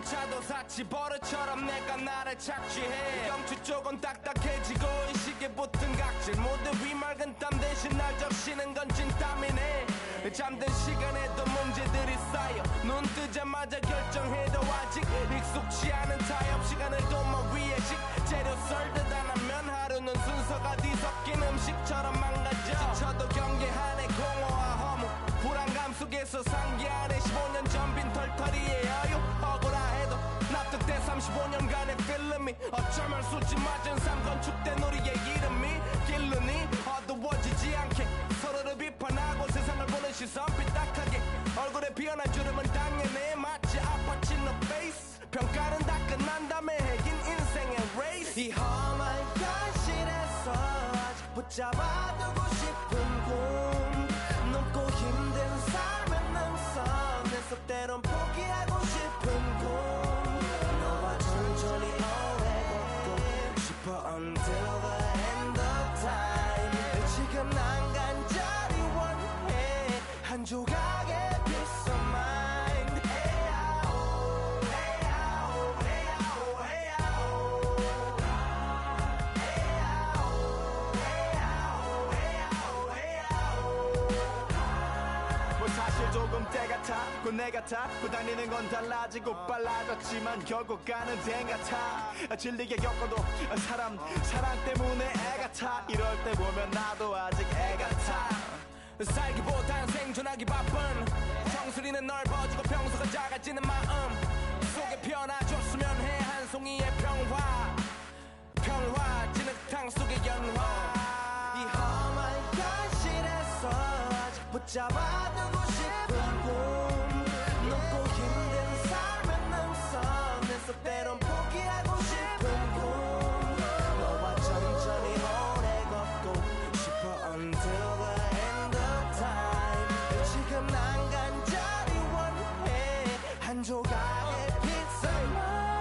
차도 샀지 버릇처럼 내가 나를 착취해 경추 쪽은 딱딱해지고 의식에 붙은 각질 모두 위맑은 땀 대신 날 적시는 건 진땀이네 잠든 시간에도 문제들이 쌓여 눈 뜨자마자 결정해도 아직 익숙치 않은 타협 시간을 도마 위에 식재료 썰듯 안 하면 하루는 순서가 뒤섞인 음식처럼 망가져 지쳐도 경계하네 공허와 허무 불안감 속에서 상기하네 15년 전 빈 털터리의 여유 억울해도 납득돼 35년간의 필름이 어쩌면 수치 맞은 삶 건축된 우리의 이름이 길르니 어두워지지 않게 서로를 비판하고 세상을 보는 시선 삐딱하게 얼굴에 피어난 주름은 당연해 마치 아파친 너 페이스 평가는 다 끝난 다음에 핵인 인생의 레이스 이 험한 현실에서 아직 붙잡아두고 싶은 꿈 높고 힘든 삶의 능선에서 때론 포기하고 싶은 꿈 너와 천천히 오래 걷고 싶어 until the end of time 지금 난 간절히 원해 한 조각의 peace of mind 조금 때 같아 곧 내 같아 곧 다니는 건 달라지고 빨라졌지만 결국 가는 데 같아 질리게 겪어도 사랑 때문에 애 같아 이럴 때 보면 나도 아직 애 같아 살기보단 생존하기 바쁜 정수리는 넓어지고 평소가 작아지는 마음 속에 피어나줬으면 해 한 송이의 평화 진흙탕 속의 연화 이 험한 현실에서 아직 붙잡아두고 싶은 꿈 높고 힘든 삶의 능선에서 때론 포기하고 싶은 꿈 너와 천천히 오래 걷고 싶어 until the end of time 지금 난 간절히 원해 한 조각의 peace of mind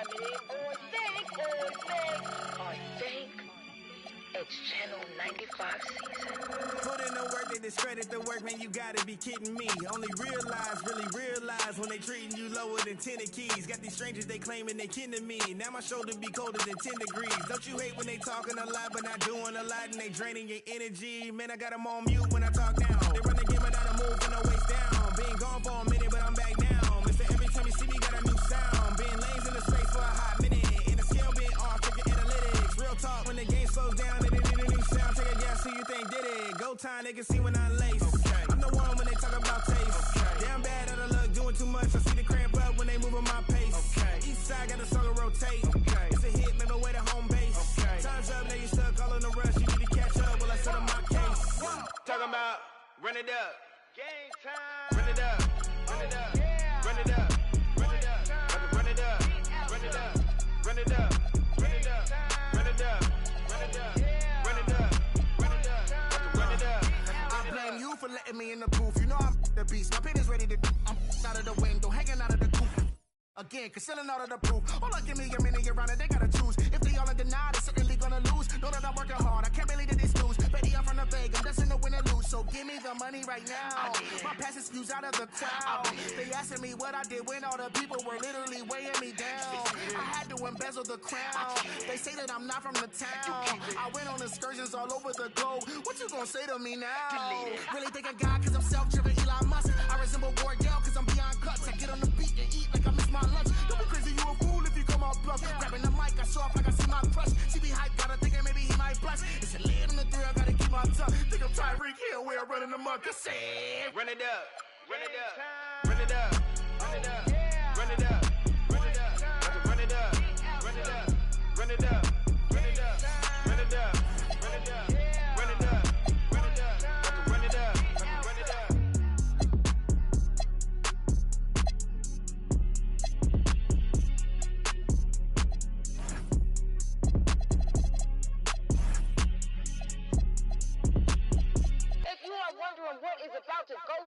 time it is, or think it's Channel 95 season. Put in the work, they discredit the work, man, you gotta be kidding me. Only really realize when they treating you lower than 10 keys. Got these strangers, they claiming they kin to me. Now my shoulder be colder than 10 degrees. Don't you hate when they talking a lot, but not doing a lot, and they draining your energy? Man, I got them on mute when I talk down. They run the game without a move and no waist down. Been gone for a minute, but I'm back now. Mister, every time you see me, got a new sound. Been lanes in the space for a hot minute, and the scale been off, check your analytics. Real talk, when the game slows down, they need a new sound. Take a guess who you think did it. Go time, they can see when I lace. I'm the one when they talk about taste. Damn bad out of luck, doing too much. I see the cramp up when they moving my pace. East side got a song to rotate. It's a hit, man, away to home base. Time's up, now you stuck all in the rush. You need to catch up while I set up my case. Talking about run it up. Game time. Run it up. Run it up. Run it up. Run it up. Run it up. Run it up. Run it up. Run it up. Run it up. Run it up. Run it up. Run it up. Run it up. I blame you for letting me in the booth. You know I'm the beast. My pen is ready to. I'm out of the window, hanging out of the coop. Again, concealing all of the proof. Hold on, give me a minute, you're running, they gotta choose. If they all are denied, they're certainly gonna lose. Know that I'm working hard, I can't believe that it's news. Baby, I'm from the Vegas, I'm destined to win or lose. So give me the money right now. My past is fused out of the crowd. They asking me what I did when all the people were literally weighing me down. I had to embezzle the crown. They say that I'm not from the town. I went on excursions all over the globe. What you gonna say to me now? Really think I got cause I'm self-driven Elon Musk. I resemble Wardell cause I'm beyond cuts. I get on the beat and eat like I miss my lunch. Don't be crazy, you a fool if you come out bluff. Grabbing the mic, I show off like I see my crush. She be hyped, gotta think maybe he might blush. It's a lead in the three, I gotta keep my tongue. Think I'm Tyreek Hill, where I'm running amok. I said, Run it up. Run it up. Run it up. Run it up. Run it up. Run it up. Run it up. Run it up. Run it up. Run it up. Run it up. Run it up. Run it up. Run it up. Run it up. Run it up. If you are wondering what is about to go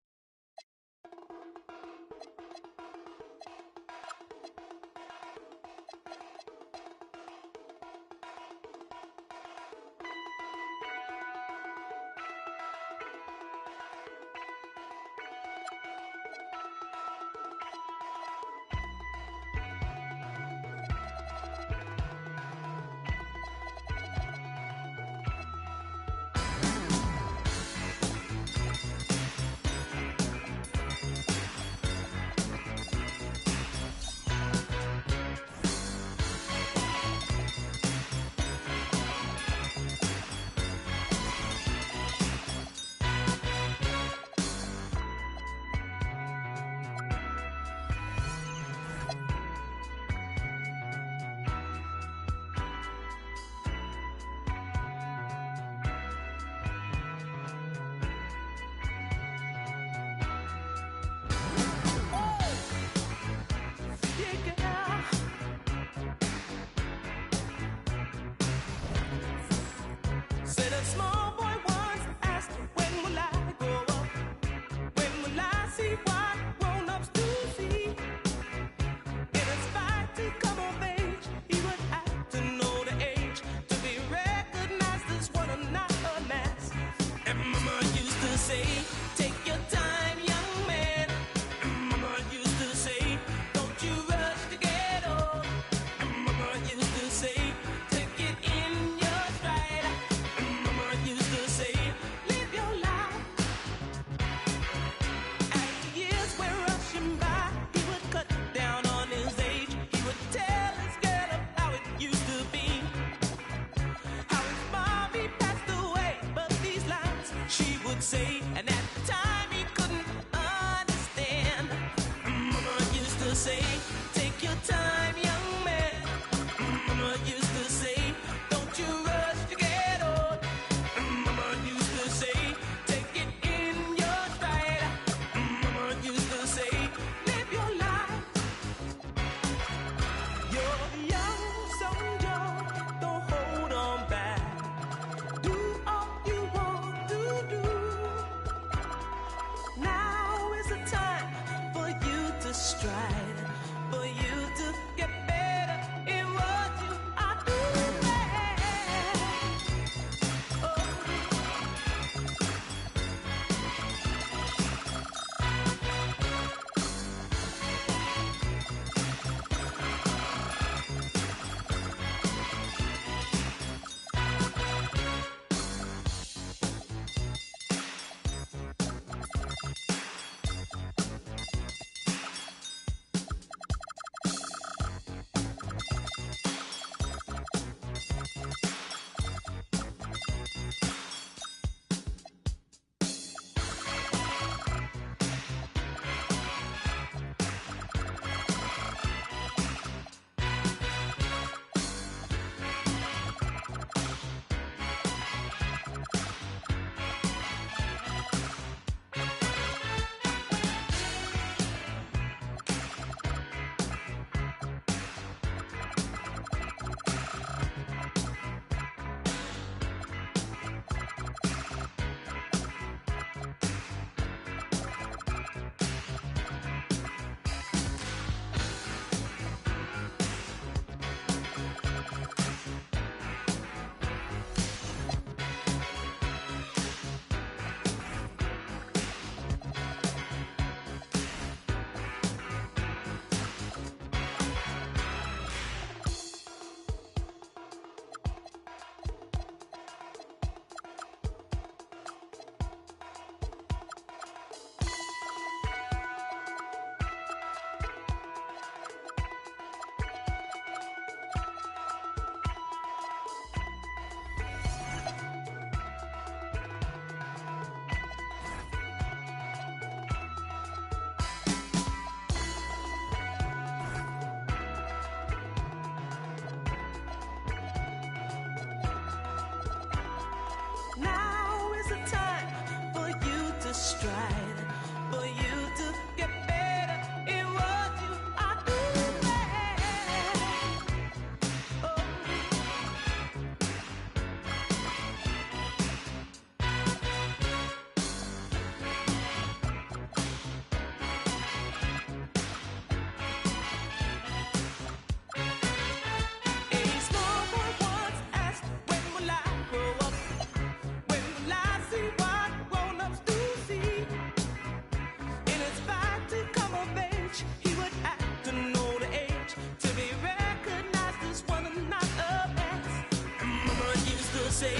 say,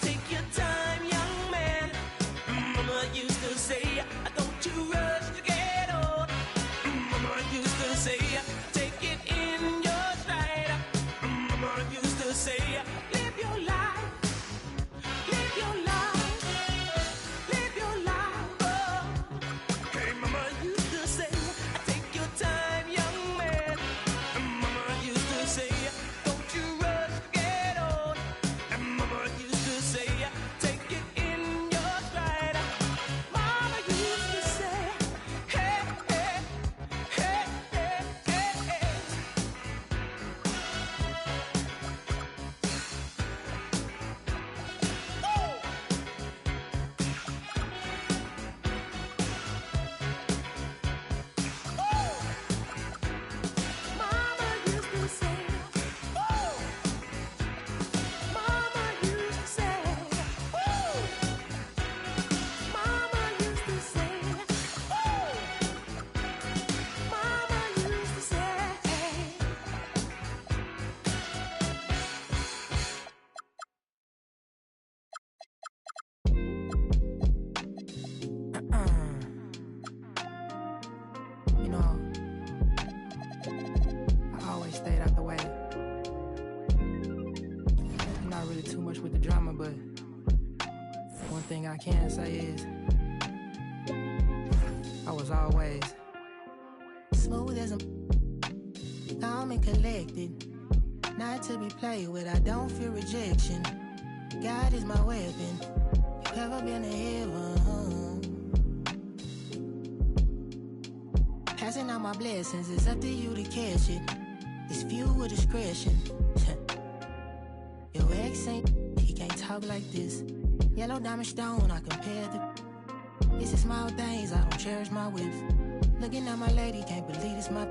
take your time, young man. Mama used to say, don't you rush to get old. Mama used to say, take it in your stride. Mama used to say, live your life, live your life, live your life. Oh. Hey, Mama used to say, take your time, young man. Mama used to say, don't you rush to get old. And Mama used to say, take it in your stride. Mama used to say, hey, hey, hey, hey, hey, hey. Mama used to say, Mama used to say, Mama used to say, Mama used to say. You know, I always stayed out the way. I'm not really too much with the drama, but one thing I can say is I was always smooth as a calm and collected, not to be played with. I don't fear rejection. God is my weapon. You ever been to heaven? Passing out my blessings, it's up to you to catch it. It's fuel with discretion. Your ex ain't, he can't talk like this. Yellow diamond stone, I compare the. It's the small things, I don't cherish my whips. Looking at my lady, can't believe it's my.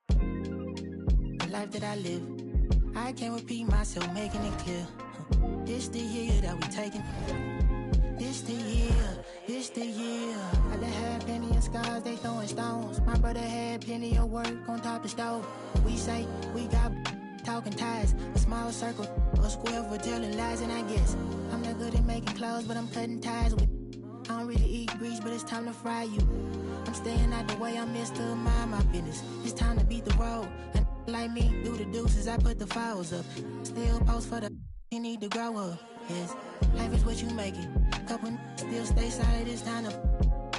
The life that I live, I can't repeat myself, making it clear. This the year that we taking. This the year, this the year. I done had plenty of scars, they throwing stones. My brother had plenty of work on top the stove. We say we got talking ties, a small circle, a square for telling lies. And I guess I'm not good at making clothes, but I'm cutting ties with. I don't really eat grease, but it's time to fry you. I'm staying out the way, I'm Mr. Mind my business. It's time to beat the road. And like me, do the deuces, I put the files up. Still post for the you need to grow up. Yes, life is what you make it. Couple still stay solid, it's time to.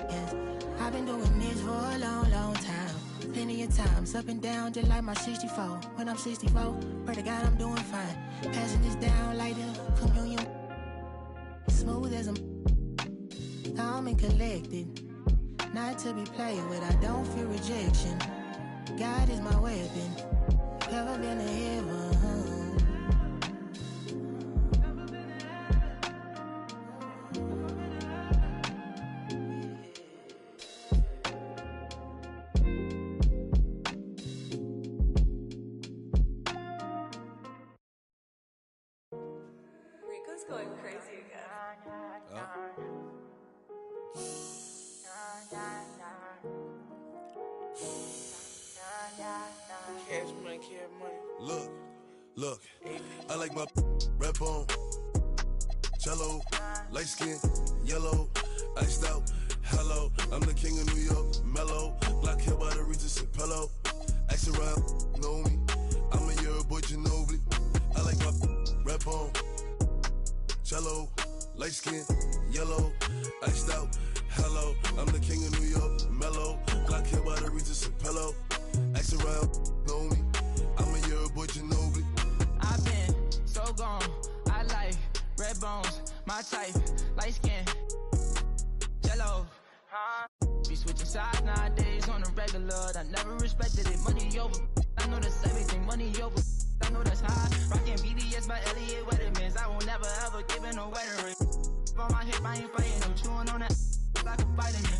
Yes, I've been doing this for a long, long time. Plenty of times, up and down, just like my 64. When I'm 64, pray to God I'm doing fine. Passing this down like the communion. Smooth as a calm and collected, not to be played with. I don't fear rejection. God is my weapon. Ever been to heaven? Rico's going crazy again. Cash money, cash money. Look, I like my red bone, jello, light skin, yellow, iced out, hello. I'm the king of New York, mellow, black hair by the Regis and pillow. Ask around, know me, I'm a year boy Ginobili. I like my red bone, jello, light skin, yellow, iced out, hello. I'm the king of New York, mellow, black hair by the Regis and pillow. Ask around, know me, I'm a year boy Ginobili. I've been so gone, I like red bones, my type, light skin, jello. Be switching sides nowadays on the regular. I never respected it, money over. I know that's everything, money over. I know that's high. Rockin' BDS by Elliot Weathermans. I will never ever give in no wedding ring. On my hip, I ain't fighting. I'm chewing on that like a vitamin.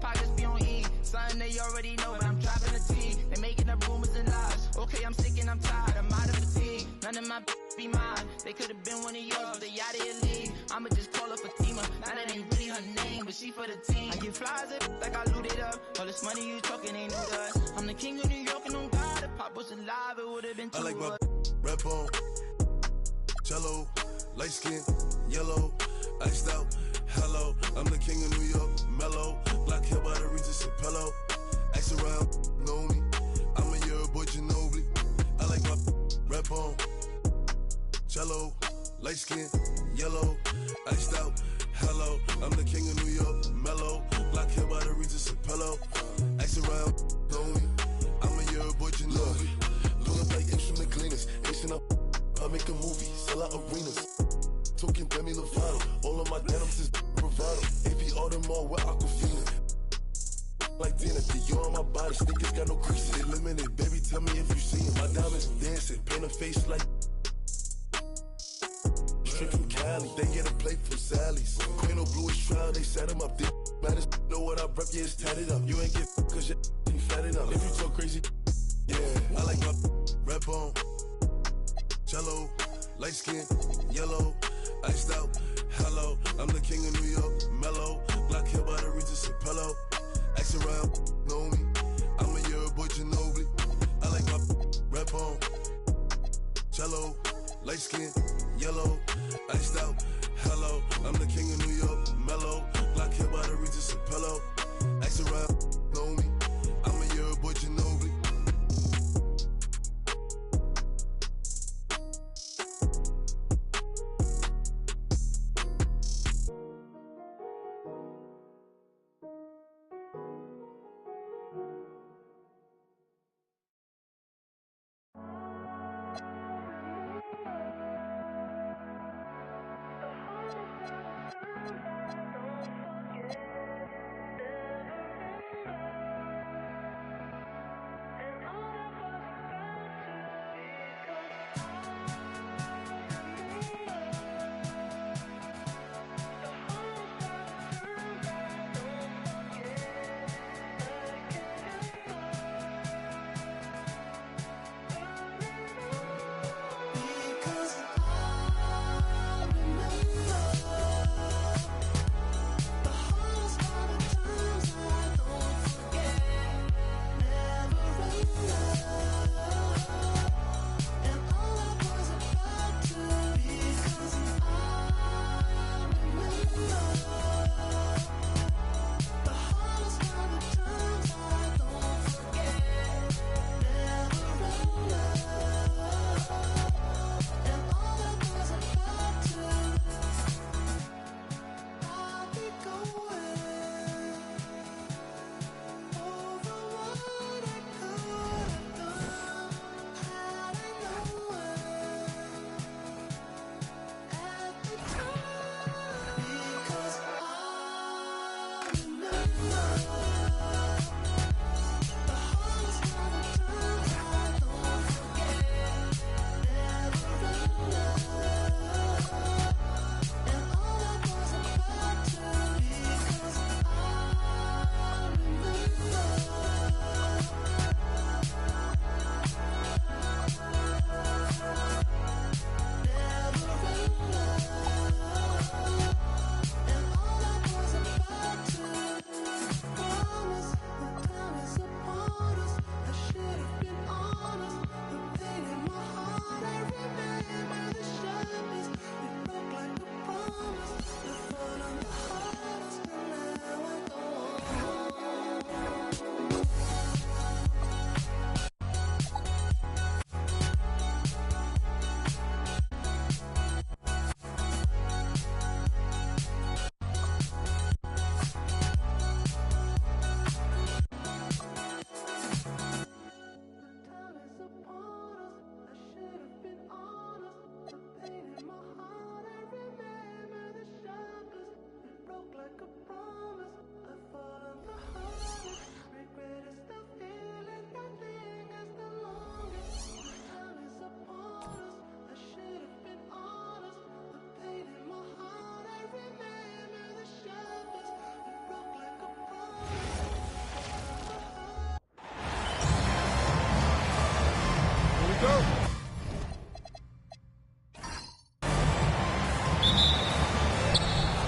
Pockets be on E, something they already know, but I'm dropping the T. They making up rumors and lies. Okay, I'm sick and I'm tired, I'm out of fatigue. None of my be mine. They could've been one of yours, but they out of your league. I'ma just call her Fatima. Now that ain't really her name, but she for the team. I get flies like I looted up. All this money you talking ain't new to us. I'm the king of New York and on God. If Pop was alive, it would've been two. I like my red bone, jello, light skin, yellow, iced out, hello. I'm the king of New York, mellow. Black hair by the Regis and pillow. Ask around, know me. I'm a year boy, Ginobili. I like my rap on. Cello, light skin, yellow, iced out, hello. I'm the king of New York, mellow. Black hair by the Regis and pillow. Ask around, know me. I'm a year boy, Ginobili. Look like instrument cleaners. Asian up, I make a movie, sell out arenas. Talking Demi Lovato, all of my denims is bravado. AP Audemars with Aquafina. Like dinner, Dior on my body, sneakers got no creases. They limited, baby, tell me if you see them. My diamonds dancing, paint a face like straight from Cali. They get a plate from Sally's. Queen of bluish trial, they set them up. They matters, know what I rep, yeah, it's tatted up. You ain't get cause you ain't fat enough. If you talk crazy, yeah, I like my rap on. Cello, light skin, yellow, iced out, hello. I'm the king of New York, mellow. Black hair by the Regis and pillow. Ask around, know me. I'm a year boy, Ginobili. I like my rap on. Cello, light skin, yellow, iced out, hello. I'm the king of New York, mellow. Black hair by the Regis and pillow. Ask around, know me. I'm a year boy, Ginobili.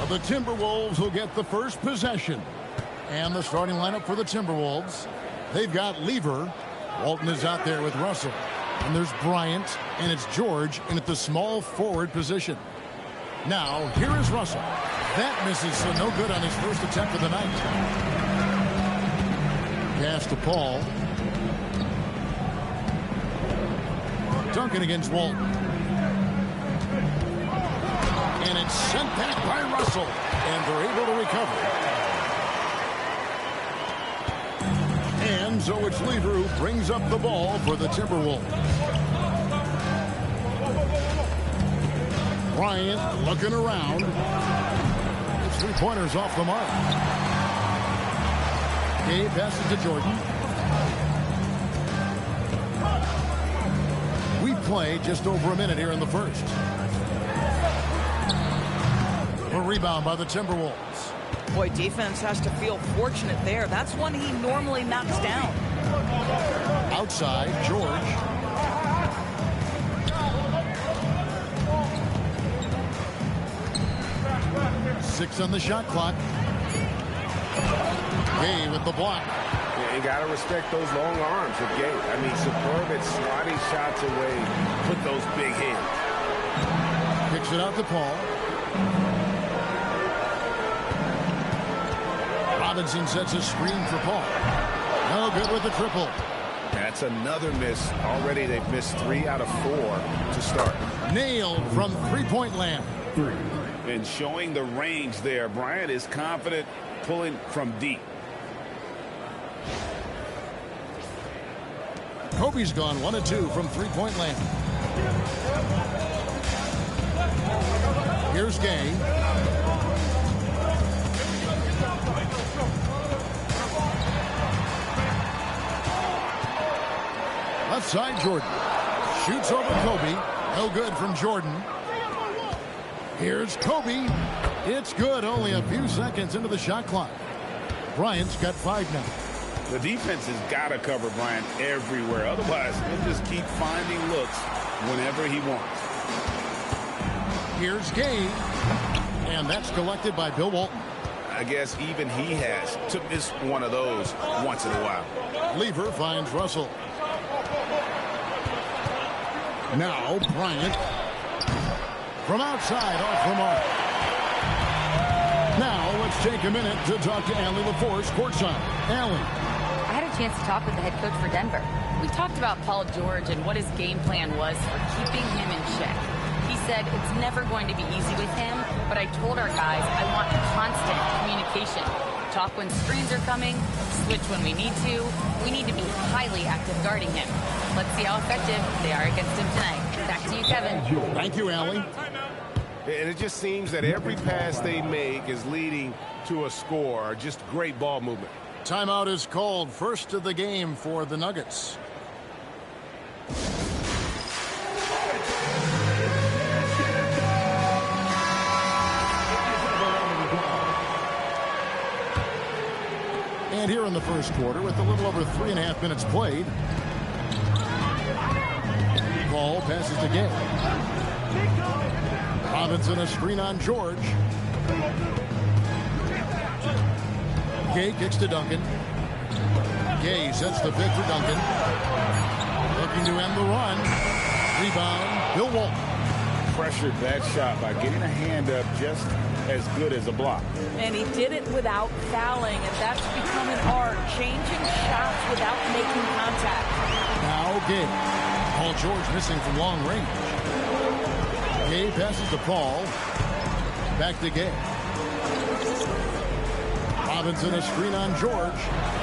The Timberwolves will get the first possession. And the starting lineup for the Timberwolves. They've got Lever. Walton is out there with Russell. And there's Bryant, and it's George in at the small forward position. Now, here is Russell. That misses, so no good on his first attempt of the night. Pass to Paul. Duncan against Walton. And it's sent back by Russell. And they're able to recover. And so it's Lever who brings up the ball for the Timberwolves. Bryant looking around. His three-pointers off the mark. Gabe passes to Jordan. We play just over a minute here in the first. A rebound by the Timberwolves. Boy, defense has to feel fortunate there. That's one he normally knocks down. Outside, George. Six on the shot clock. Gay with the block. You got to respect those long arms of Gay. I mean, superb at swatting shots away. Put those big hands. Kicks it out to Paul. Robinson sets a screen for Paul. No good with the triple. That's another miss. Already they've missed 3 out of 4 to start. Nailed from three-point land. And showing the range there. Bryant is confident pulling from deep. Kobe's gone 1 of 2 from three-point land. Here's Gay. Left side, Jordan. Shoots over Kobe. No good from Jordan. Here's Kobe. It's good. Only a few seconds into the shot clock. Bryant's got 5 now. The defense has got to cover Bryant everywhere. Otherwise, he'll just keep finding looks whenever he wants. Here's Gay. And that's collected by Bill Walton. I guess even he has to miss one of those once in a while. Lever finds Russell. Now Bryant. From outside, off the mark. Now let's take a minute to talk to Allie LaForce courtside. Allie. I had a chance to talk with the head coach for Denver. We talked about Paul George and what his game plan was for keeping him in check. He said it's never going to be easy with him, but I told our guys I want constant communication. Talk when screens are coming, switch when we need to. We need to be highly active guarding him. Let's see how effective they are against him tonight. Back to you, Kevin. Thank you, Allie. And it just seems that every pass they make is leading to a score. Just great ball movement. Timeout is called. First of the game for the Nuggets. And here in the first quarter, with a little over 3.5 minutes played, Paul passes to Gay. Robinson a screen on George. Gay kicks to Duncan. Gay sets the pick for Duncan. Looking to end the run. Rebound, Bill Walton. Pressured that shot by getting a hand up just as good as a block. And he did it without fouling, and that's become an art, changing shots without making contact. Now Gay. Paul George missing from long range. Gay passes to Paul. Back to Gay. Robinson a screen on George.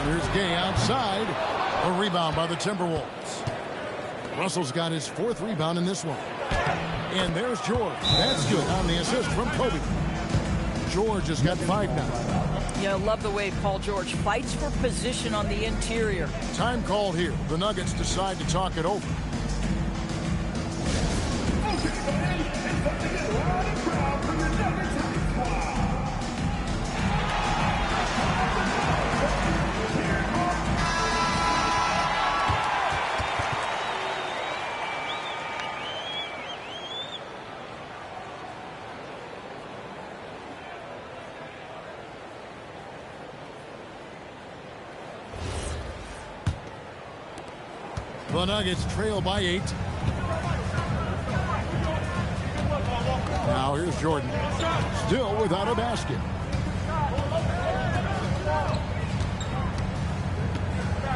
Here's Gay outside. A rebound by the Timberwolves. Russell's got his 4th rebound in this one. And there's George. That's good on the assist from Kobe. George has got 5 now. Yeah, love the way Paul George fights for position on the interior. Time called here. The Nuggets decide to talk it over. The Nuggets trail by 8. Now here's Jordan. Still without a basket.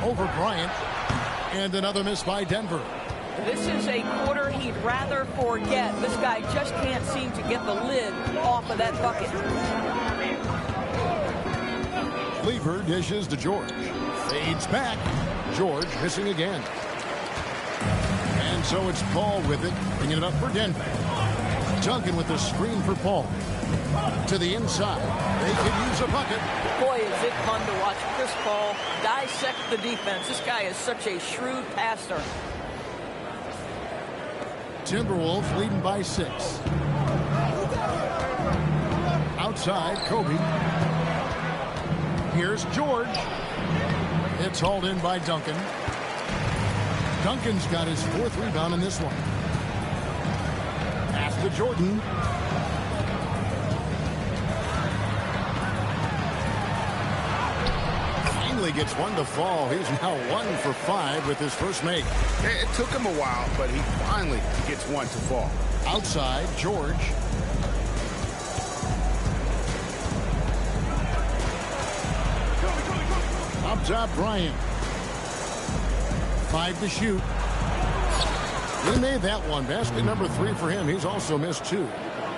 Over Bryant. And another miss by Denver. This is a quarter he'd rather forget. This guy just can't seem to get the lid off of that bucket. Cleaver dishes to George. Fades back. George missing again. And so it's Paul with it, bringing it up for Denver. Duncan with the screen for Paul. To the inside. They could use a bucket. Boy, is it fun to watch Chris Paul dissect the defense. This guy is such a shrewd passer. Timberwolves leading by 6. Outside, Kobe. Here's George. It's hauled in by Duncan. Duncan's got his 4th rebound in this one. Pass to Jordan. Finally gets one to fall. He's now 1 for 5 with his first make. It took him a while, but he finally gets one to fall. Outside, George. Up top, Bryant. 5 to shoot. He made that one. Basket number 3 for him. He's also missed 2.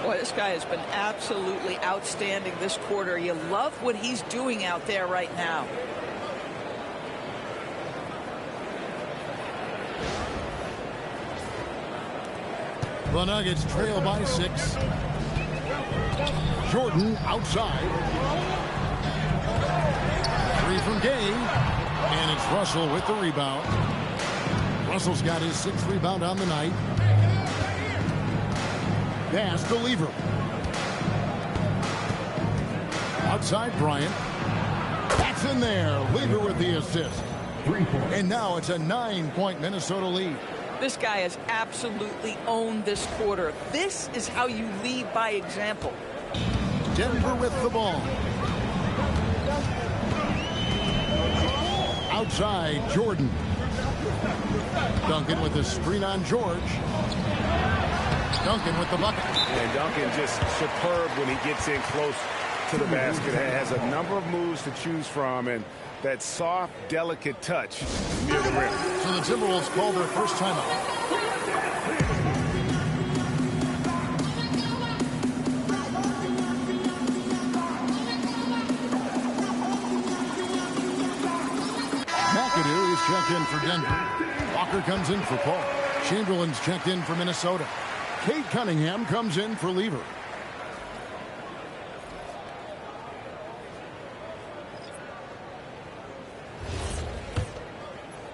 Boy, this guy has been absolutely outstanding this quarter. You love what he's doing out there right now. The Nuggets trail by 6. Jordan outside. 3 from Gay. And it's Russell with the rebound. Russell's got his 6th rebound on the night. Pass to Lever. Outside Bryant. That's in there. Lever with the assist. And now it's a 9-point Minnesota lead. This guy has absolutely owned this quarter. This is how you lead by example. Denver with the ball. Outside, Jordan. Duncan with the screen on George. Duncan with the bucket. And Duncan just superb when he gets in close to the basket. Has a number of moves to choose from, and that soft, delicate touch near the rim. So the Timberwolves call their first timeout. McAdoo is checked in for Denver. Walker comes in for Paul. Chamberlain's checked in for Minnesota. Kate Cunningham comes in for Lever.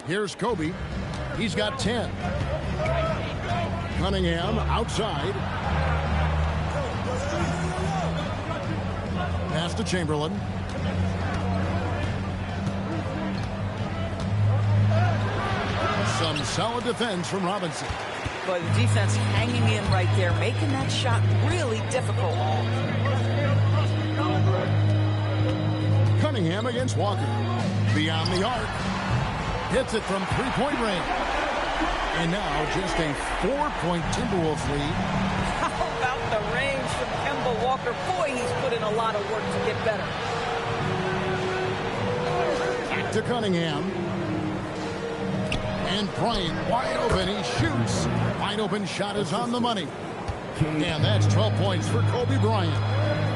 Here's Kobe. He's got 10. Cunningham outside. Pass to Chamberlain. Some solid defense from Robinson. But the defense hanging in right there, making that shot really difficult. Cunningham against Walker. Beyond the arc. Hits it from 3-point range. And now just a 4-point Timberwolves lead. How about the range from Kemba Walker? Boy, he's put in a lot of work to get better. Back to Cunningham. And Bryant wide open. He shoots. Wide open shot is on the money. And that's 12 points for Kobe Bryant.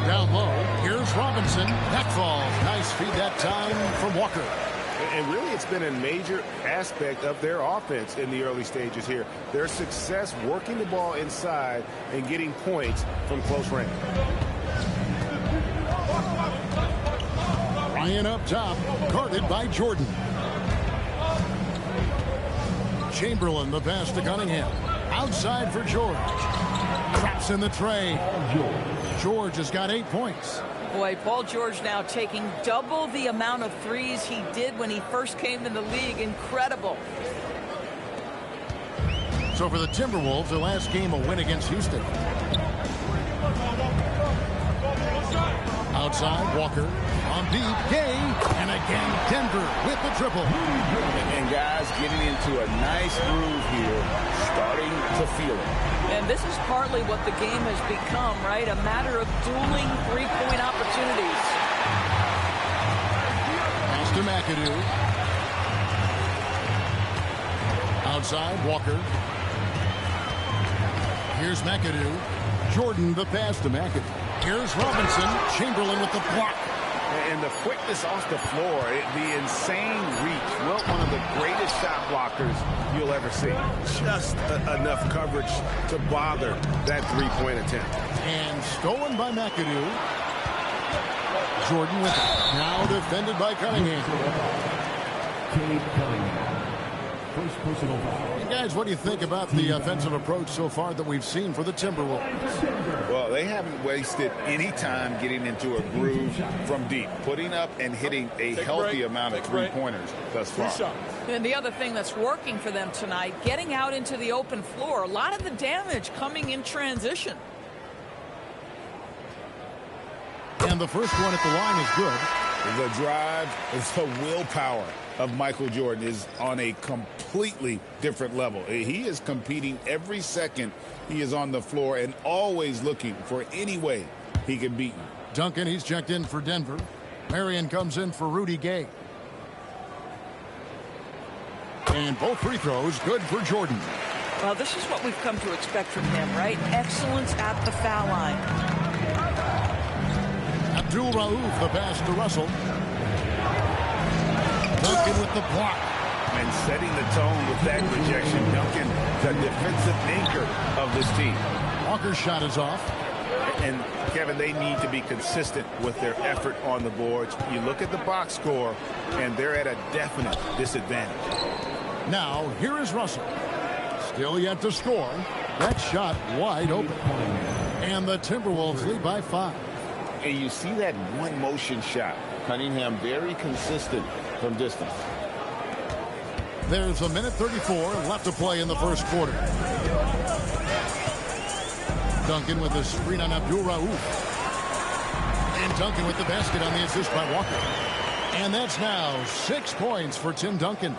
Down low, here's Robinson. That falls. Nice feed that time from Walker. And really, it's been a major aspect of their offense in the early stages here. Their success working the ball inside and getting points from close range. Bryant up top, guarded by Jordan. Chamberlain, the pass to Cunningham. Outside for George. Traps in the tray. George has got 8 points. Boy, Paul George now taking double the amount of threes he did when he first came in the league. Incredible. So for the Timberwolves, their last game a win against Houston. Outside, Walker. On deep, Gay. And again, Denver with the triple. And guys getting into a nice groove here, starting to feel it. And this is partly what the game has become, right? A matter of dueling three-point opportunities. Pass to McAdoo. Outside, Walker. Here's McAdoo. Jordan, the pass to McAdoo. Here's Robinson. Chamberlain with the block. And the quickness off the floor, the insane reach. Wilt, one of the greatest shot blockers you'll ever see. Just enough coverage to bother that three-point attempt. And stolen by McAdoo. Jordan with it. Now defended by Cunningham. First personal foul. And guys, what do you think about the offensive approach so far that we've seen for the Timberwolves? Well, they haven't wasted any time getting into a groove from deep, putting up and hitting a healthy amount of three-pointers thus far. And the other thing that's working for them tonight, getting out into the open floor. A lot of the damage coming in transition. And the first one at the line is good. The drive, the willpower of Michael Jordan is on a completely different level. He is competing every second he is on the floor and always looking for any way he can beat you. Duncan, he's checked in for Denver. Marion comes in for Rudy Gay. And both free throws good for Jordan. Well, this is what we've come to expect from him, right? Excellence at the foul line. Abdul Rauf, the pass to Russell. Duncan with the block. And setting the tone with that rejection. Duncan, the defensive anchor of this team. Walker's shot is off. And, Kevin, they need to be consistent with their effort on the boards. You look at the box score, and they're at a definite disadvantage. Now, here is Russell. Still yet to score. That shot wide open. And the Timberwolves lead by 5. And you see that one motion shot. Cunningham very consistent from distance. There's a minute 34 left to play in the first quarter. Duncan with the screen on Abdul Rauf. And Duncan with the basket on the assist by Walker. And that's now 6 points for Tim Duncan.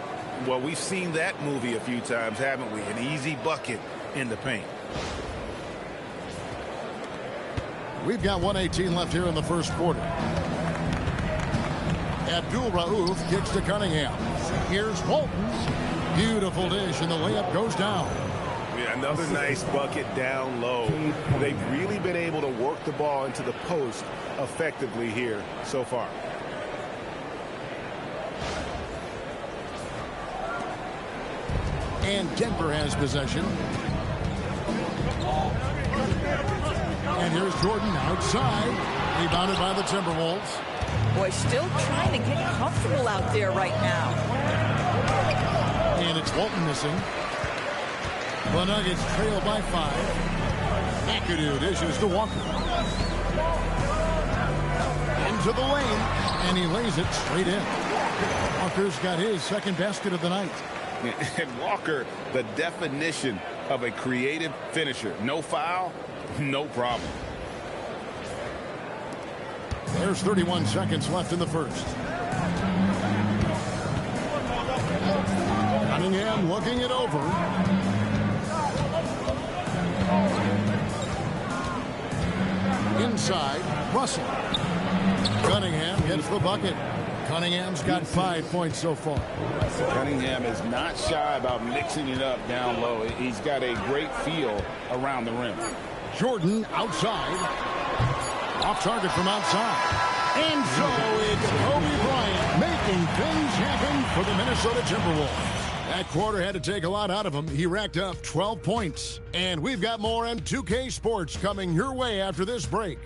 Well, we've seen that movie a few times, haven't we? An easy bucket in the paint. We've got 1:18 left here in the first quarter. Abdul Rauf kicks to Cunningham. Here's Walton. Beautiful dish, and the layup goes down. Yeah, another nice bucket down low. They've really been able to work the ball into the post effectively here so far. And Denver has possession. And here's Jordan outside. Rebounded by the Timberwolves. Boy, still trying to get comfortable out there right now. And it's Walton missing. The Nuggets trail by 5. McAdoo dishes to Walker. Into the lane. And he lays it straight in. Walker's got his second basket of the night. And Walker, the definition of a creative finisher. No foul, no problem. There's 31 seconds left in the first. Cunningham looking it over. Inside, Russell. Cunningham gets the bucket. Cunningham's got 5 points so far. Cunningham is not shy about mixing it up down low. He's got a great feel around the rim. Jordan outside. Off target from outside. And so it's Kobe Bryant making things happen for the Minnesota Timberwolves. That quarter had to take a lot out of him. He racked up 12 points. And we've got more on 2K Sports coming your way after this break.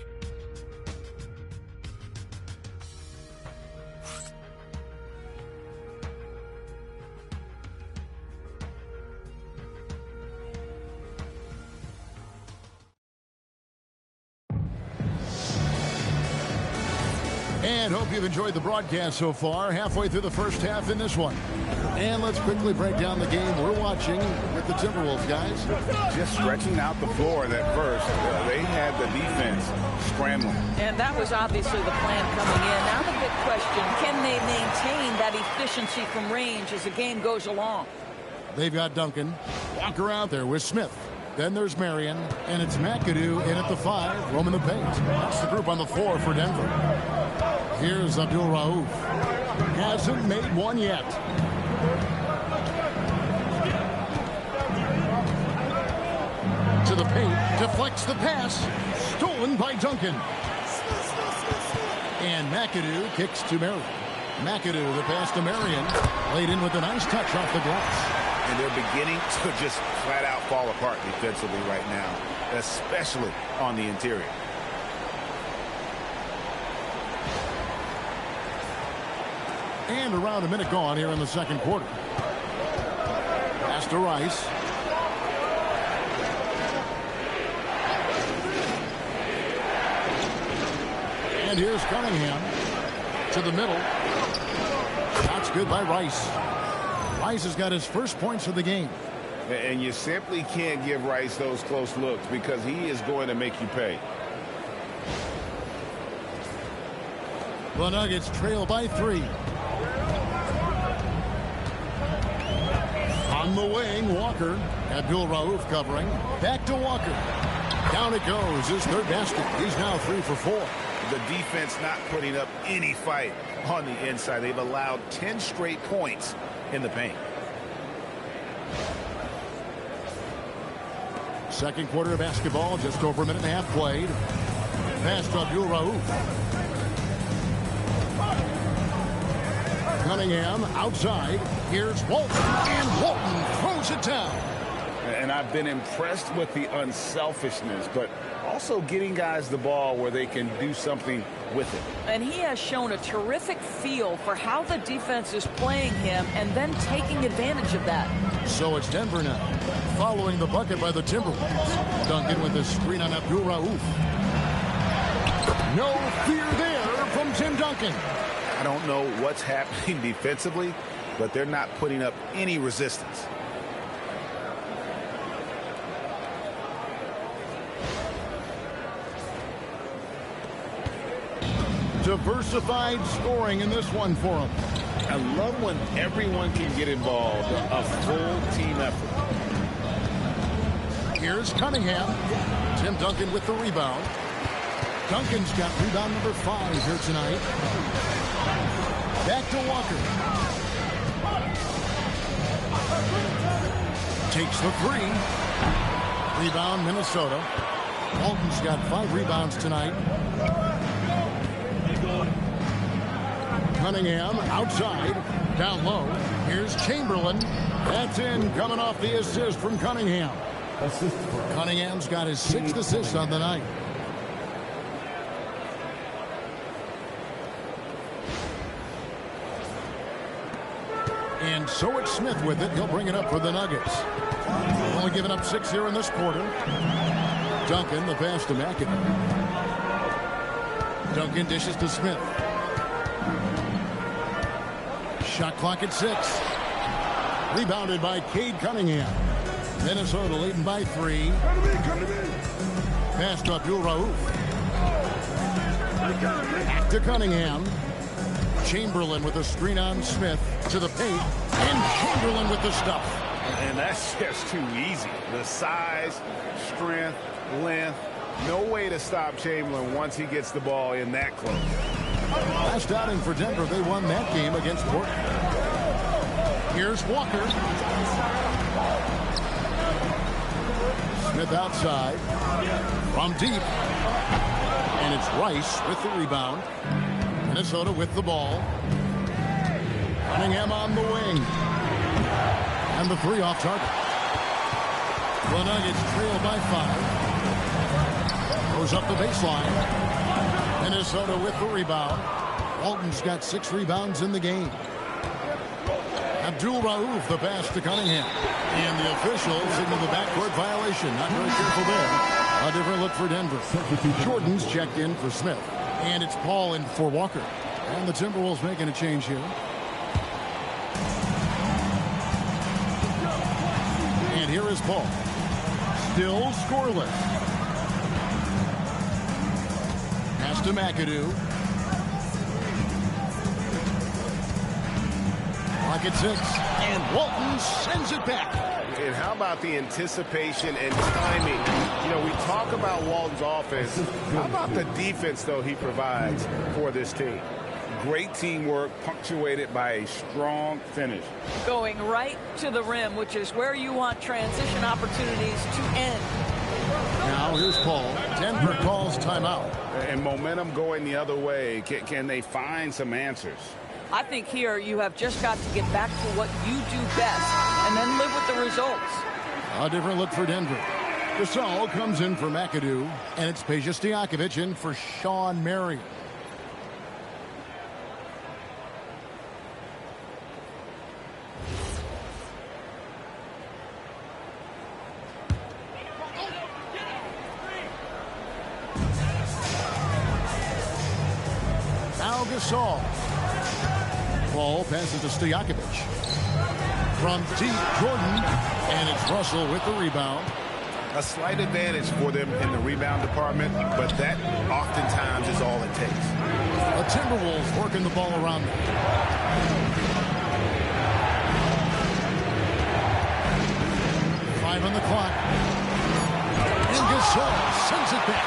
And hope you've enjoyed the broadcast so far. Halfway through the first half in this one. And let's quickly break down the game we're watching with the Timberwolves, guys. Just stretching out the floor at first. They had the defense scrambling. And that was obviously the plan coming in. Now the big question, can they maintain that efficiency from range as the game goes along? They've got Duncan. Walker out there with Smith. Then there's Marion, and it's McAdoo in at the 5, roaming the paint. That's the group on the floor for Denver. Here's Abdul Rauf. Hasn't made one yet. To the paint, deflects the pass. Stolen by Duncan. And McAdoo kicks to Marion. McAdoo, the pass to Marion. Laid in with a nice touch off the glass. And they're beginning to just flat out fall apart defensively right now, especially on the interior. And around a minute gone here in the second quarter. Pass to Rice. And here's Cunningham to the middle. Shot's good by Rice. Rice has got his first points of the game. And you simply can't give Rice those close looks because he is going to make you pay. The Nuggets trail by 3. On the wing, Walker. Abdul Rauf covering. Back to Walker. Down it goes. His third basket. He's now 3 for 4. The defense not putting up any fight on the inside. They've allowed 10 straight points in the paint. Second quarter of basketball, just over a minute and a half played. Pass to Abdul Rauf. Cunningham outside. Here's Walton. And Walton throws it down. And I've been impressed with the unselfishness, but also getting guys the ball where they can do something with it. And he has shown a terrific feel for how the defense is playing him and then taking advantage of that. So it's Denver now, following the bucket by the Timberwolves. Duncan with a screen on Abdul Rauf. No fear there from Tim Duncan. I don't know what's happening defensively, but they're not putting up any resistance. Diversified scoring in this one for him. I love when everyone can get involved, a full team effort. Here's Cunningham. Tim Duncan with the rebound. Duncan's got rebound number 5 here tonight. Back to Walker. Takes the 3. Rebound Minnesota. Walton's got 5 rebounds tonight. Cunningham outside, down low. Here's Chamberlain. That's in, coming off the assist from Cunningham. Cunningham's got his 6th assist on the night. And so it's Smith with it. He'll bring it up for the Nuggets. Only giving up 6 here in this quarter. Duncan, the pass to McAdoo. Duncan dishes to Smith. Shot clock at 6. Rebounded by Cade Cunningham. Minnesota leading by 3. Pass to Abdul Rauf. Back to Cunningham. Chamberlain with a screen on Smith to the paint. And Chamberlain with the stuff. And that's just too easy. The size, strength, length. No way to stop Chamberlain once he gets the ball in that close. Last outing for Denver, they won that game against Portland. Here's Walker. Smith outside. From deep. And it's Rice with the rebound. Minnesota with the ball. Cunningham on the wing. And the 3 off target. The Nuggets trail by 5. Goes up the baseline. Minnesota with the rebound. Walton's got 6 rebounds in the game. Abdul Rauf, the pass to Cunningham. And the officials signal the backcourt violation. Not very careful there. A different look for Denver. Jordan's checked in for Smith. And it's Paul in for Walker. And the Timberwolves making a change here. here is Paul. Still scoreless. Pass to McAdoo. Clock at 6. And Walton sends it back. And how about the anticipation and timing? You know, we talk about Walton's offense. How about the defense, though, he provides for this team? Great teamwork punctuated by a strong finish. Going right to the rim, which is where you want transition opportunities to end. Now here's Paul. Denver calls timeout. And momentum going the other way. Can they find some answers? I think here you have just got to get back to what you do best and then live with the results. A different look for Denver. Gasol comes in for McAdoo, and it's Peja Stojakovic in for Sean Marion. Now Gasol. Ball passes to Stojakovic. From deep, Jordan, and it's Russell with the rebound. A slight advantage for them in the rebound department, but that oftentimes is all it takes. The Timberwolves working the ball around them. 5 on the clock. And Gasol sends it back.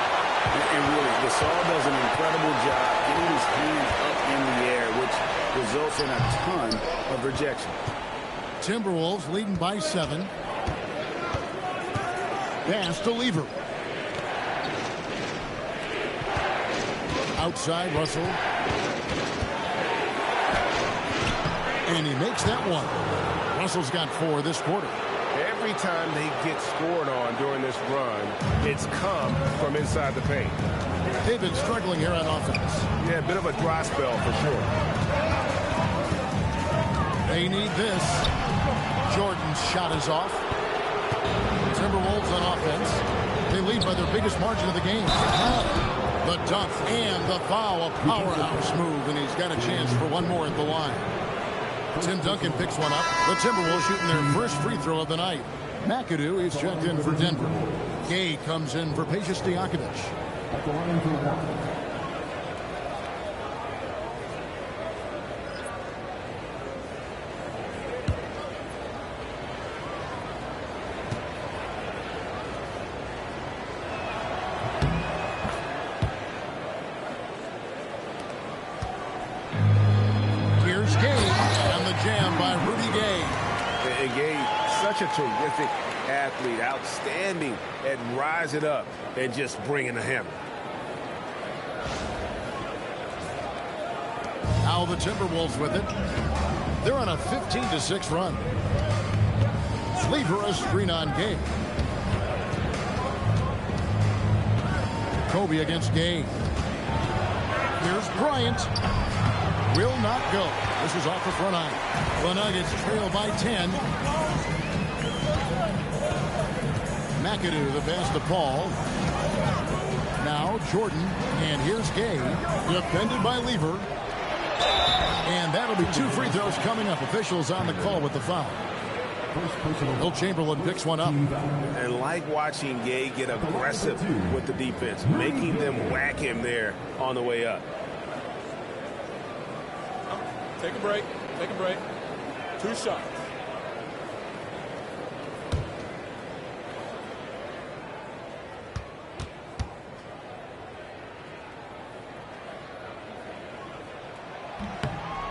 And really, Gasol does an incredible job getting his hands up in the air, which results in a ton of rejection. Timberwolves leading by 7. Pass to Lever. Outside, Russell. And he makes that one. Russell's got 4 this quarter. Every time they get scored on during this run, it's come from inside the paint. They've been struggling here on offense. Yeah, a bit of a dry spell for sure. They need this. Jordan's shot is off. Timberwolves on offense. They lead by their biggest margin of the game. The dunk and the foul. A powerhouse move, and he's got a chance for one more at the line. Tim Duncan picks one up. The Timberwolves shooting their first free throw of the night. McAdoo is checked in for Denver. Gay comes in for Peja Stojakovic. Here's Gay and the jam by Rudy Gay. And Gay, such a terrific athlete, outstanding at rising up and just bringing the hammer. Now the Timberwolves with it. They're on a 15-6 run. Lever a screen on Gay. Kobe against Gay. Here's Bryant. Will not go. This is off the front eye. The Nuggets trail by 10. McAdoo, the pass to Paul. Now Jordan, and here's Gay. Defended by Lever. And that'll be 2 free throws coming up. Officials on the call with the foul. Will Chamberlain picks one up. And like watching Gay get aggressive with the defense, making them whack him there on the way up. Take a break. Take a break. 2 shots.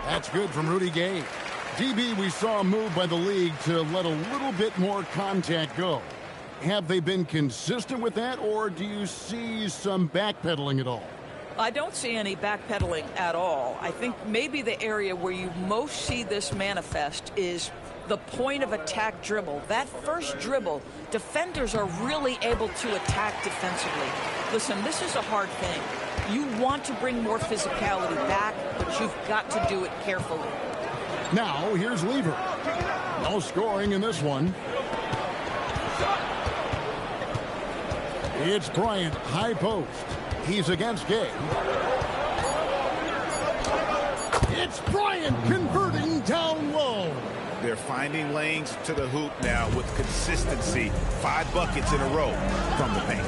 That's good from Rudy Gay. DB, we saw a move by the league to let a little bit more contact go. Have they been consistent with that, or do you see some backpedaling at all? I don't see any backpedaling at all. I think maybe the area where you most see this manifest is the point of attack dribble. That first dribble, defenders are really able to attack defensively. Listen, this is a hard thing. You want to bring more physicality back, but you've got to do it carefully. Now, here's Lever. No scoring in this one. It's Bryant, high post. He's against Gay. It's Bryant converting down low. They're finding lanes to the hoop now with consistency. 5 buckets in a row from the paint.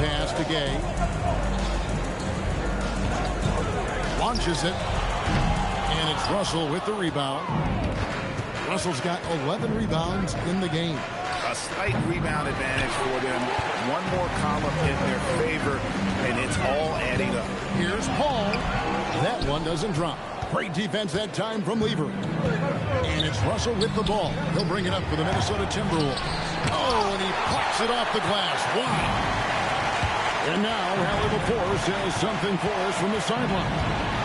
Pass to Gay. Launches it. And it's Russell with the rebound. Russell's got 11 rebounds in the game. A slight rebound advantage for them. One more column in their favor, and it's all adding up. Here's Paul. That one doesn't drop. Great defense that time from Lever. And it's Russell with the ball. He'll bring it up for the Minnesota Timberwolves. Oh, and he plucks it off the glass. Wow. And now, Hallie LaForce says something for us from the sideline.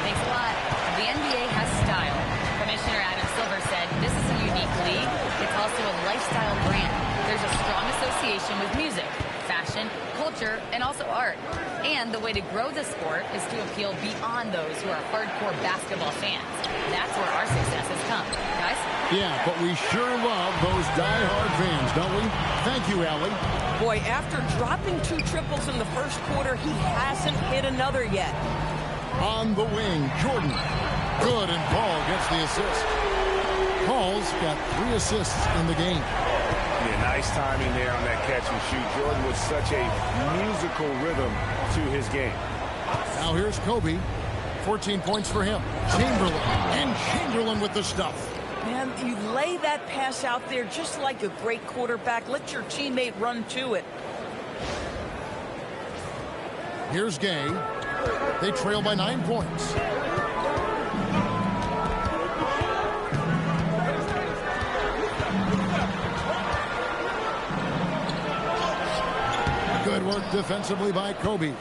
Thanks a lot. The NBA has style. Commissioner Adam Silver said this is a unique league. It's also a lifestyle brand. There's a strong association with music, fashion, culture, and also art. And the way to grow the sport is to appeal beyond those who are hardcore basketball fans. That's where our success has come. Guys? Yeah, but we sure love those die-hard fans, don't we? Thank you, Allie. Boy, after dropping 2 triples in the first quarter, he hasn't hit another yet. On the wing, Jordan. Good, and Paul gets the assist. Paul's got 3 assists in the game. Yeah, nice timing there on that catch and shoot. Jordan with such a musical rhythm to his game. Now here's Kobe. 14 points for him. Chamberlain. And Chamberlain with the stuff. Man, you lay that pass out there just like a great quarterback. Let your teammate run to it. Here's Gay. They trail by 9 points. Good work defensively by Kobe.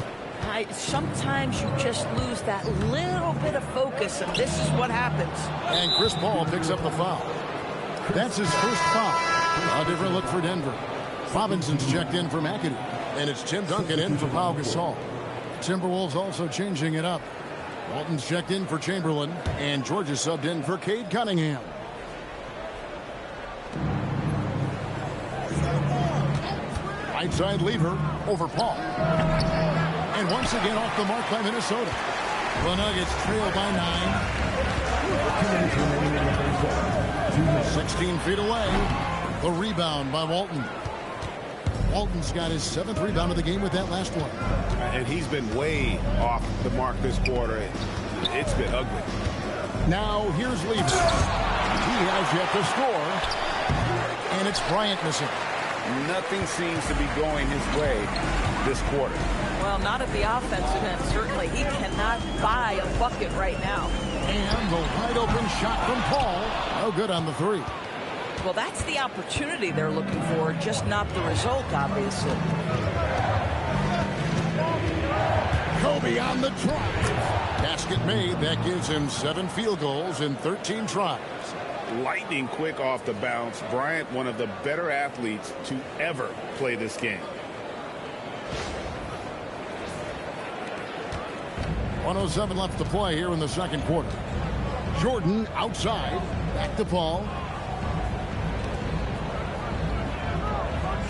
Sometimes you just lose that little bit of focus, and this is what happens. And Chris Paul picks up the foul. That's his first foul. A different look for Denver. Robinson's checked in for McAdoo. And it's Tim Duncan in for Pau Gasol. Timberwolves also changing it up. Walton's checked in for Chamberlain. And Georgia subbed in for Cade Cunningham. Right side Lever over Paul. And once again off the mark by Minnesota. The Nuggets trail by 9. 16 feet away. The rebound by Walton. Walton's got his 7th rebound of the game with that last one. And he's been way off the mark this quarter. It's been ugly. Now here's Lever. He has yet to score. And it's Bryant missing. Nothing seems to be going his way this quarter. Well, not at the offensive end, certainly. He cannot buy a bucket right now. And the wide open shot from Paul. No good on the 3. Well, that's the opportunity they're looking for, just not the result, obviously. Kobe on the trot. Basket made. That gives him 7 field goals in 13 tries. Lightning quick off the bounce. Bryant, one of the better athletes to ever play this game. 1:07 left to play here in the second quarter. Jordan outside. Back to Paul.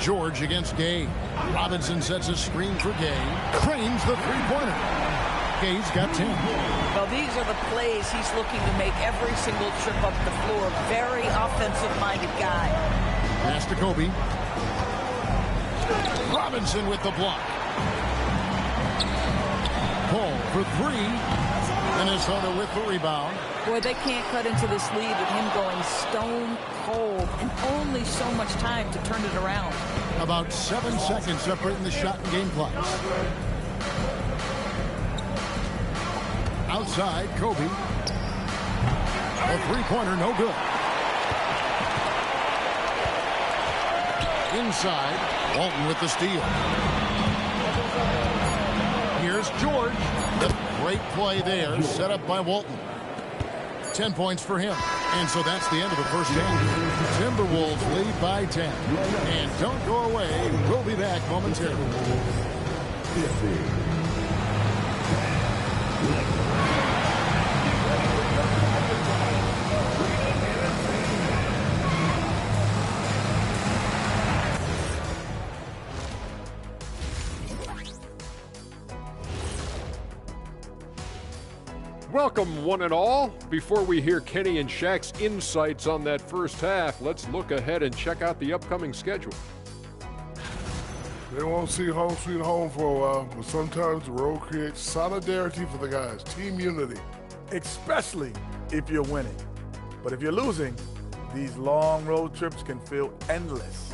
George against Gay. Robinson sets a screen for Gay. Cranes the three-pointer. Gay's got 10. Well, these are the plays he's looking to make every single trip up the floor. Very offensive-minded guy. Pass to Kobe. Robinson with the block. Paul for 3. Minnesota with the rebound. Boy, they can't cut into this lead with him going stone cold and only so much time to turn it around. About 7 seconds separating the shot and game clocks. Outside, Kobe. A three-pointer, no good. Inside, Walton with the steal. Here's George. The great play there, set up by Walton. 10 points for him. And so that's the end of the first half. Timberwolves lead by 10. And don't go away. We'll be back momentarily. Welcome, one and all. Before we hear Kenny and Shaq's insights on that first half, let's look ahead and check out the upcoming schedule. They won't see home sweet home for a while, but sometimes the road creates solidarity for the guys, team unity. Especially if you're winning. But if you're losing, these long road trips can feel endless.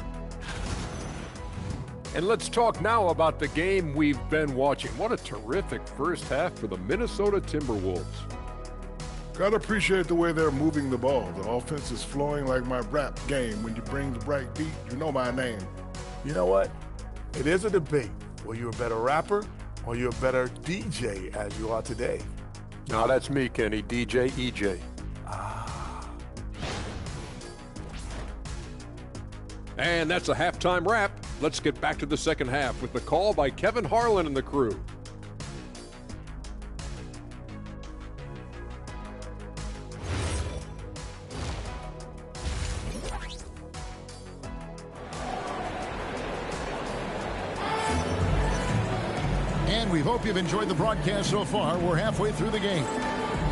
And let's talk now about the game we've been watching. What a terrific first half for the Minnesota Timberwolves. Gotta appreciate the way they're moving the ball. The offense is flowing like my rap game. When you bring the bright beat, you know my name. You know what? It is a debate. Were you a better rapper or you a better DJ as you are today? No, that's me, Kenny. DJ EJ. And that's a halftime wrap. Let's get back to the second half with the call by Kevin Harlan and the crew. And we hope you've enjoyed the broadcast so far. We're halfway through the game.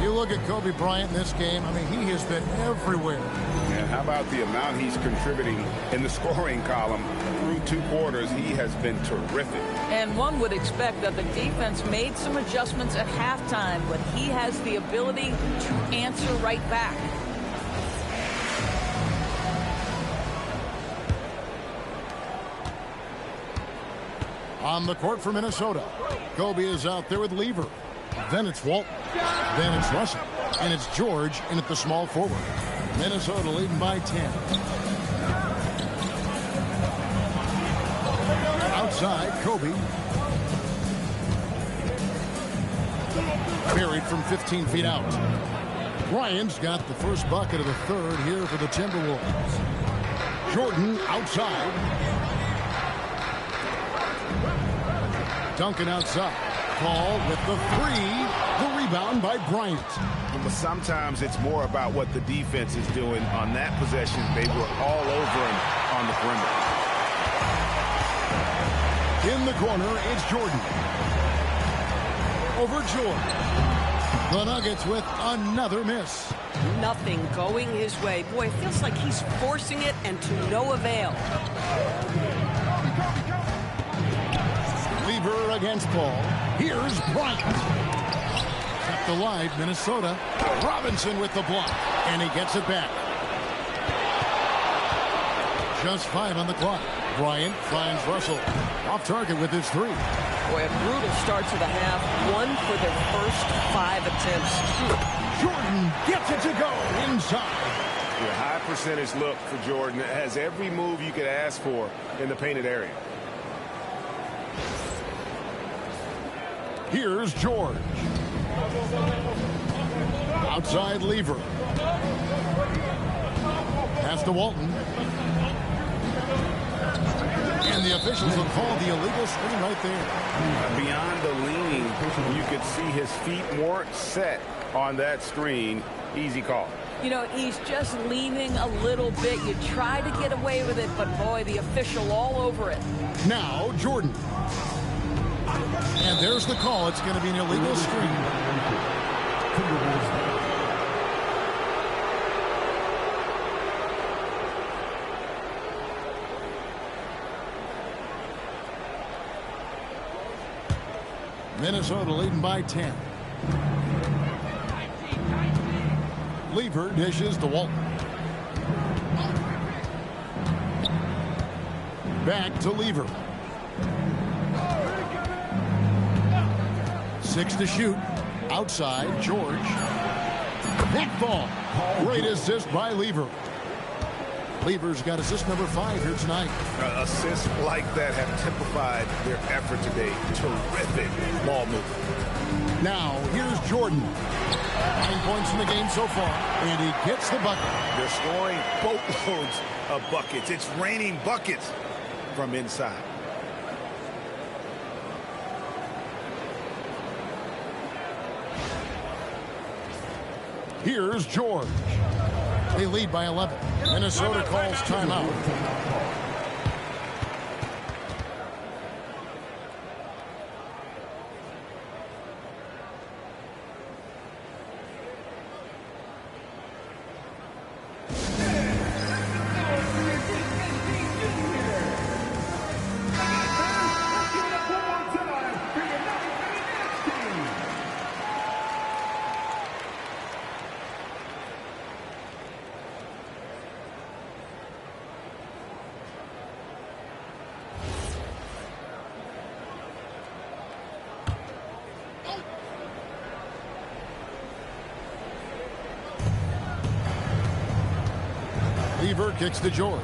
You look at Kobe Bryant in this game, I mean, he has been everywhere. And how about the amount he's contributing in the scoring column through 2 quarters? He has been terrific. And one would expect that the defense made some adjustments at halftime, but he has the ability to answer right back. On the court for Minnesota, Kobe is out there with Lever. Then it's Walton. Then it's Russell. And it's George in at the small forward. Minnesota leading by 10. Outside, Kobe. Buried from 15 feet out. Bryant's got the first bucket of the third here for the Timberwolves. Jordan outside. Duncan outside. Paul with the three. The rebound by Bryant. But sometimes it's more about what the defense is doing on that possession. They were all over him on the perimeter. In the corner, it's Jordan. Over Jordan. The Nuggets with another miss. Nothing going his way. Boy, it feels like he's forcing it and to no avail. Lever against Paul. Here's Bryant. Kept alive, Minnesota. Robinson with the block. And he gets it back. Just 5 on the clock. Bryant finds Russell. Off target with his three. Boy, a brutal start to the half. 1 for their first 5 attempts. Jordan gets it to go inside. A high percentage look for Jordan. It has every move you could ask for in the painted area. Here's George. Outside Lever. Pass to Walton. And the officials will call the illegal screen right there. Beyond the leaning, you could see his feet weren't set on that screen. Easy call. You know, he's just leaning a little bit. You try to get away with it, but boy, the official all over it. Now, Jordan. And there's the call. It's going to be an illegal screen. Minnesota leading by 10. Lever dishes to Walton. Back to Lever. 6 to shoot. Outside, George. That ball. Great assist by Lever. Lever's got assist number 5 here tonight. Assists like that have typified their effort today. Terrific ball movement. Now, here's Jordan. 9 points in the game so far, and he gets the bucket. They're scoring boatloads of buckets. It's raining buckets from inside. Here's George. They lead by 11. Minnesota calls timeout. Lever kicks to George.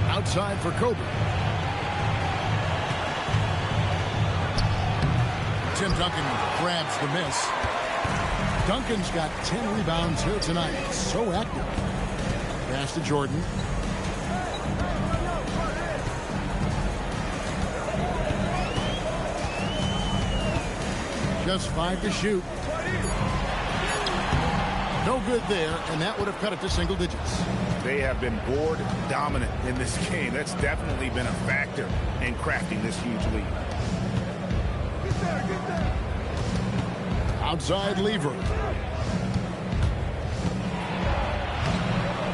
Outside for Kobe. Tim Duncan grabs the miss. Duncan's got 10 rebounds here tonight. So active. Pass to Jordan. Just 5 to shoot. No good there, and that would have cut it to single digits. They have been board dominant in this game. That's definitely been a factor in crafting this huge lead. Outside Lever.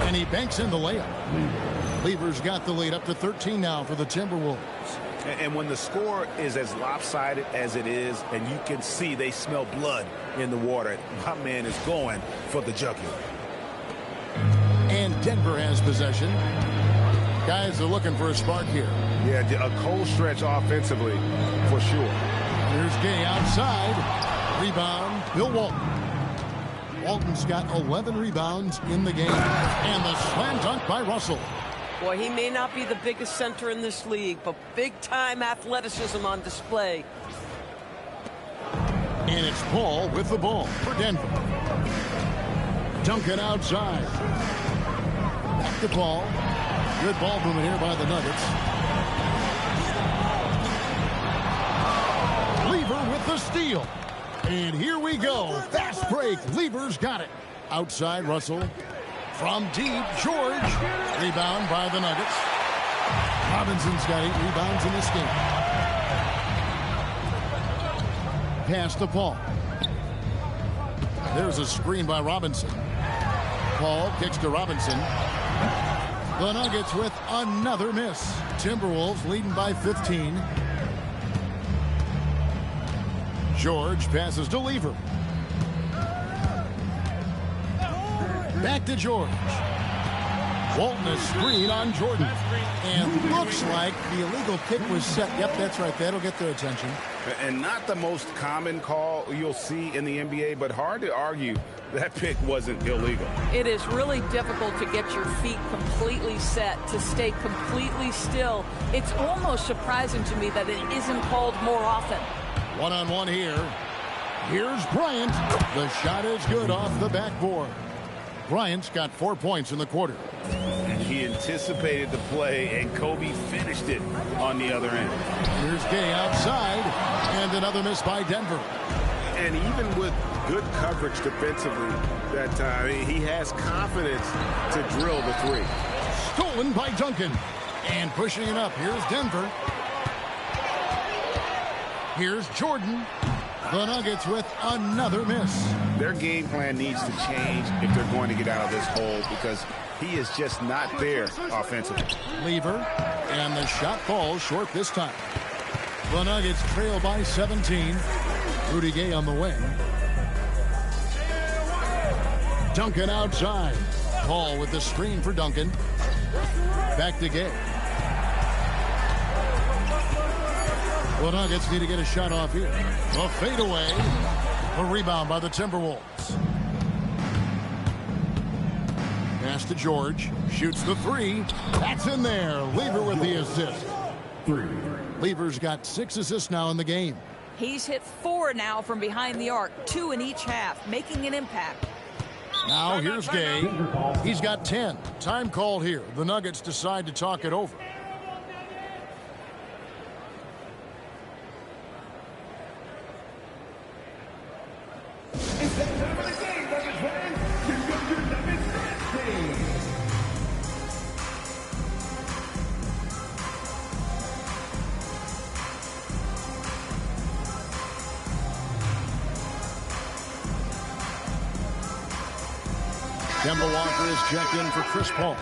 And he banks in the layup. Lever's got the lead up to 13 now for the Timberwolves. And when the score is as lopsided as it is, and you can see they smell blood in the water, my man is going for the jugular. And Denver has possession. Guys are looking for a spark here. Yeah, a cold stretch offensively for sure. Here's Gay outside. Rebound, Bill Walton. Walton's got 11 rebounds in the game. And the slam dunk by Russell. Boy, he may not be the biggest center in this league, but big-time athleticism on display. And it's Paul with the ball for Denver. Duncan outside. Back to Paul. Good ball movement here by the Nuggets. Lever with the steal. And here we go. Fast break. Lever's got it. Outside Russell. From deep, George. Rebound by the Nuggets. Robinson's got 8 rebounds in this game. Pass to Paul. There's a screen by Robinson. Paul kicks to Robinson. The Nuggets with another miss. Timberwolves leading by 15. George passes to Lever. Back to George. Walton a screen on Jordan. And looks like the illegal kick was set. Yep, that's right. That'll get their attention. And not the most common call you'll see in the NBA, but hard to argue that pick wasn't illegal. It is really difficult to get your feet completely set, to stay completely still. It's almost surprising to me that it isn't called more often. One-on-one here. Here's Bryant. The shot is good off the backboard. Bryant's got 4 points in the quarter. And he anticipated the play, and Kobe finished it on the other end. Here's Gay outside, and another miss by Denver. And even with good coverage defensively that time, he has confidence to drill the three. Stolen by Duncan. And pushing it up, here's Denver. Here's Jordan. The Nuggets with another miss. Their game plan needs to change if they're going to get out of this hole, because he is just not there offensively. Lever, and the shot falls short this time. The Nuggets trail by 17. Rudy Gay on the wing. Duncan outside. Paul with the screen for Duncan. Back to Gay. The Nuggets need to get a shot off here. A fadeaway. A rebound by the Timberwolves. Pass to George. Shoots the three. That's in there. Lever with the assist. Lever's got 6 assists now in the game. He's hit 4 now from behind the arc, 2 in each half, making an impact. Now here's Gay. He's got 10. Time called here. The Nuggets decide to talk it over. Kemba Walker is checked in for Chris Paul.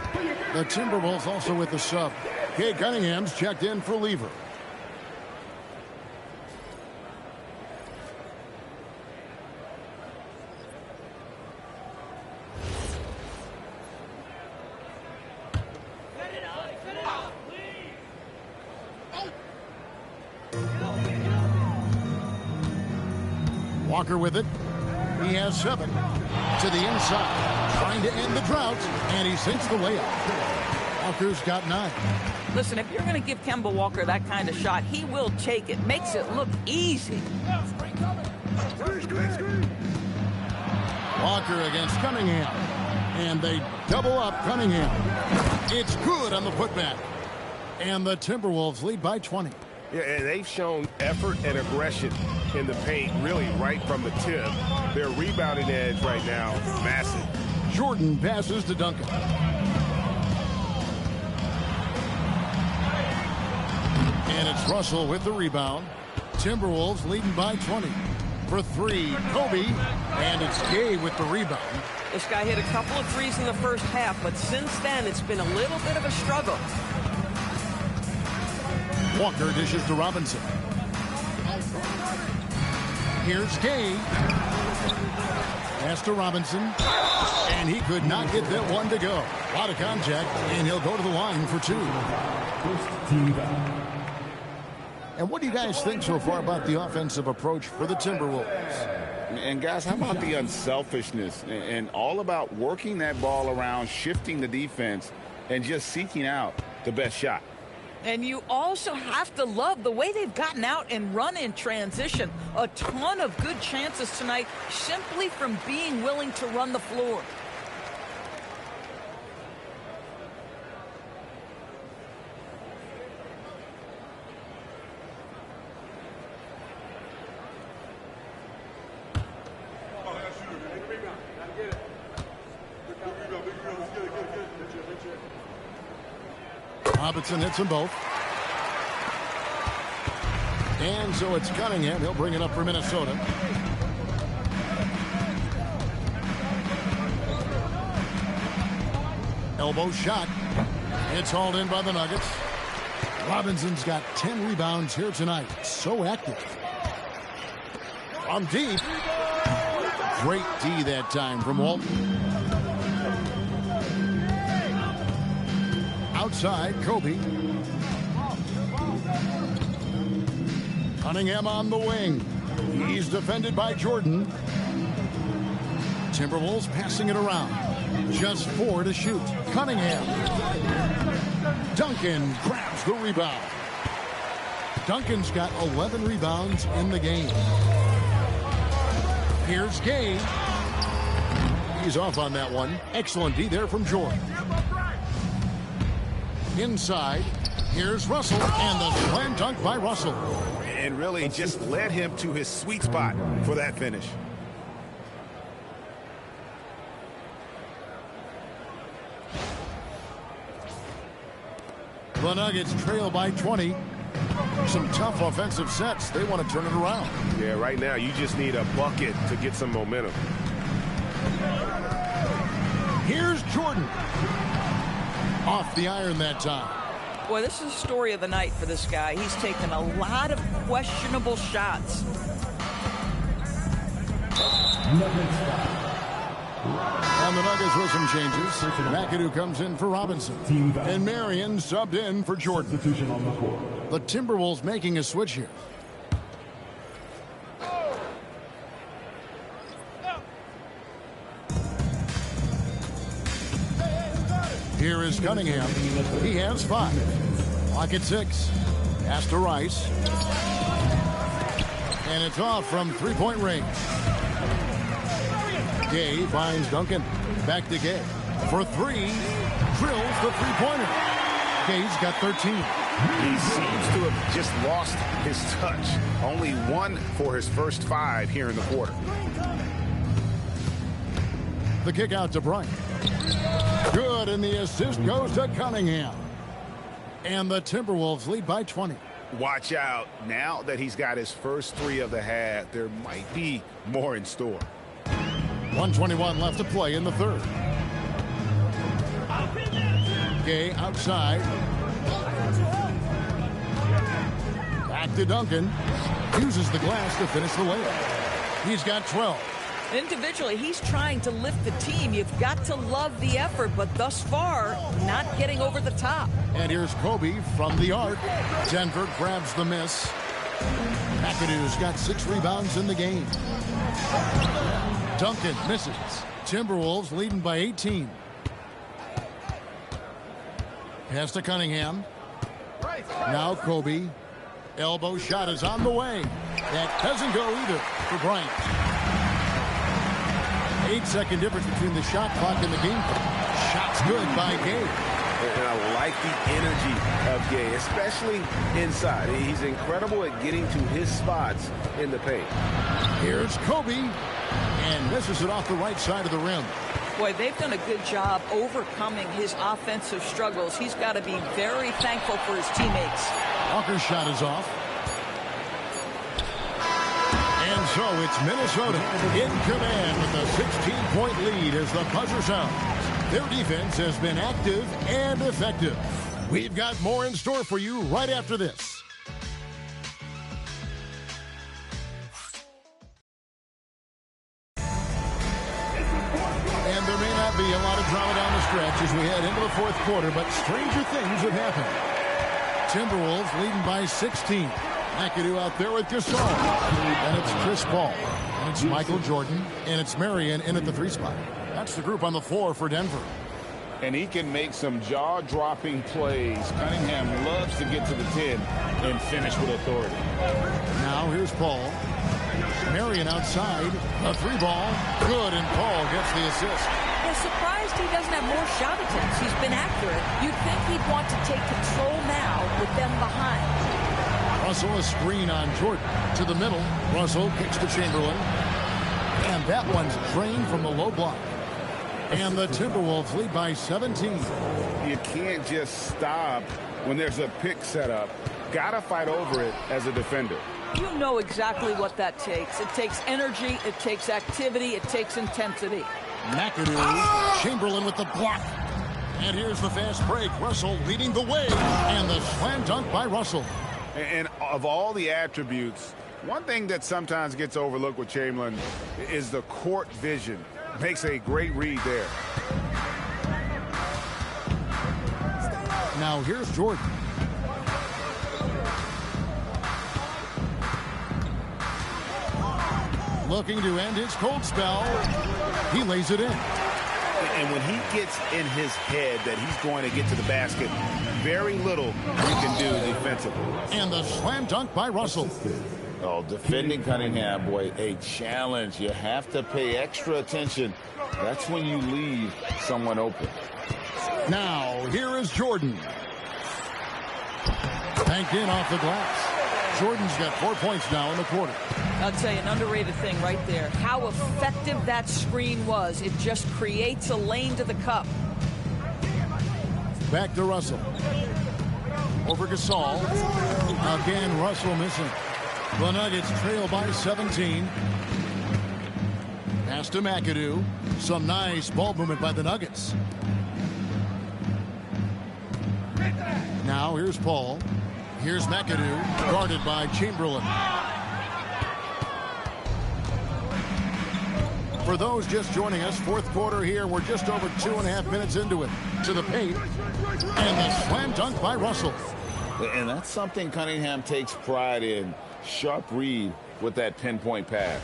The Timberwolves also with the sub. Cade Cunningham's checked in for Lever. Walker with it. He has 7 to the inside. trying to end the drought, and he sinks the layup. Walker's got 9. Listen, if you're going to give Kemba Walker that kind of shot, he will take it. Makes it look easy. Walker against Cunningham. And they double up Cunningham. It's good on the putback. And the Timberwolves lead by 20. Yeah, and they've shown effort and aggression in the paint, really right from the tip. Their rebounding edge right now, massive. Jordan passes to Duncan. And it's Russell with the rebound. Timberwolves leading by 20. For 3, Kobe. And it's Gay with the rebound. This guy hit a couple of threes in the first half, but since then it's been a little bit of a struggle. Walker dishes to Robinson. Here's Gay. Pass to Robinson. And he could not get that one to go. A lot of contact, and he'll go to the line for 2. And what do you guys think so far about the offensive approach for the Timberwolves? And guys, how about the unselfishness and all about working that ball around, shifting the defense, and just seeking out the best shot? And you also have to love the way they've gotten out and run in transition. A ton of good chances tonight simply from being willing to run the floor. Robinson hits them both. And so it's Cunningham. He'll bring it up for Minnesota. Elbow shot. It's hauled in by the Nuggets. Robinson's got 10 rebounds here tonight. So active. From deep. Great D that time from Walton. Outside, Kobe. Cunningham on the wing. He's defended by Jordan. Timberwolves passing it around. Just 4 to shoot. Cunningham. Duncan grabs the rebound. Duncan's got 11 rebounds in the game. Here's Gay. He's off on that one. Excellent D there from Jordan. Inside, here's Russell, and the slam dunk by Russell. And really just led him to his sweet spot for that finish. The Nuggets trail by 20. Some tough offensive sets. They want to turn it around. Yeah, right now you just need a bucket to get some momentum. Here's Jordan. Off the iron that time. Boy, this is the story of the night for this guy. He's taken a lot of questionable shots. And the Nuggets with some changes. McAdoo comes in for Robinson. And Marion subbed in for Jordan. The Timberwolves making a switch here. Here is Cunningham. He has 5. Clock at 6. Pass to Rice. And it's off from three-point range. Gay finds Duncan. Back to Gay. For 3. Drills the three-pointer. Gay's got 13. He seems to have just lost his touch. Only 1 for his first 5 here in the quarter. The kick out to Bryant. Good, and the assist goes to Cunningham. And the Timberwolves lead by 20. Watch out. Now that he's got his first 3 of the half, there might be more in store. 1:21 left to play in the third. Gay outside. Back to Duncan. Uses the glass to finish the layup. He's got 12. Individually, he's trying to lift the team. You've got to love the effort, but thus far, not getting over the top. And here's Kobe from the arc. Denver grabs the miss. McAdoo's got 6 rebounds in the game. Duncan misses. Timberwolves leading by 18. Pass to Cunningham. Now Kobe. Elbow shot is on the way. That doesn't go either for Bryant. 8-second difference between the shot clock and the game. Shot's good by Gay. And I like the energy of Gay, especially inside. He's incredible at getting to his spots in the paint. Here's Kobe, and misses it off the right side of the rim. Boy, they've done a good job overcoming his offensive struggles. He's got to be very thankful for his teammates. Walker's shot is off. And so it's Minnesota in command with a 16-point lead as the buzzer sounds. Their defense has been active and effective. We've got more in store for you right after this. And there may not be a lot of drama down the stretch as we head into the fourth quarter, but stranger things have happened. Timberwolves leading by 16. McAdoo out there with Gasol. And it's Chris Paul. And it's Michael Jordan. And it's Marion in at the 3 spot. That's the group on the floor for Denver. And he can make some jaw-dropping plays. Cunningham loves to get to the 10 and finish with authority. Now here's Paul. Marion outside. A 3 ball. Good, and Paul gets the assist. I'm surprised he doesn't have more shot attempts. He's been accurate. You'd think he'd want to take control now with them behind. Russell, a screen on Jordan. To the middle. Russell kicks to Chamberlain. And that one's drained from the low block. And the Timberwolves lead by 17. You can't just stop when there's a pick set up. Gotta fight over it as a defender. You know exactly what that takes. It takes energy, it takes activity, it takes intensity. McAdoo, Chamberlain with the block. And here's the fast break. Russell leading the way. And the slam dunk by Russell. And of all the attributes, one thing that sometimes gets overlooked with Chamberlain is the court vision. Makes a great read there. Now here's Jordan. Looking to end his cold spell. He lays it in. And when he gets in his head that he's going to get to the basket, very little he can do defensively. And the slam dunk by Russell. Oh, defending Cunningham, boy, a challenge. You have to pay extra attention. That's when you leave someone open. Now, here is Jordan. Banked in off the glass. Jordan's got 4 points now in the quarter. I'll tell you, an underrated thing right there. How effective that screen was. It just creates a lane to the cup. Back to Russell. Over Gasol. Again, Russell missing. The Nuggets trail by 17. Pass to McAdoo. Some nice ball movement by the Nuggets. Now here's Paul. Here's McAdoo, guarded by Chamberlain. For those just joining us, fourth quarter here. We're just over 2.5 minutes into it. To the paint. And the slam dunk by Russell. And that's something Cunningham takes pride in. Sharp read with that pinpoint pass.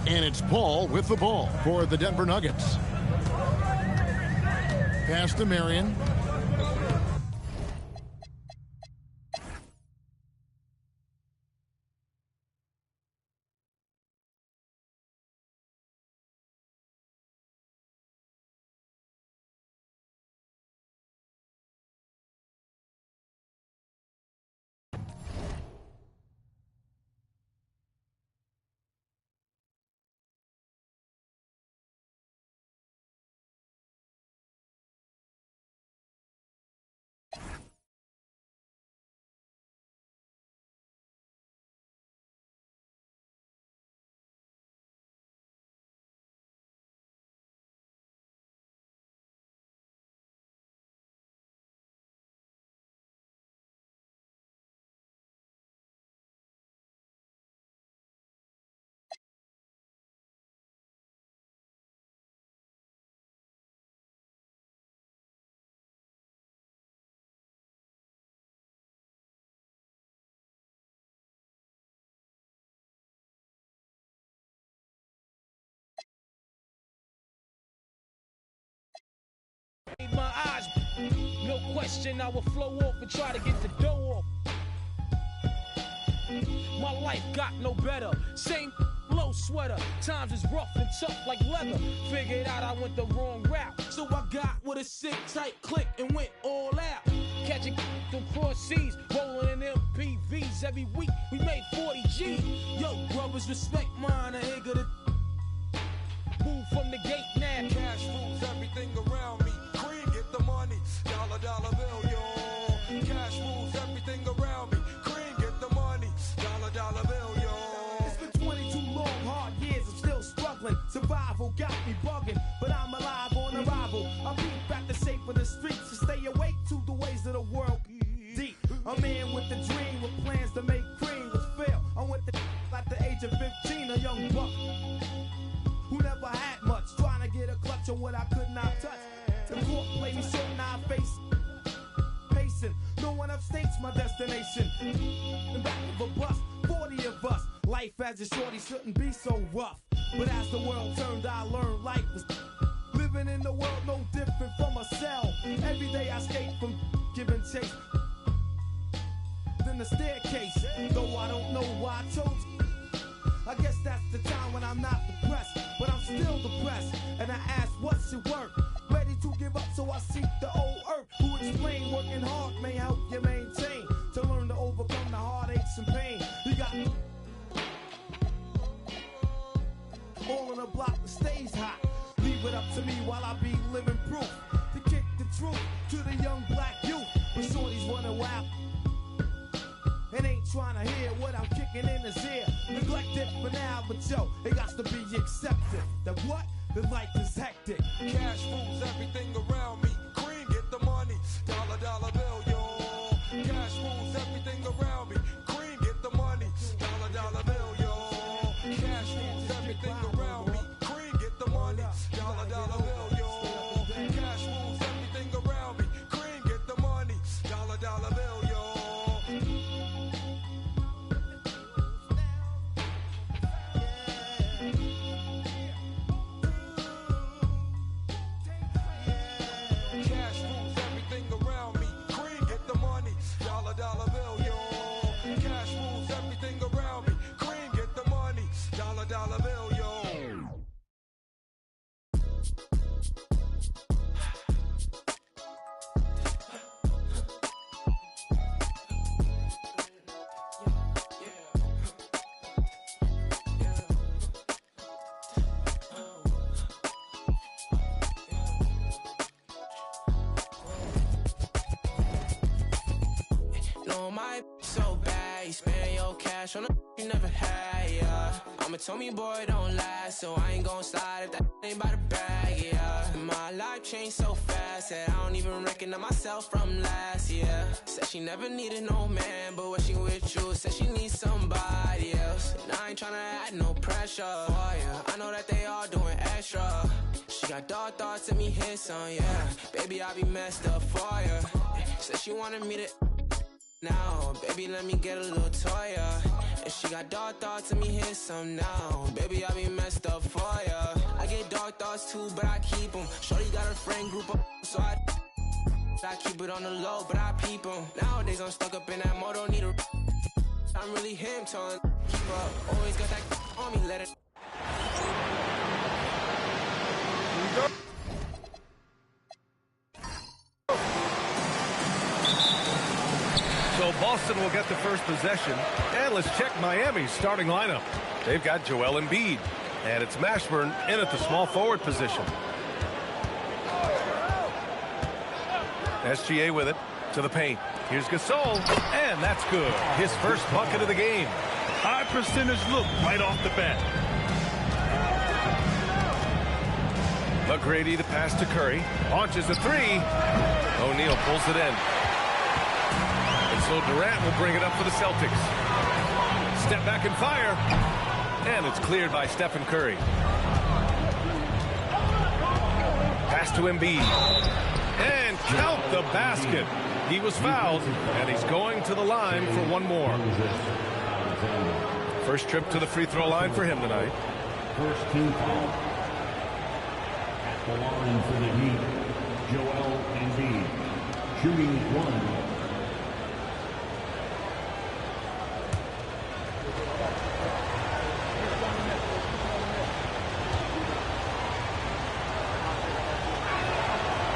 And it's Paul with the ball for the Denver Nuggets. Pass to Marion. question, I will flow off and try to get the dough off. My life got no better. Same low sweater. Times is rough and tough like leather. Figured out I went the wrong route. So I got with a sick tight click and went all out. Catching from cross seas, rolling in MPVs. Every week we made 40 G. Yo, brothers, respect mine. I ain't gonna move from the gate now. Cash rules everything around me. Cream, get the money. Dollar, dollar bill, yo. Cash rules everything around me. Cream, get the money. Dollar, dollar bill, yo. It's been 22 long, hard years. I'm still struggling. Survival got me bugging, but I'm alive on arrival. I beat back the shape of the streets to stay awake to the ways of the world. Deep. A man with a dream, with plans to make cream, was fail. I went to at the age of 15, a young buck who never had much, trying to get a clutch on what I could not touch. The court played me short, now I face pacing. No one upstates my destination. In back of a bus, 40 of us. Life as a shorty shouldn't be so rough. But as the world turned, I learned life was living in the world no different from a cell. Every day I escape from giving chase. Then the staircase, though I don't know why I chose. I guess that's the time when I'm not depressed, but I'm still depressed. And I ask, what's your work? Ready to give up, so I seek the old earth, who explain working hard may help you maintain, to learn to overcome the heartaches and pain. You got all in a block that stays hot. Leave it up to me while I be living proof to kick the truth to the young black youth. But shorties running wild and ain't trying to hear what I'm kicking in his ear. Neglected for now, but yo, it got to be accepted. That what? The life is hectic. Cash rules everything around me. Cream, get the money. Dollar, dollar bill, yo. Cash rules everything around me. Cream, get the money. Dollar, dollar bill, yo. Cash rules everything around me. Cream, get the money. Dollar, dollar bill, yo. Cash rules everything around me. Cream, get the money. Dollar, dollar bill, yo. Dollar bill, yo. Cash rules everything around me. Cream, get the money. Dollar, dollar bill, yo. So bad, you spend your cash on a you never had, yeah. I'm a Tommy boy, don't last, so I ain't gon' slide if that ain't by the bag, yeah. My life changed so fast that I don't even recognize myself from last year. Said she never needed no man, but when she with you, said she needs somebody else. And I ain't tryna add no pressure for ya. I know that they all doing extra. She got dark thoughts, let me hit some, yeah. Baby, I be messed up for ya. Said she wanted me to now, baby, let me get a little toy, yeah. And she got dark thoughts, let me hit some now. Baby, I be messed up for ya. I get dark thoughts too, but I keep them. Shorty got her friend group up, so I keep it on the low, but I peep them. Nowadays, I'm stuck up in that mode, don't need a I'm really him, telling keep up. Always got that on me, let it. So Boston will get the first possession. And let's check Miami's starting lineup. They've got Joel Embiid. And it's Mashburn in at the small forward position. SGA with it to the paint. Here's Gasol. And that's good. His first bucket of the game. High percentage look right off the bat. McGrady the pass to Curry. Launches a three. O'Neal pulls it in. And so Durant will bring it up for the Celtics. Step back and fire. And it's cleared by Stephen Curry. Pass to Embiid. And count the basket. He was fouled, and he's going to the line for one more. First trip to the free throw line for him tonight. First team foul. At the line for the Heat, Joel Embiid. shooting one.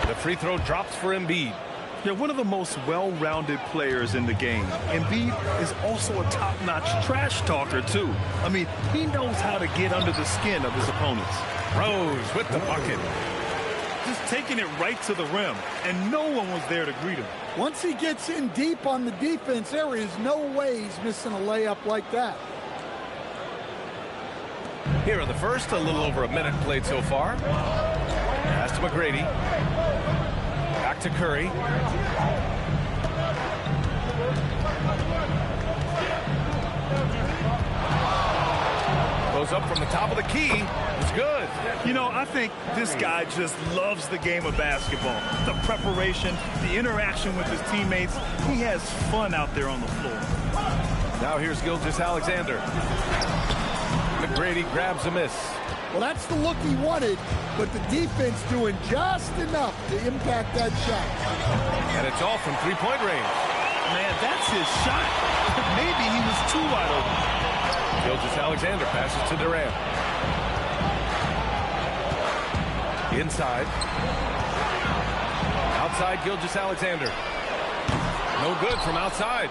The free throw drops for Embiid. They're one of the most well-rounded players in the game. Embiid is also a top-notch trash talker, too. I mean, he knows how to get under the skin of his opponents. Rose with the bucket. Just taking it right to the rim, and no one was there to greet him. Once he gets in deep on the defense, there is no way he's missing a layup like that. Here in the first, a little over a minute played so far. Pass to McGrady. Back to Curry. Goes up from the top of the key. It's good. You know, I think this guy just loves the game of basketball. The preparation, the interaction with his teammates. He has fun out there on the floor. Now here's Gilgeous-Alexander. McGrady grabs a miss. Well, that's the look he wanted, but the defense doing just enough to impact that shot. And it's all from three-point range. Man, that's his shot. Maybe he was too wide open. Gilgeous-Alexander passes to Durant. Inside. Outside Gilgeous-Alexander. No good from outside.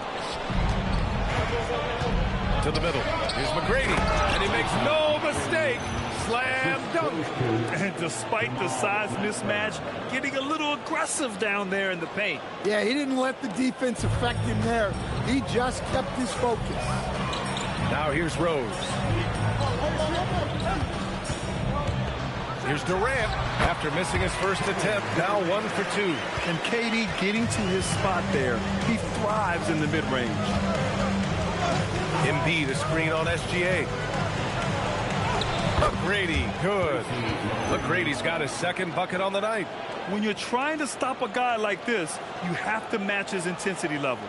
To the middle. Here's McGrady. And he makes no mistake. Slam dunk. And despite the size mismatch, getting a little aggressive down there in the paint. Yeah, he didn't let the defense affect him there. He just kept his focus. Now here's Rose. Here's Durant. After missing his first attempt, now 1 for 2. And KD getting to his spot there. He thrives in the mid-range. Embiid, a screen on SGA. McGrady, good. McGrady's got his second bucket on the night. When you're trying to stop a guy like this, you have to match his intensity level.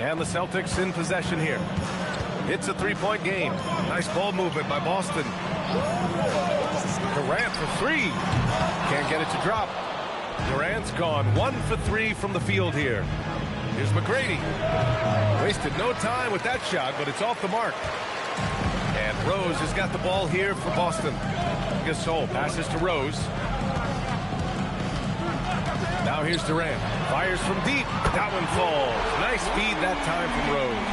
And the Celtics in possession here. It's a three-point game. Nice ball movement by Boston. Durant for three. Can't get it to drop. Durant's gone 1 for 3 from the field here. Here's McGrady. Wasted no time with that shot, but it's off the mark. And Rose has got the ball here for Boston. Gasol passes to Rose. Now here's Durant. Fires from deep. That one falls. Nice feed that time from Rose.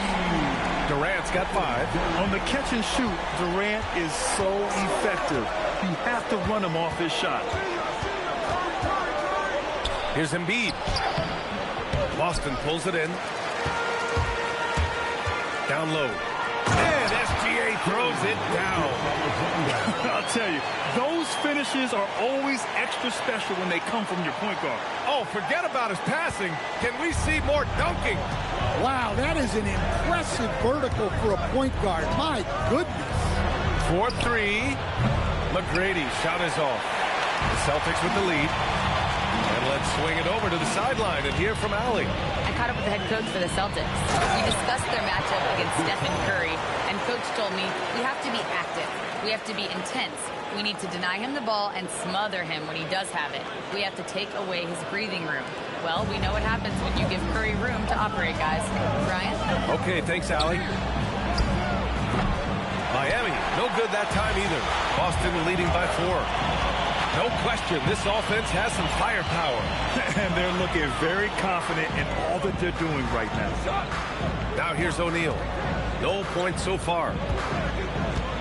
Durant's got 5. On the catch and shoot, Durant is so effective. You have to run him off his shot. Here's Embiid. Boston pulls it in. Down low. And SGA throws it down. I'll tell you, those finishes are always extra special when they come from your point guard. Oh, forget about his passing. Can we see more dunking? Wow, that is an impressive vertical for a point guard. My goodness. 4-3. McGrady shot is off. The Celtics with the lead. And let's swing it over to the sideline and hear from Allie. I caught up with the head coach for the Celtics. We discussed their matchup against Stephen Curry, and coach told me we have to be active. We have to be intense. We need to deny him the ball and smother him when he does have it. We have to take away his breathing room. Well, we know what happens when you give Curry room to operate, guys. Brian? Okay, thanks, Allie. Miami, no good that time either. Boston leading by 4. No question, this offense has some firepower. And they're looking very confident in all that they're doing right now. Now here's O'Neal. No points so far.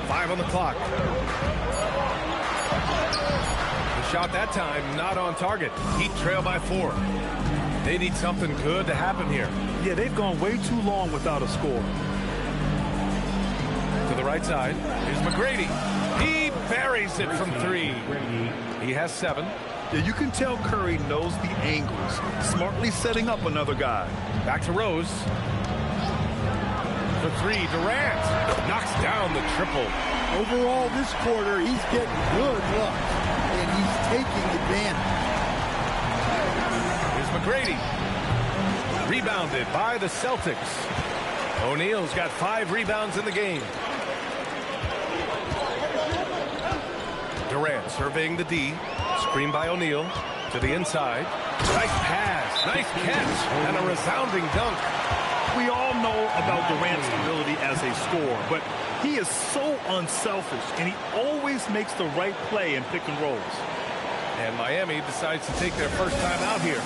5 on the clock. The shot that time not on target. Heat trail by 4. They need something good to happen here. Yeah, they've gone way too long without a score. To the right side. Here's McGrady. He buries it from 3. He has 7. Yeah, you can tell Curry knows the angles, smartly setting up another guy. Back to Rose. For 3, Durant knocks down the triple. Overall, this quarter, he's getting good looks, and he's taking advantage. Here's McGrady. Rebounded by the Celtics. O'Neal's got 5 rebounds in the game. Durant surveying the D. Screen by O'Neal to the inside. Nice pass, nice catch, and a resounding dunk. We all know about Durant's ability as a scorer, but he is so unselfish, and he always makes the right play in pick and rolls. And Miami decides to take their first time out here.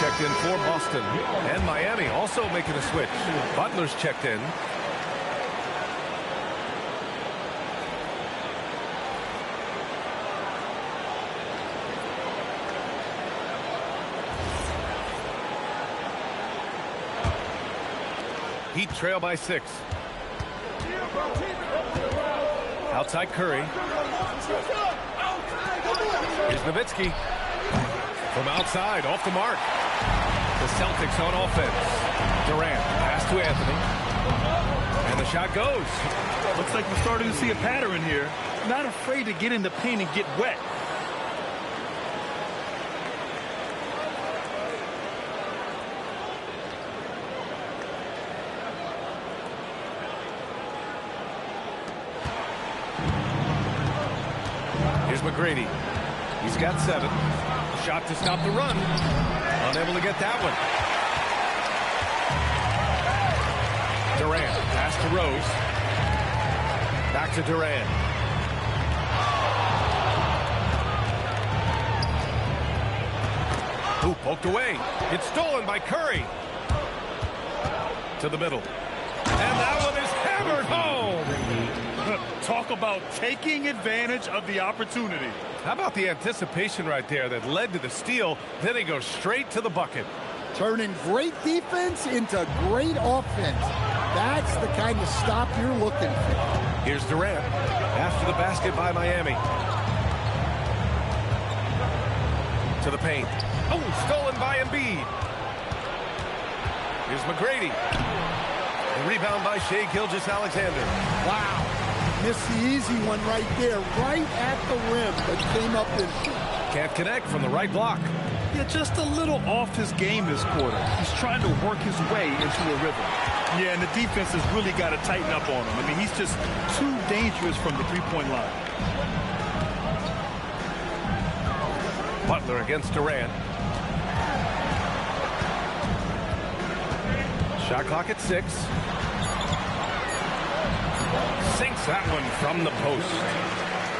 Checked in for Boston. And Miami also making a switch. Butler's checked in. Heat trail by 6. Outside Curry. Here's Nowitzki. From outside, off the mark. The Celtics on offense. Durant, pass to Anthony. And the shot goes. Looks like we're starting to see a pattern here. Not afraid to get in the paint and get wet. Here's McGrady. He's got 7. Shot to stop the run. Unable to get that one. Durant, pass to Rose. Back to Durant. Ooh, poked away. It's stolen by Curry. To the middle. And that one is hammered home. Talk about taking advantage of the opportunity. How about the anticipation right there that led to the steal? Then he goes straight to the bucket. Turning great defense into great offense. That's the kind of stop you're looking for. Here's Durant after the basket by Miami. To the paint. Oh, stolen by Embiid. Here's McGrady. The rebound by Shai Gilgeous-Alexander. Wow. Missed the easy one right there, right at the rim, but came up and can't connect from the right block. Yeah, just a little off his game this quarter. He's trying to work his way into a rhythm. Yeah, and the defense has really got to tighten up on him. I mean, he's just too dangerous from the three-point line. Butler against Durant. Shot clock at 6. Sinks that one from the post.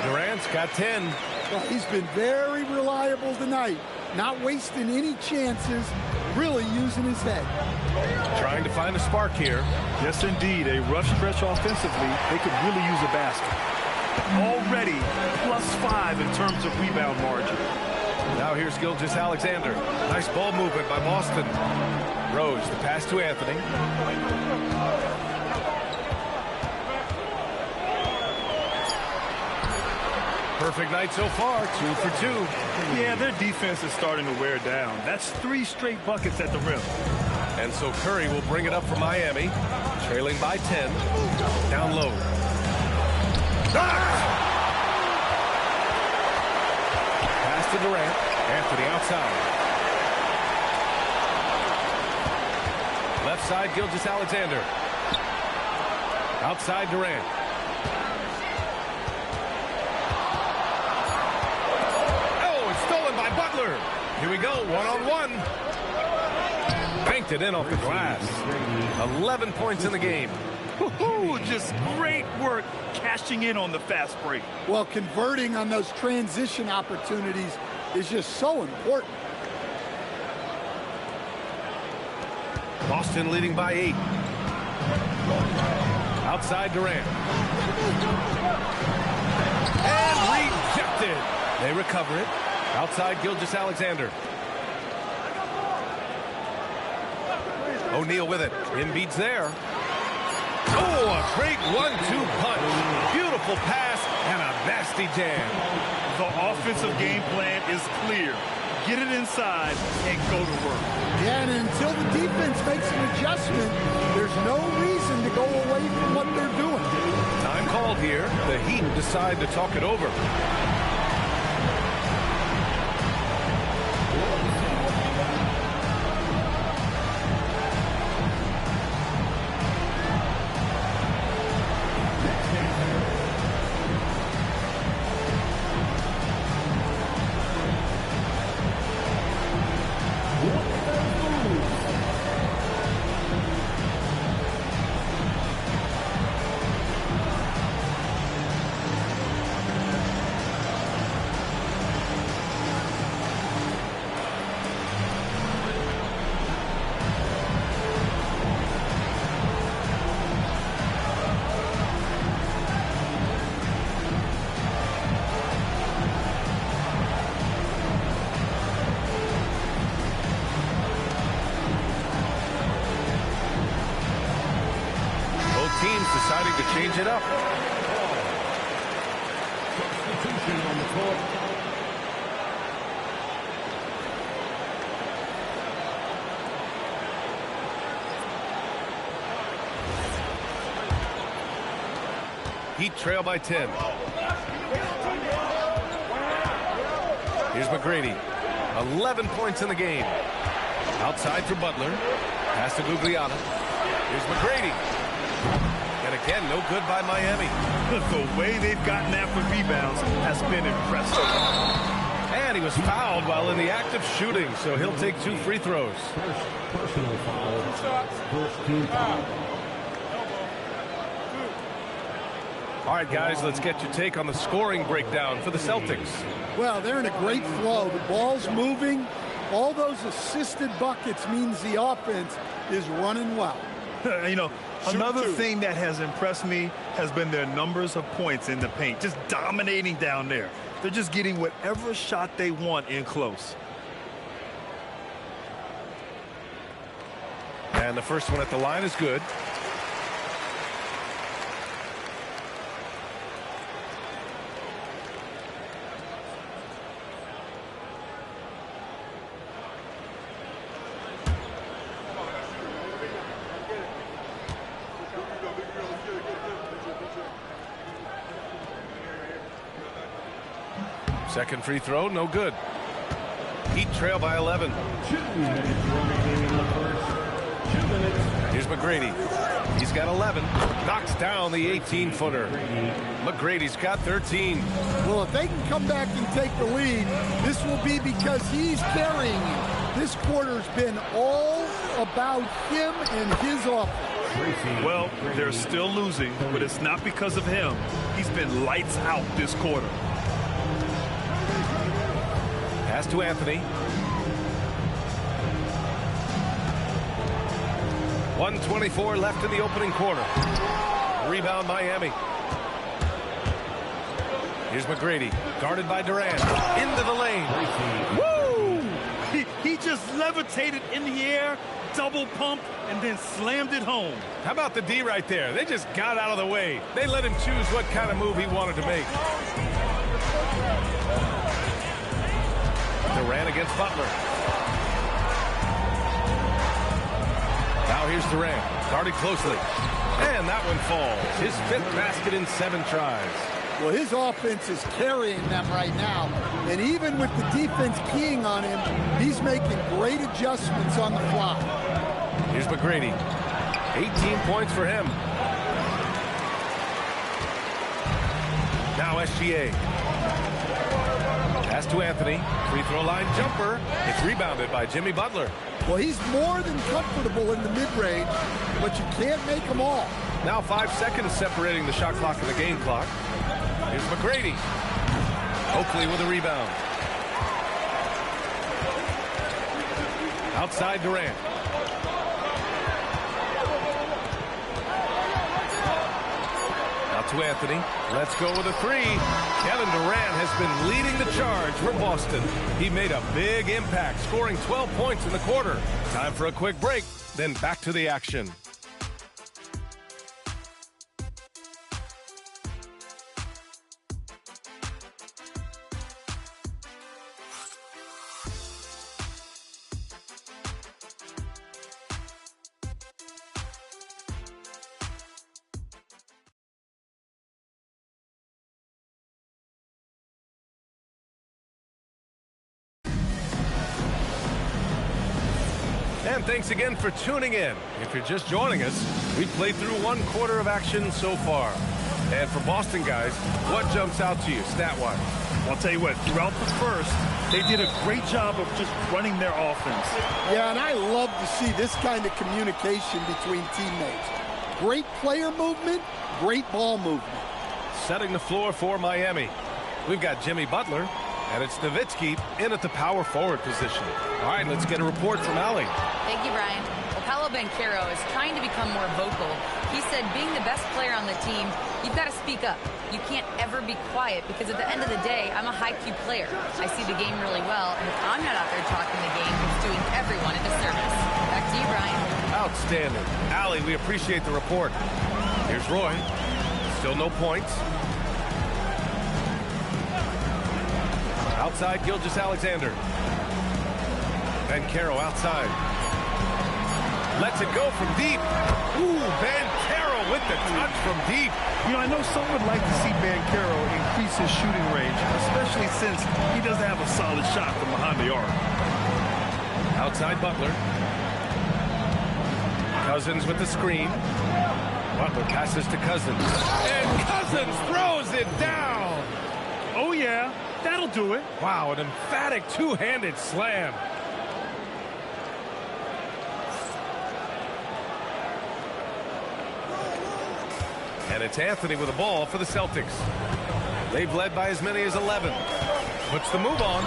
Durant's got 10. Well, he's been very reliable tonight. Not wasting any chances, really using his head. Trying to find a spark here. Yes, indeed. A rough stretch offensively. They could really use a basket. Already +5 in terms of rebound margin. Now here's Gilgeous-Alexander. Nice ball movement by Boston. Rose, the pass to Anthony. Perfect night so far, 2 for 2. Yeah, their defense is starting to wear down. That's 3 straight buckets at the rim. And so Curry will bring it up for Miami, trailing by 10. Down low. Knocked! Pass to Durant. Anthony outside. Left side, Gilgeous-Alexander. Outside Durant. Butler. Here we go, one-on-one. Banked it in off the glass. 11 points in the game. Just great work cashing in on the fast break. Well, converting on those transition opportunities is just so important. Boston leading by 8. Outside Durant. And rejected. They recover it. Outside Gilgeous-Alexander. O'Neal with it. Embiid's there. Oh, a great 1-2 punch. Beautiful pass and a nasty jam. The offensive game plan is clear. Get it inside and go to work. Yeah, and until the defense makes an adjustment, there's no reason to go away from what they're doing. Time called here. The Heat decide to talk it over. Teams deciding to change it up. Substitution on the court. Heat trail by 10. Here's McGrady. 11 points in the game. Outside for Butler. Pass to Gugliotta. Here's McGrady. And again, no good by Miami. The way they've gotten after rebounds has been impressive. And he was fouled while in the act of shooting, so he'll take 2 free throws. First personal foul. First team foul. All right, guys, let's get your take on the scoring breakdown for the Celtics. Well, they're in a great flow. The ball's moving. All those assisted buckets means the offense is running well. You know, another thing that has impressed me has been their numbers of points in the paint, just dominating down there. They're just getting whatever shot they want in close. And the first one at the line is good. Second free throw, no good. Heat trail by 11. 2 minutes remaining in the first. 2 minutes. Here's McGrady. He's got 11. Knocks down the 18-footer. McGrady's got 13. Well, if they can come back and take the lead, this will be because he's carrying it. This quarter's been all about him and his offense. Well, they're still losing, but it's not because of him. He's been lights out this quarter. Pass to Anthony. 1:24 left in the opening quarter. Rebound Miami. Here's McGrady, guarded by Durant. Into the lane. Woo! He just levitated in the air, double pumped, and then slammed it home. How about the D right there? They just got out of the way. They let him choose what kind of move he wanted to make. Durant against Butler. Now here's Durant, guarded closely. And that one falls. His 5th basket in 7 tries. Well, his offense is carrying them right now. And even with the defense keying on him, he's making great adjustments on the fly. Here's McGrady. 18 points for him. Now SGA. Pass to Anthony. Free throw line jumper. It's rebounded by Jimmy Butler. Well, he's more than comfortable in the mid-range, but you can't make them all. Now 5 seconds separating the shot clock and the game clock. Here's McGrady. Oakley with a rebound. Outside Durant. Out to Anthony. Let's go with a three. Kevin Durant has been leading the charge for Boston. He made a big impact, scoring 12 points in the quarter. Time for a quick break, then back to the action. And thanks again for tuning in. If you're just joining us, we played through 1 quarter of action so far. And for Boston guys, what jumps out to you stat-wise? I'll tell you what, throughout the first, they did a great job of just running their offense. Yeah, and I love to see this kind of communication between teammates. Great player movement, great ball movement. Setting the floor for Miami. We've got Jimmy Butler, and it's Nowitzki in at the power forward position. All right, let's get a report from Allie. Thank you, Brian. Well, Paolo Banchero is trying to become more vocal. He said being the best player on the team, you've got to speak up. You can't ever be quiet because at the end of the day, I'm a high-Q player. I see the game really well, and if I'm not out there talking the game, it's doing everyone a disservice. Back to you, Brian. Outstanding. Allie, we appreciate the report. Here's Roy. Still no points. Outside, Gilgeous-Alexander. Banchero outside. Lets it go from deep. Ooh, Banchero with the touch from deep. You know, I know some would like to see Banchero increase his shooting range, especially since he doesn't have a solid shot from behind the arc. Outside Butler. Cousins with the screen. Butler passes to Cousins. And Cousins throws it down. Oh, yeah. That'll do it. Wow, an emphatic two-handed slam. And it's Anthony with the ball for the Celtics. They've led by as many as 11. Puts the move on.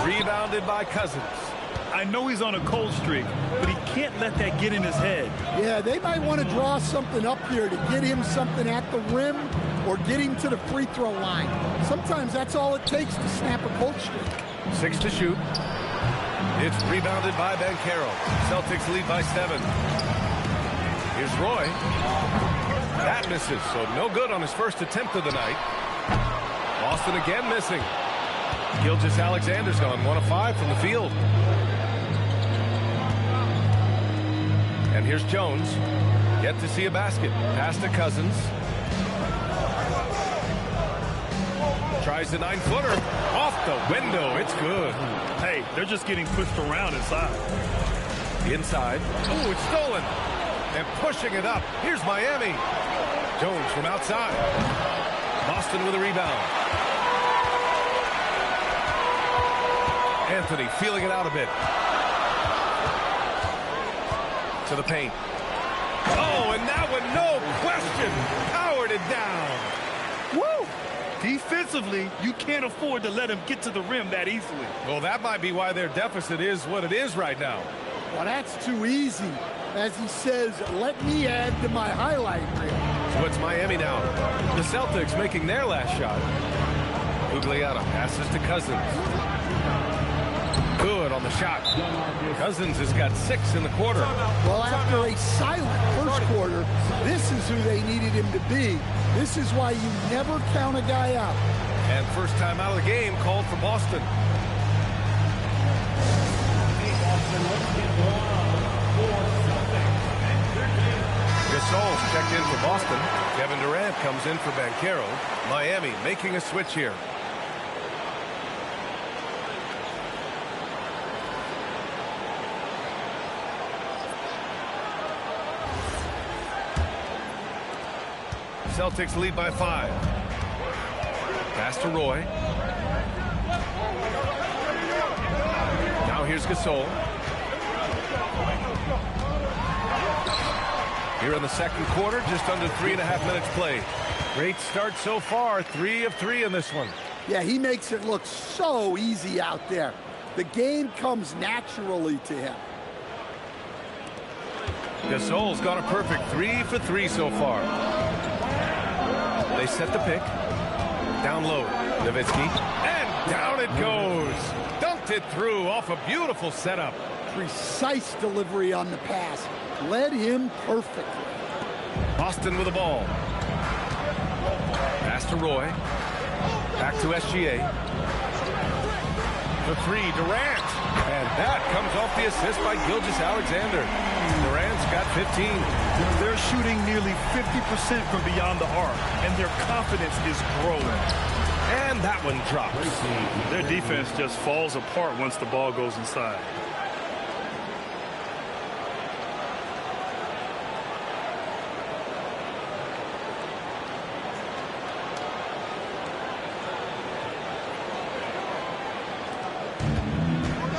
Rebounded by Cousins. I know he's on a cold streak, but he can't let that get in his head. Yeah, they might want to draw something up here to get him something at the rim or get him to the free throw line. Sometimes that's all it takes to snap a cold streak. 6 to shoot. It's rebounded by Banchero. Celtics lead by 7. Here's Roy. That misses, so no good on his first attempt of the night. Boston again missing. Gilgeous-Alexander's gone 1 of 5 from the field. And here's Jones. Yet to see a basket. Pass to Cousins. Tries the 9-footer. Off the window. It's good. Hey, they're just getting pushed around inside. Inside. Ooh, it's stolen. And pushing it up. Here's Miami. Jones from outside. Boston with a rebound. Anthony feeling it out a bit. To the paint. Oh, and that one, no question, powered it down. Woo! Defensively, you can't afford to let him get to the rim that easily. Well, that might be why their deficit is what it is right now. Well, that's too easy. As he says, let me add to my highlight reel. So it's Miami now. The Celtics making their last shot. Gugliotta passes to Cousins. Good on the shot. Cousins has got 6 in the quarter. Well, after a silent first quarter, this is who they needed him to be. This is why you never count a guy out. And first time out of the game called for Boston. Gasol's checked in for Boston. Kevin Durant comes in for Banchero. Miami making a switch here. Celtics lead by 5. Pass to Roy. Here's Gasol. Here in the second quarter, just under 3.5 minutes played. Great start so far, 3 of 3 in this one. Yeah, he makes it look so easy out there. The game comes naturally to him. Gasol's got a perfect 3 for 3 so far. They set the pick. Down low, Nowitzki. And down it goes. Dunked it through off a beautiful setup. Precise delivery on the pass. Led him perfectly. Boston with the ball. Pass to Roy. Back to SGA. The 3, Durant. And that comes off the assist by Gilgeous-Alexander. Durant's got 15. They're shooting nearly 50% from beyond the arc, and their confidence is growing. And that one drops. Their defense just falls apart once the ball goes inside.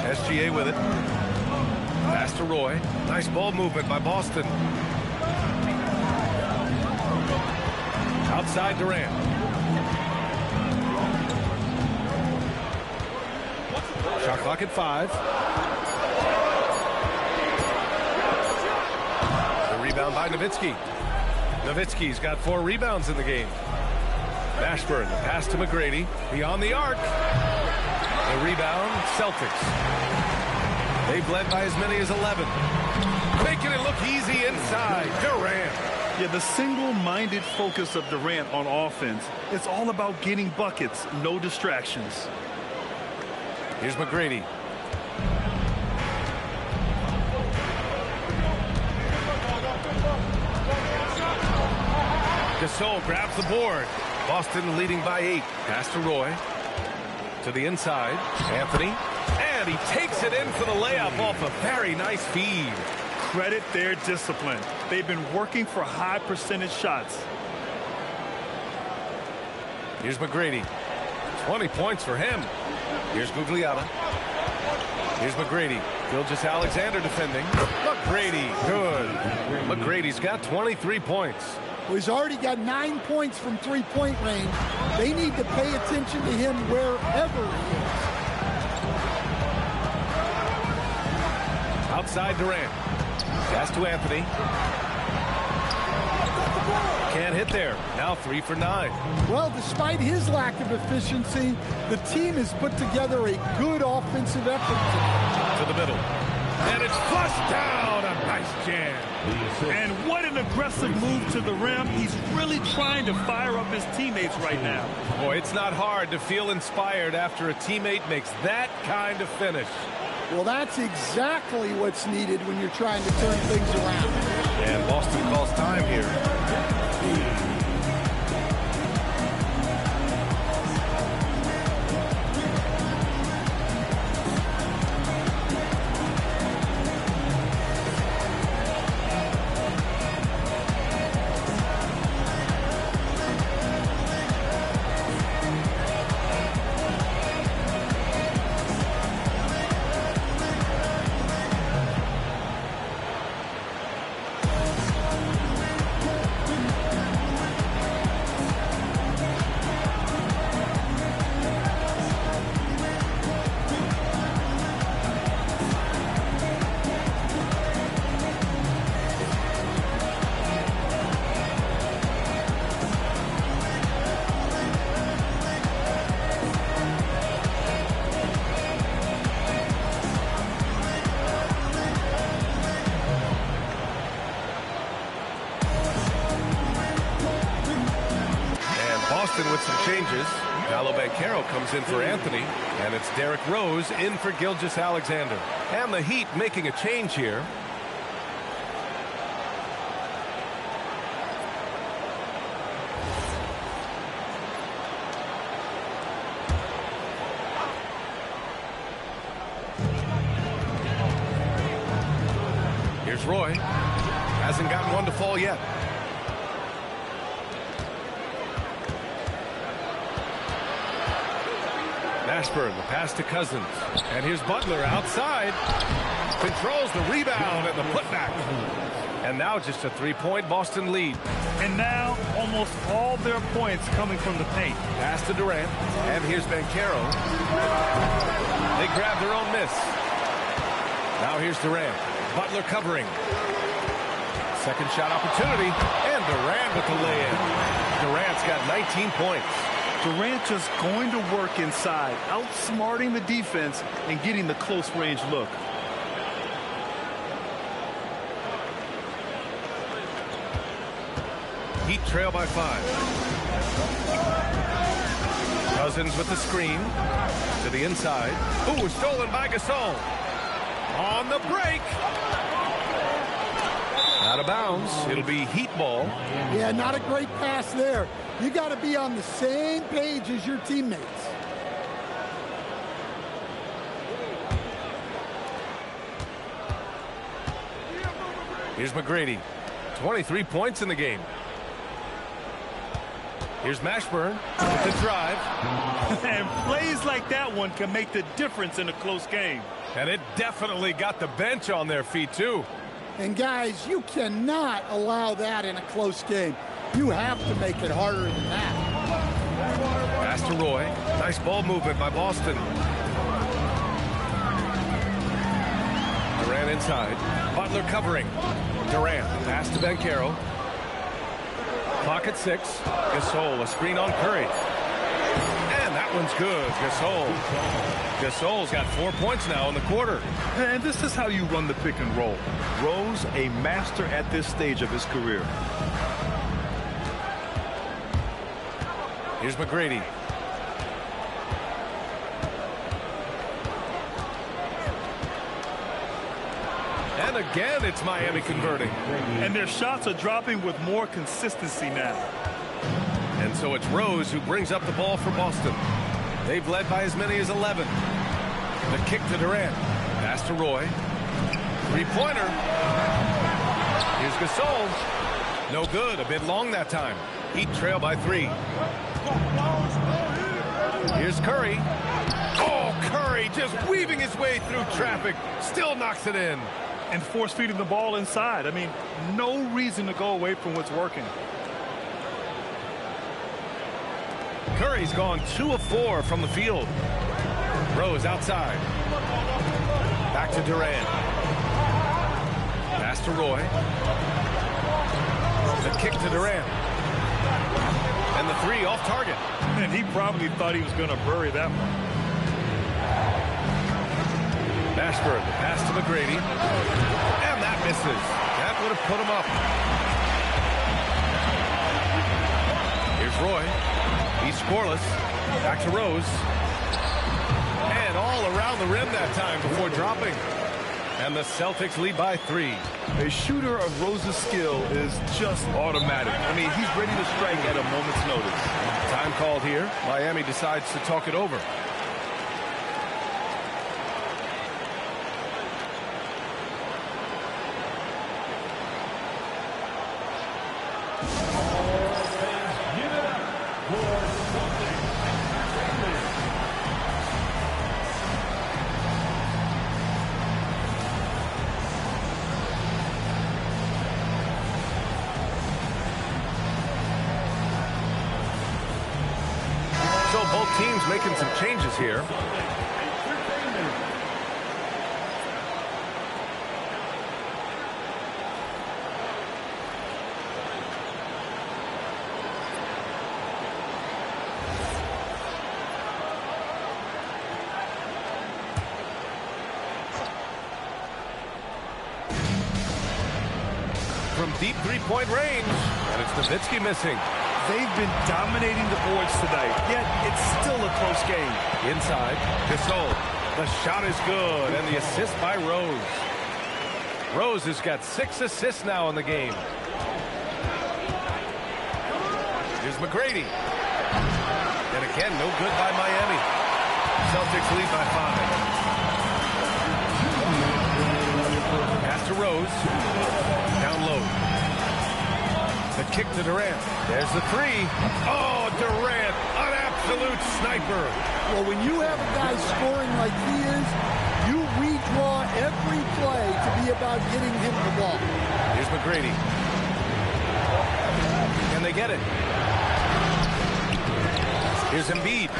SGA with it. Pass to Roy. Nice ball movement by Boston. Outside Durant. Shot clock at 5. The rebound by Nowitzki. Nowitzki's got 4 rebounds in the game. Mashburn, the pass to McGrady. Beyond the arc. The rebound, Celtics. They've led by as many as 11. Making it look easy inside. Durant. Yeah, the single-minded focus of Durant on offense, it's all about getting buckets, no distractions. Here's McGrady. Gasol grabs the board. Boston leading by 8. Pass to Roy. To the inside. Anthony. And he takes it in for the layup off a very nice feed. Credit their discipline. They've been working for high percentage shots. Here's McGrady. 20 points for him. Here's Gugliotta. Here's McGrady. Gilgeous-Alexander defending. McGrady, good. McGrady's got 23 points. Well, he's already got 9 points from three-point range. They need to pay attention to him wherever he is. Outside Durant. Pass to Anthony. Can't hit there. Now 3 for 9. Well, despite his lack of efficiency, the team has put together a good offensive effort. To the middle. And it's flushed down. A nice jam. And what an aggressive move to the rim. He's really trying to fire up his teammates right now. Boy, it's not hard to feel inspired after a teammate makes that kind of finish. Well, that's exactly what's needed when you're trying to turn things around. And Boston calls time here. With some changes, Paolo Banchero comes in for Anthony, and it's Derrick Rose in for Gilgeous-Alexander. And the Heat making a change here. Here's Roy. Hasn't gotten one to fall yet. Mashburn, the pass to Cousins. And here's Butler outside. Controls the rebound and the putback. And now just a three-point Boston lead. And now almost all their points coming from the paint. Pass to Durant. And here's Banchero. They grab their own miss. Now here's Durant. Butler covering. Second shot opportunity. And Durant with the lay-in. Durant's got 19 points. Durant just going to work inside, outsmarting the defense and getting the close range look. Heat trail by 5. Cousins with the screen to the inside. Ooh, stolen by Gasol. On the break. Out of bounds. It'll be Heat ball. Yeah, not a great pass there. You got to be on the same page as your teammates. Here's McGrady. 23 points in the game. Here's Mashburn with the drive. And plays like that one can make the difference in a close game. And it definitely got the bench on their feet, too. And, guys, you cannot allow that in a close game. You have to make it harder than that. Pass to Roy. Nice ball movement by Boston. Durant inside. Butler covering. Durant. Pass to Banchero. Clock at 6. Gasol, a screen on Curry. And that one's good. Gasol's got 4 points now in the quarter. And this is how you run the pick and roll. Rose, a master at this stage of his career. Here's McGrady. And again, it's Miami converting. And their shots are dropping with more consistency now. And so it's Rose who brings up the ball for Boston. They've led by as many as 11. The kick to Durant. Pass to Roy. Three-pointer. Here's Gasol. No good. A bit long that time. Heat trail by 3. Here's Curry. Oh, Curry just weaving his way through traffic. Still knocks it in. And force feeding the ball inside. I mean, no reason to go away from what's working. Curry's gone 2 of 4 from the field. Rose outside. Back to Durant. Pass to Roy. The kick to Durant. And the 3 off target. And he probably thought he was going to bury that one. Mashburn, the pass to McGrady. And that misses. That would have put him up. Here's Roy. He's scoreless. Back to Rose. And all around the rim that time before dropping. And the Celtics lead by 3. A shooter of Rose's skill is just automatic. I mean, he's ready to strike at a moment's notice. Time called here. Miami decides to talk it over. So both teams making some changes here. From deep three-point range, and it's Nowitzki missing. They've been dominating the boards tonight, yet it's still a close game. Inside, Gasol. The shot is good, and the assist by Rose. Rose has got 6 assists now in the game. Here's McGrady. And again, no good by Miami. Celtics lead by 5. Pass to Rose. Down low. The kick to Durant. There's the 3. Oh, Durant, an absolute sniper. Well, when you have a guy scoring like he is, you redraw every play to be about getting him the ball. Here's McGrady. Can they get it? Here's Embiid.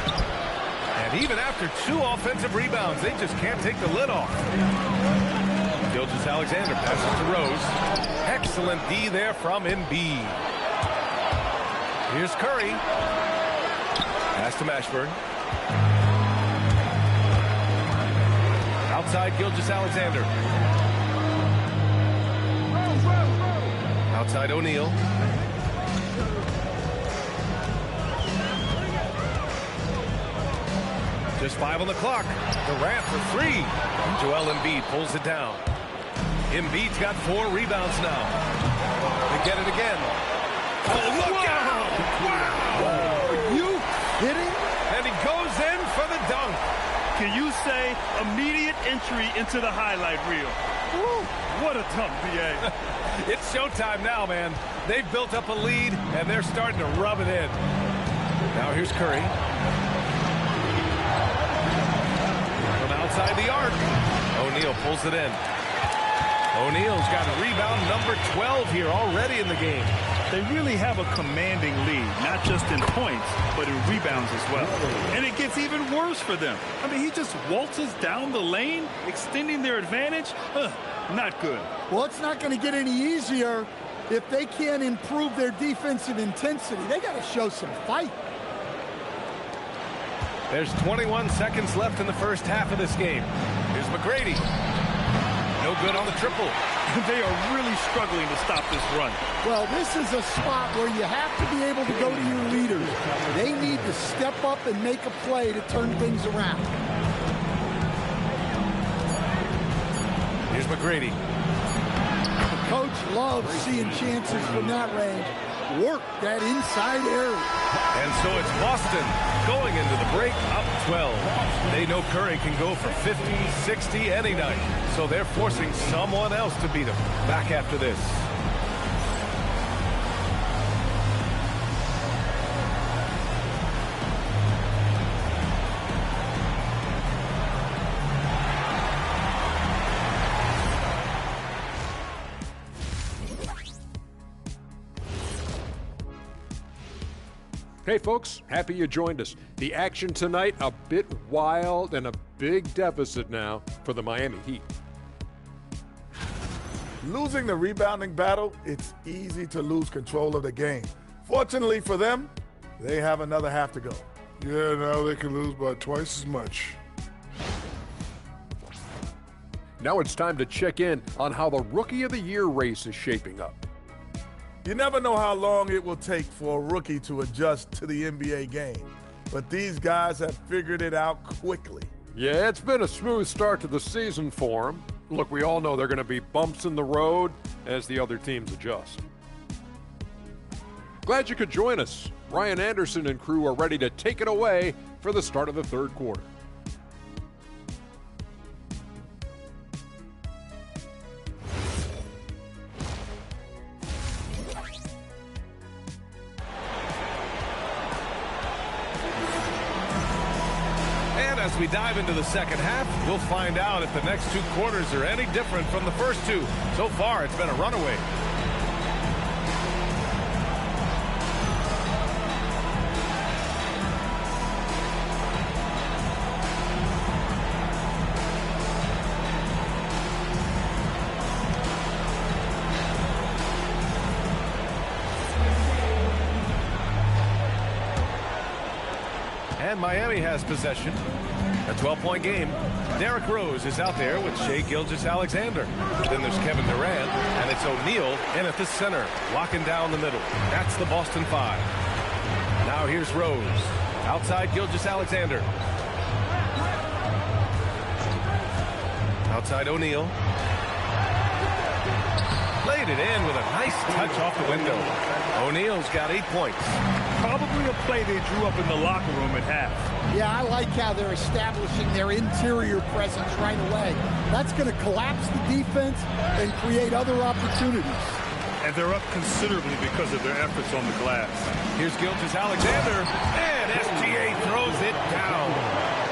And even after 2 offensive rebounds, they just can't take the lid off. Gilgeous-Alexander passes to Rose. Excellent D there from Embiid. Here's Curry. Pass to Mashburn. Outside Gilgeous-Alexander. Outside O'Neal. Just 5 on the clock. Durant for 3. And Joel Embiid pulls it down. Embiid's got 4 rebounds now. They get it again. Oh, look out! Wow! Are you kidding? And he goes in for the dunk. Can you say immediate entry into the highlight reel? Woo, what a dunk, B.A. It's showtime now, man. They've built up a lead, and they're starting to rub it in. Now here's Curry. From outside the arc. O'Neal pulls it in. O'Neal's got rebound number 12 here already in the game. They really have a commanding lead, not just in points, but in rebounds as well. And it gets even worse for them. I mean, he just waltzes down the lane, extending their advantage. Not good. Well, it's not going to get any easier if they can't improve their defensive intensity. They got to show some fight. There's 21 seconds left in the first half of this game. Here's McGrady. No good on the triple. They are really struggling to stop this run. Well, this is a spot where you have to be able to go to your leaders. They need to step up and make a play to turn things around. Here's McGrady. The coach loves seeing chances from that range. Work that inside area. And so it's Boston going into the break up 12. They know Curry can go for 50, 60 any night. So they're forcing someone else to beat him. Back after this. Hey folks, happy you joined us. The action tonight, a bit wild and a big deficit now for the Miami Heat. Losing the rebounding battle, it's easy to lose control of the game. Fortunately for them, they have another half to go. Yeah, now they can lose by twice as much. Now it's time to check in on how the Rookie of the Year race is shaping up. You never know how long it will take for a rookie to adjust to the NBA game, but these guys have figured it out quickly. Yeah, it's been a smooth start to the season for them. Look, we all know they're going to be bumps in the road as the other teams adjust. Glad you could join us. Ryan Anderson and crew are ready to take it away for the start of the third quarter. As we dive into the second half, we'll find out if the next 2 quarters are any different from the first 2. So far, it's been a runaway. And Miami has possession. A 12-point game. Derrick Rose is out there with Shai Gilgeous-Alexander. Then there's Kevin Durant, and it's O'Neal in at the center, locking down the middle. That's the Boston 5. Now here's Rose. Outside Gilgeous-Alexander. Outside O'Neal. Laid it in with a nice touch off the window. O'Neal's got 8 points. Probably a play they drew up in the locker room at half. Yeah, I like how they're establishing their interior presence right away. That's going to collapse the defense and create other opportunities. and they're up considerably because of their efforts on the glass. Here's Gilgeous-Alexander, and SGA throws it down.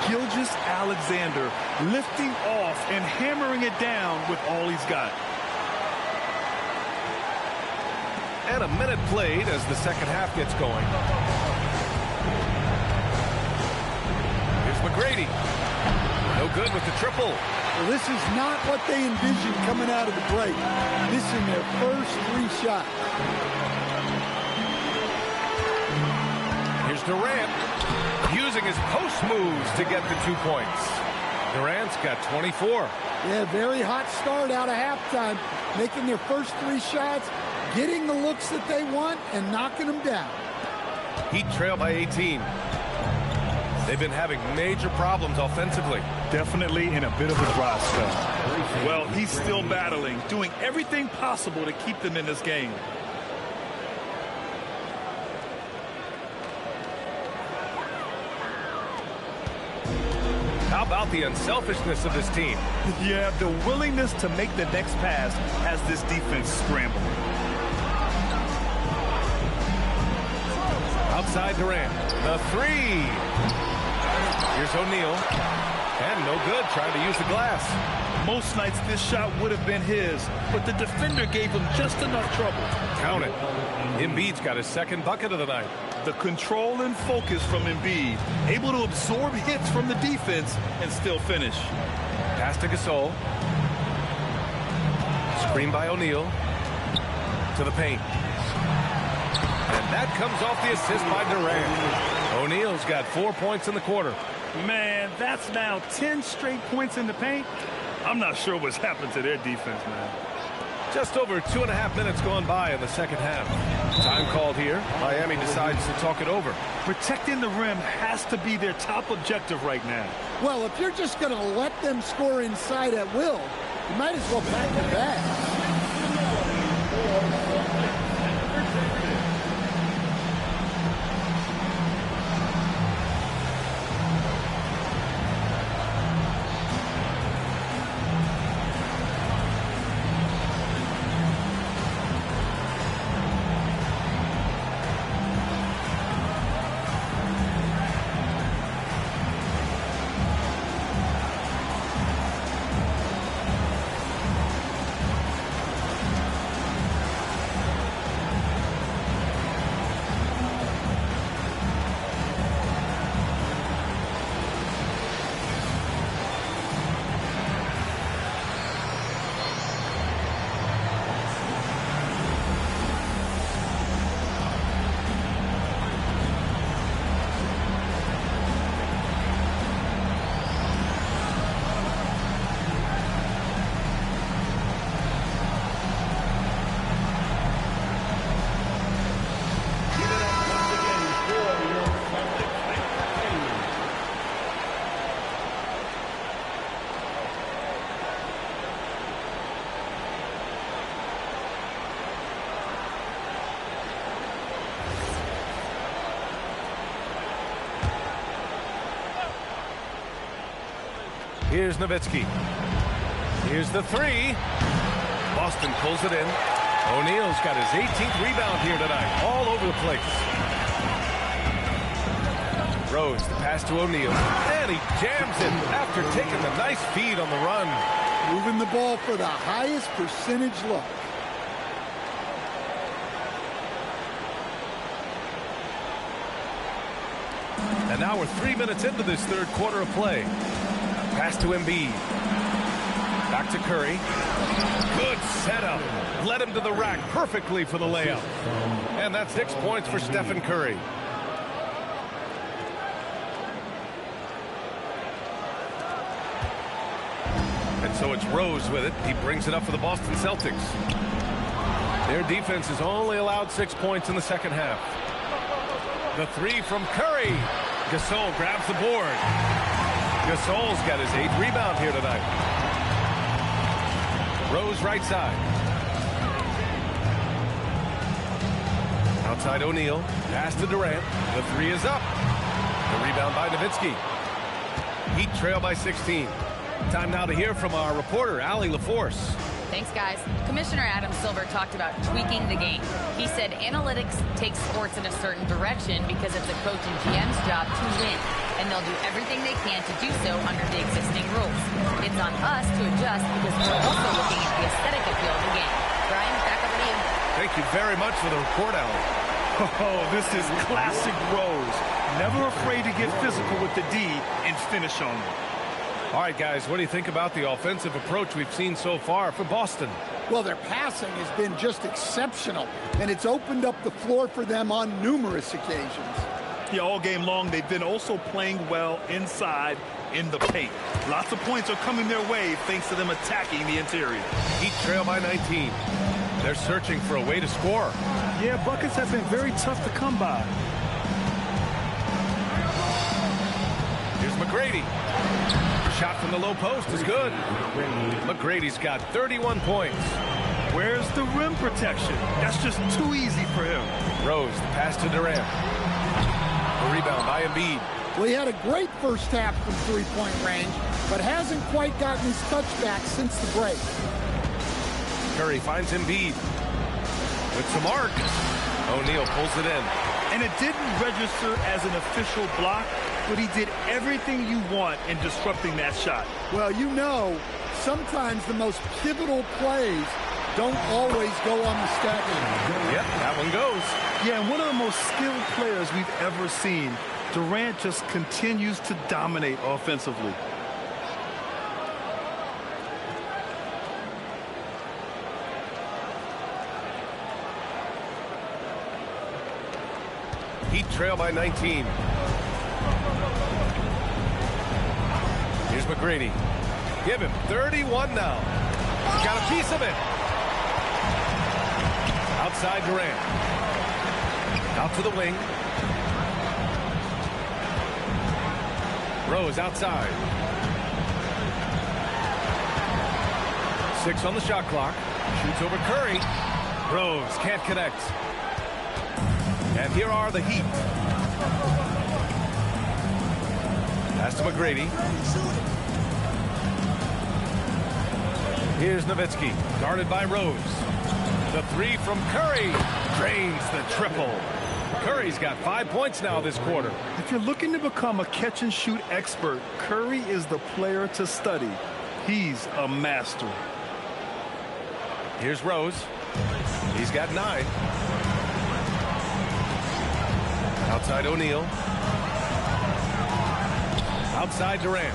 Gilgeous-Alexander lifting off and hammering it down with all he's got. And a minute played as the second half gets going. Here's McGrady. No good with the triple. Well, this is not what they envisioned coming out of the break. Missing their first 3 shots. Here's Durant using his post moves to get the 2 points. Durant's got 24. Yeah, very hot start out of halftime. Making their first 3 shots, getting the looks that they want, and knocking them down. Heat trail by 18. They've been having major problems offensively. Definitely in a bit of a dry spell. Well, he's still battling, doing everything possible to keep them in this game. How about the unselfishness of this team? Yeah, the willingness to make the next pass has this defense scrambled. Outside Durant, the 3. Here's O'Neal, and no good, trying to use the glass. Most nights this shot would have been his, but the defender gave him just enough trouble. Count it. Embiid's got his second bucket of the night. The control and focus from Embiid, able to absorb hits from the defense and still finish. Pass to Gasol. Screen by O'Neal. To the paint. And that comes off the assist by Durant. O'Neal's got 4 points in the quarter. Man, that's now 10 straight points in the paint. I'm not sure what's happened to their defense, man. Just over 2.5 minutes gone by in the second half. Time called here. Miami decides to talk it over. Protecting the rim has to be their top objective right now. Well, if you're just going to let them score inside at will, you might as well pack the bag. Here's Nowitzki. Here's the 3. Boston pulls it in. O'Neal's got his 18th rebound here tonight. All over the place. Rose, the pass to O'Neal. And he jams it after taking the nice feed on the run. Moving the ball for the highest percentage look. And now we're 3 minutes into this third quarter of play. Pass to Embiid. Back to Curry. Good setup. Led him to the rack perfectly for the layup. And that's 6 points for Stephen Curry. And so it's Rose with it. He brings it up for the Boston Celtics. Their defense has only allowed 6 points in the second half. The 3 from Curry. Gasol grabs the board. Gasol's got his 8th rebound here tonight. Rose right side. Outside O'Neal. Pass to Durant. The 3 is up. The rebound by Nowitzki. Heat trail by 16. Time now to hear from our reporter, Allie LaForce. Thanks, guys. Commissioner Adam Silver talked about tweaking the game. He said analytics takes sports in a certain direction because it's a coach and GM's job to win, and they'll do everything they can to do so under the existing rules. It's on us to adjust because we're also looking at the aesthetic appeal of the game. Brian, back over to you. Thank you very much for the report, Alan. Oh, this is classic Rose. Never afraid to get physical with the D and finish on them. All right, guys, what do you think about the offensive approach we've seen so far for Boston? Well, their passing has been just exceptional, and it's opened up the floor for them on numerous occasions. Yeah, all game long, they've been also playing well inside in the paint. Lots of points are coming their way thanks to them attacking the interior. Heat trail by 19. They're searching for a way to score. Yeah, buckets have been very tough to come by. Here's McGrady. Shot from the low post is good. McGrady's got 31 points. Where's the rim protection? That's just too easy for him. Rose, the pass to Durant. The rebound by Embiid. Well, he had a great first half from three-point range, but hasn't quite gotten his touchback since the break. Curry finds Embiid with some arc. O'Neal pulls it in. And it didn't register as an official block, but he did everything you want in disrupting that shot. Well, you know, sometimes the most pivotal plays don't always go on the stat sheet. Yep, that one goes. Yeah, and one of the most skilled players we've ever seen. Durant just continues to dominate offensively. Heat trail by 19. Here's McGrady. Give him 31 now. Got a piece of it. Outside Durant. Out to the wing. Rose outside. 6 on the shot clock. Shoots over Curry. Rose can't connect. And here are the Heat. Pass to McGrady. Here's Nowitzki, guarded by Rose. The three from Curry drains the triple. Curry's got 5 points now this quarter. If you're looking to become a catch-and-shoot expert, Curry is the player to study. He's a master. Here's Rose. He's got 9. Outside O'Neal. Outside Durant.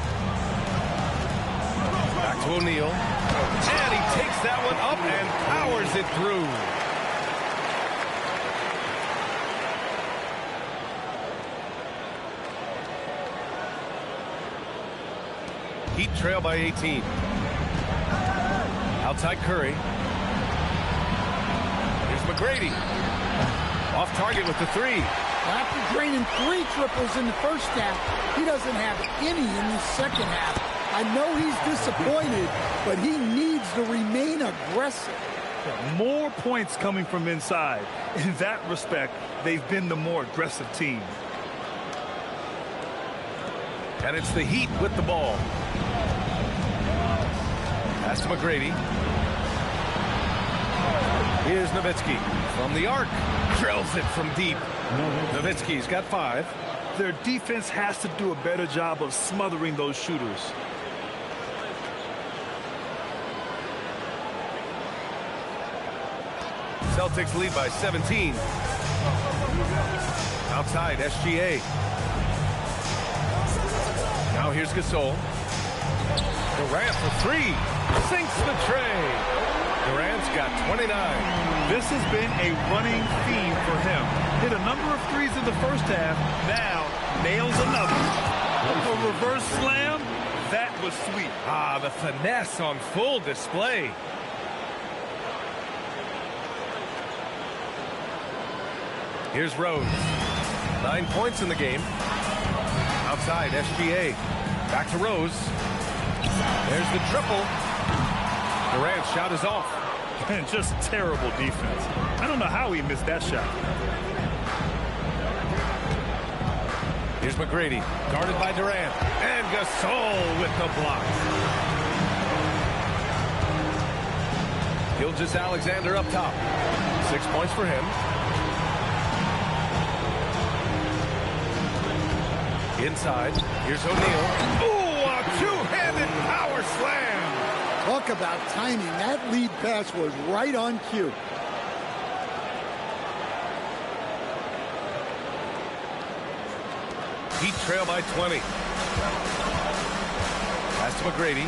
Back to O'Neal. And he takes that one up and powers it through. Heat trail by 18. Outside Curry. Here's McGrady. Off target with the 3. After draining 3 triples in the first half, he doesn't have any in the second half. I know he's disappointed, but he needs to remain aggressive. More points coming from inside. In that respect, they've been the more aggressive team. And it's the Heat with the ball. Pass to McGrady. Here's Nowitzki from the arc. Drills it from deep. Nowitzki's got 5. Their defense has to do a better job of smothering those shooters. Celtics lead by 17. Outside, SGA. Now here's Gasol. Durant for 3. Sinks the tray. Durant's got 29. This has been a running theme for him. Hit a number of threes in the first half. Now nails another. A reverse slam. That was sweet. Ah, the finesse on full display. Here's Rose. 9 points in the game. Outside, SGA. Back to Rose. There's the triple. Durant's shot is off. And just terrible defense. I don't know how he missed that shot. Here's McGrady, guarded by Durant. And Gasol with the block. Gilgeous-Alexander up top. 6 points for him. Inside, here's O'Neal. Ooh, a two-handed power slam. Talk about timing. That lead pass was right on cue. Heat trail by 20. Pass to McGrady.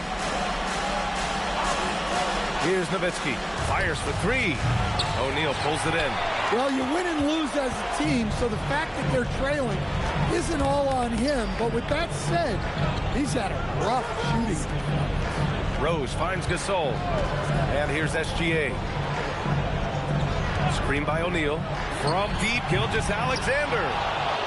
Here's Nowitzki. Fires for three. O'Neal pulls it in. Well, you win and lose as a team, so the fact that they're trailing isn't all on him. But with that said, he's had a rough shooting. Rose finds Gasol. And here's SGA. Screen by O'Neal. From deep, Gilgeous-Alexander.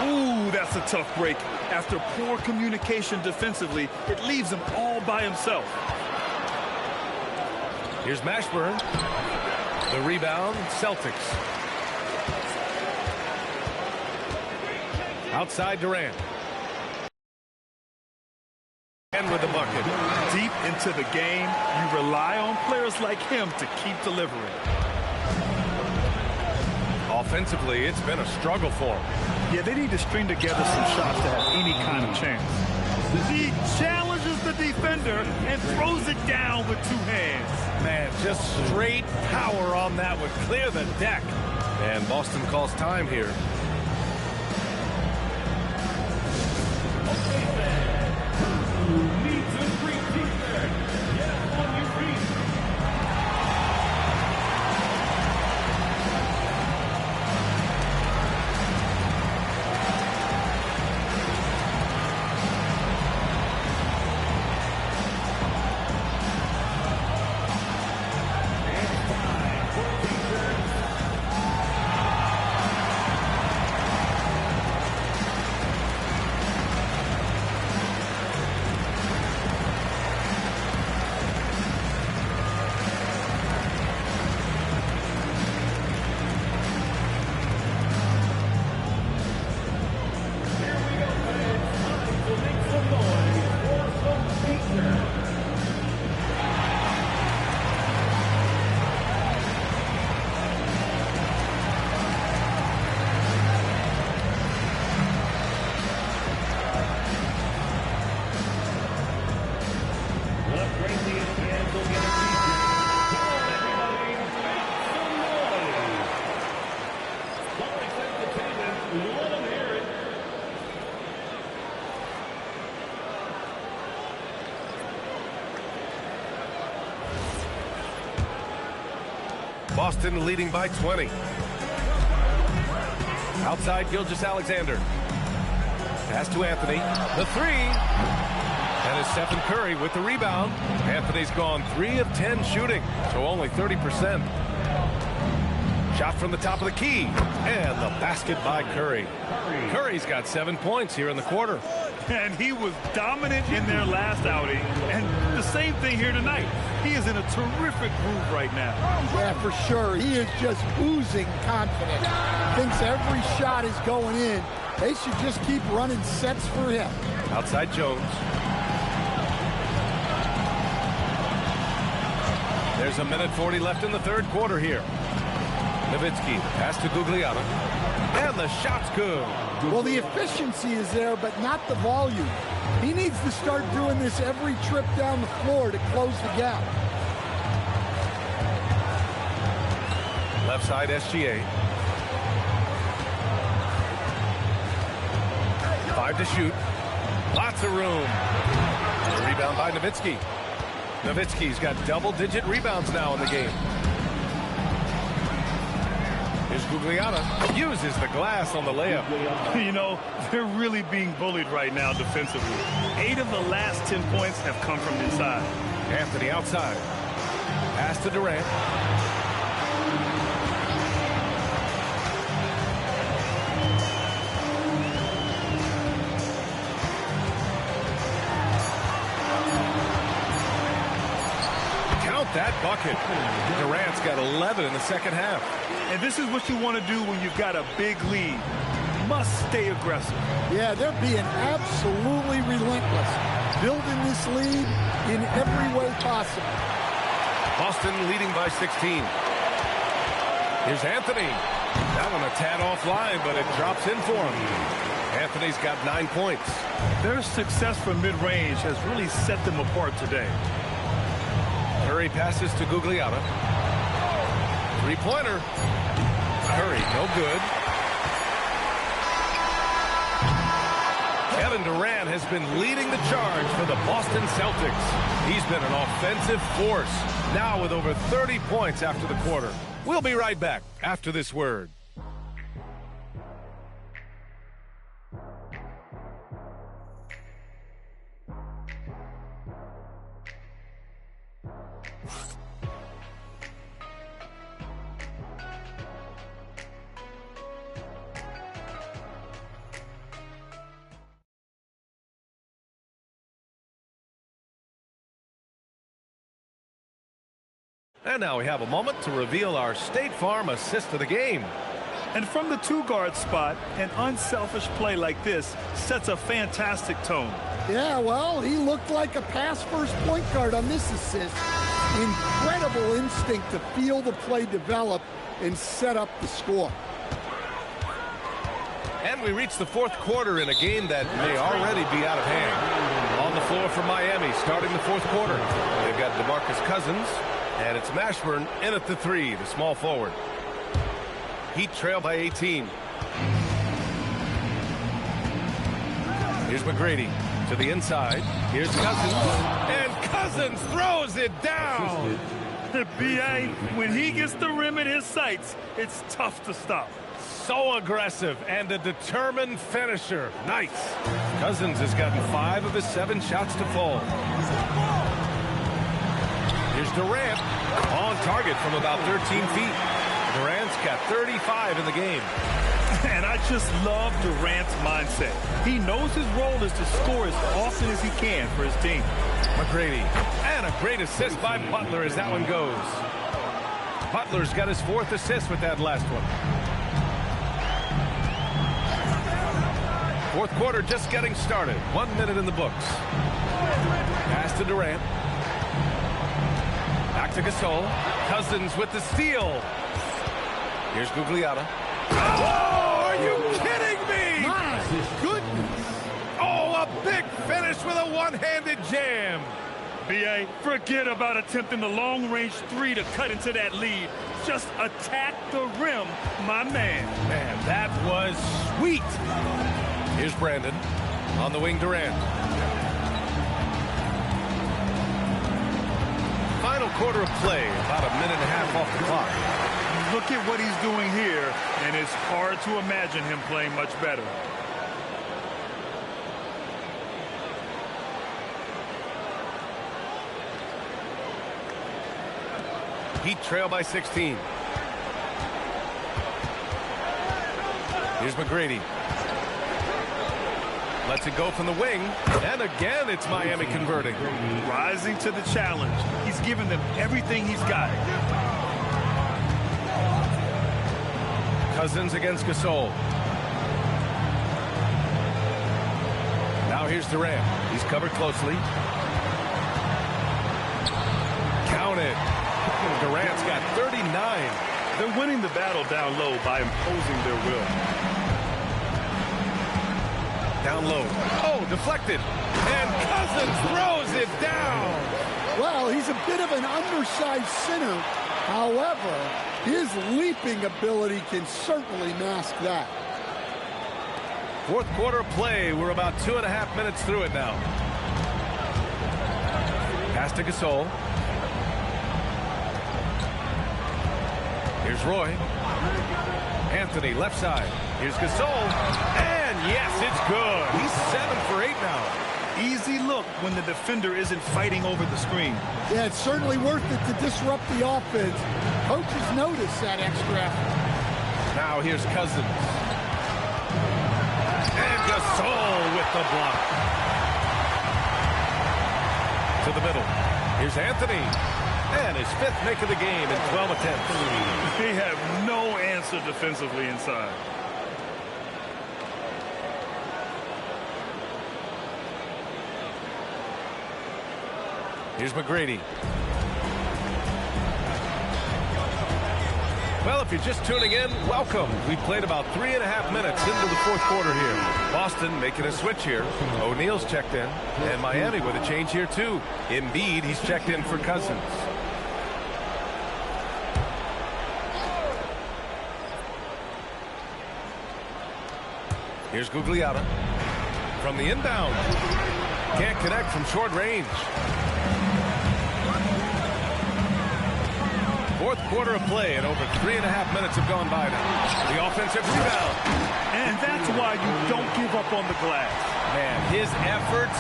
Ooh, that's a tough break. After poor communication defensively, it leaves him all by himself. Here's Mashburn. The rebound, Celtics. Outside Durant. And with the bucket. Deep into the game, you rely on players like him to keep delivering. Offensively, it's been a struggle for him. Yeah, they need to string together some shots to have any kind of chance. He challenges the defender and throws it down with two hands. Man, just straight power on that would clear the deck. And Boston calls time here. Boston leading by 20. Outside Gilgeous-Alexander. Pass to Anthony. The three. And it's Stephen Curry with the rebound. Anthony's gone 3 of 10 shooting, so only 30%. Shot from the top of the key. And the basket by Curry. Curry's got 7 points here in the quarter. And he was dominant in their last outing. And the same thing here tonight. He is in a terrific groove right now. Yeah, for sure. He is just oozing confidence. Thinks every shot is going in. They should just keep running sets for him. Outside Jones. There's 1:40 left in the third quarter here. Nowitzki, pass to Gugliotta. And the shot's good. Well, the efficiency is there, but not the volume. He needs to start doing this every trip down the floor to close the gap. Left side SGA. 5 to shoot. Lots of room. The rebound by Nowitzki. Nowitzki's got double-digit rebounds now in the game. Here's Gugliotta. Uses the glass on the layup. You know, they're really being bullied right now defensively. 8 of the last 10 points have come from inside. Anthony outside. Pass to Durant. That bucket. Durant's got 11 in the second half. And this is what you want to do when you've got a big lead. Must stay aggressive. Yeah, they're being absolutely relentless. Building this lead in every way possible. Boston leading by 16. Here's Anthony. That one a tad offline, but it drops in for him. Anthony's got 9 points. Their success from mid-range has really set them apart today. Curry passes to Gugliotta. Three-pointer. Curry, no good. Kevin Durant has been leading the charge for the Boston Celtics. He's been an offensive force, now with over 30 points after the quarter. We'll be right back after this word. And now we have a moment to reveal our State Farm assist of the game. And from the two-guard spot, an unselfish play like this sets a fantastic tone. Yeah, well, he looked like a pass-first point guard on this assist. Incredible instinct to feel the play develop and set up the score. And we reach the fourth quarter in a game that may already be out of hand. On the floor for Miami, starting the fourth quarter. They've got DeMarcus Cousins. And it's Mashburn in at the three, the small forward. Heat trail by 18. Here's McGrady to the inside. Here's Cousins. And Cousins throws it down. B.A., when he gets the rim in his sights, it's tough to stop. So aggressive and a determined finisher. Nice. Cousins has gotten 5 of his 7 shots to fall. Here's Durant on target from about 13 feet. Durant's got 35 in the game. And I just love Durant's mindset. He knows his role is to score as often as he can for his team. McGrady. And a great assist by Butler as that one goes. Butler's got his 4th assist with that last one. Fourth quarter just getting started. 1 minute in the books. Pass to Durant. Back to Gasol. Cousins with the steal. Here's Gugliotta. Oh, are you kidding me? My goodness. Oh, a big finish with a one-handed jam. B.A., forget about attempting the long-range three to cut into that lead. Just attack the rim, my man. Man, that was sweet. Here's Brandon on the wing. Durant. Final quarter of play, about a minute and a half off the clock. Look at what he's doing here, and it's hard to imagine him playing much better. Heat trail by 16. Here's McGrady. Lets it go from the wing. And again, it's Miami converting. Rising to the challenge. He's given them everything he's got. Cousins against Gasol. Now here's Durant. He's covered closely. Count it. Durant's got 39. They're winning the battle down low by imposing their will. Down low. Oh, deflected. And Cousins throws it down. Well, he's a bit of an undersized center. However, his leaping ability can certainly mask that. Fourth quarter play. We're about 2.5 minutes through it now. Pass to Gasol. Here's Roy. Anthony, left side. Here's Gasol. And yes, it's good. He's 7 for 8 now. Easy look when the defender isn't fighting over the screen. Yeah, it's certainly worth it to disrupt the offense. Coaches notice that extra effort. Now here's Cousins. And Gasol with the block. To the middle. Here's Anthony. And his 5th make of the game in 12 attempts. They have no answer defensively inside. Here's McGrady. Well, if you're just tuning in, welcome. We played about 3.5 minutes into the fourth quarter here. Boston making a switch here. O'Neal's checked in, and Miami with a change here too. Embiid, he's checked in for Cousins. Here's Gugliotta from the inbound. Can't connect from short range. Fourth quarter of play, and over 3.5 minutes have gone by now. The offensive rebound. And that's why you don't give up on the glass. Man, his efforts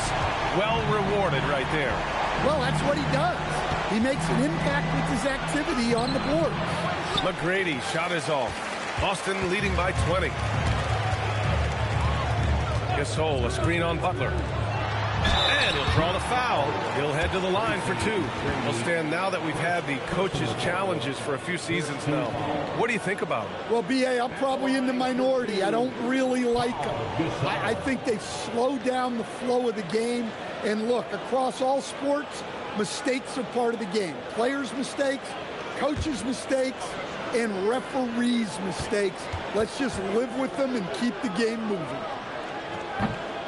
well rewarded right there. Well, that's what he does. He makes an impact with his activity on the board. McGrady shot is off. Boston leading by 20. Gasol, a screen on Butler. And he'll draw the foul. He'll head to the line for two. Well, Stan, now that we've had the coaches' challenges for a few seasons now, what do you think about it? Well, B.A., I'm probably in the minority. I don't really like them. I think they slow down the flow of the game. And look, across all sports, mistakes are part of the game. Players' mistakes, coaches' mistakes, and referees' mistakes. Let's just live with them and keep the game moving.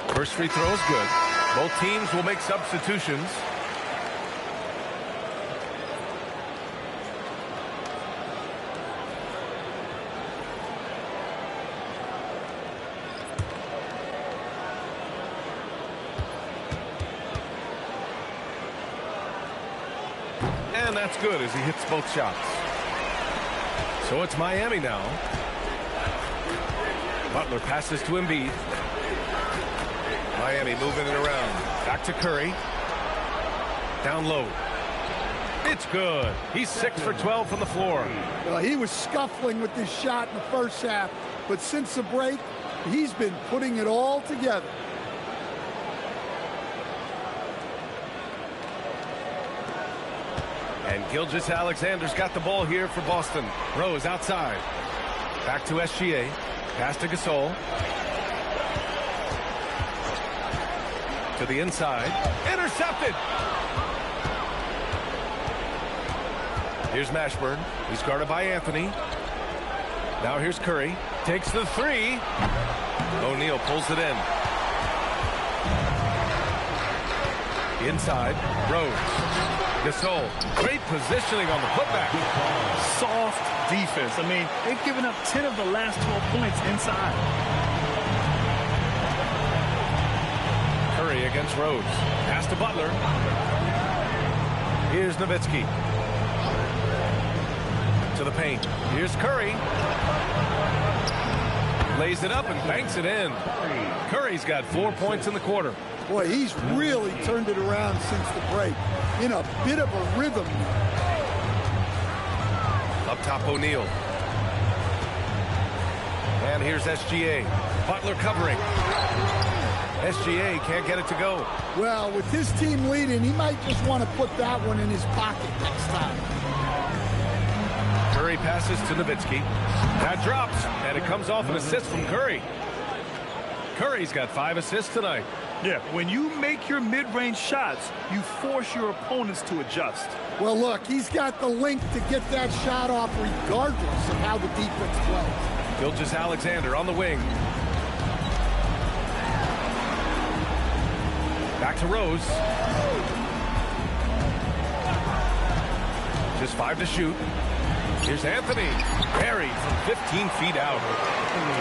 First free throw is good. Both teams will make substitutions. And that's good as he hits both shots. So it's Miami now. Butler passes to Embiid. Miami moving it around. Back to Curry. Down low. It's good. He's 6 for 12 from the floor. Well, he was scuffling with this shot in the first half, but since the break, he's been putting it all together. And Gilgeous-Alexander's got the ball here for Boston. Rose outside. Back to SGA. Pass to Gasol. To the inside. Intercepted. Here's Mashburn. He's guarded by Anthony. Now here's Curry. Takes the three. O'Neal pulls it in. Inside. Rose. Gasol. Great positioning on the putback. Soft defense. I mean, they've given up 10 of the last 12 points inside. Curry against Rose. Pass to Butler. Here's Nowitzki. To the paint. Here's Curry. Lays it up and banks it in. Curry's got 4 points in the quarter. Boy, he's really turned it around since the break. In a bit of a rhythm. Up top, O'Neal. And here's SGA. Butler covering. SGA can't get it to go. Well, with his team leading, he might just want to put that one in his pocket next time. Curry passes to Nowitzki. That drops, and it comes off an assist from Curry. Curry's got 5 assists tonight. Yeah, when you make your mid-range shots, you force your opponents to adjust. Well, look, he's got the length to get that shot off regardless of how the defense plays. Gilgeous-Alexander on the wing. Back to Rose. Just 5 to shoot. Here's Anthony. Buried from 15 feet out.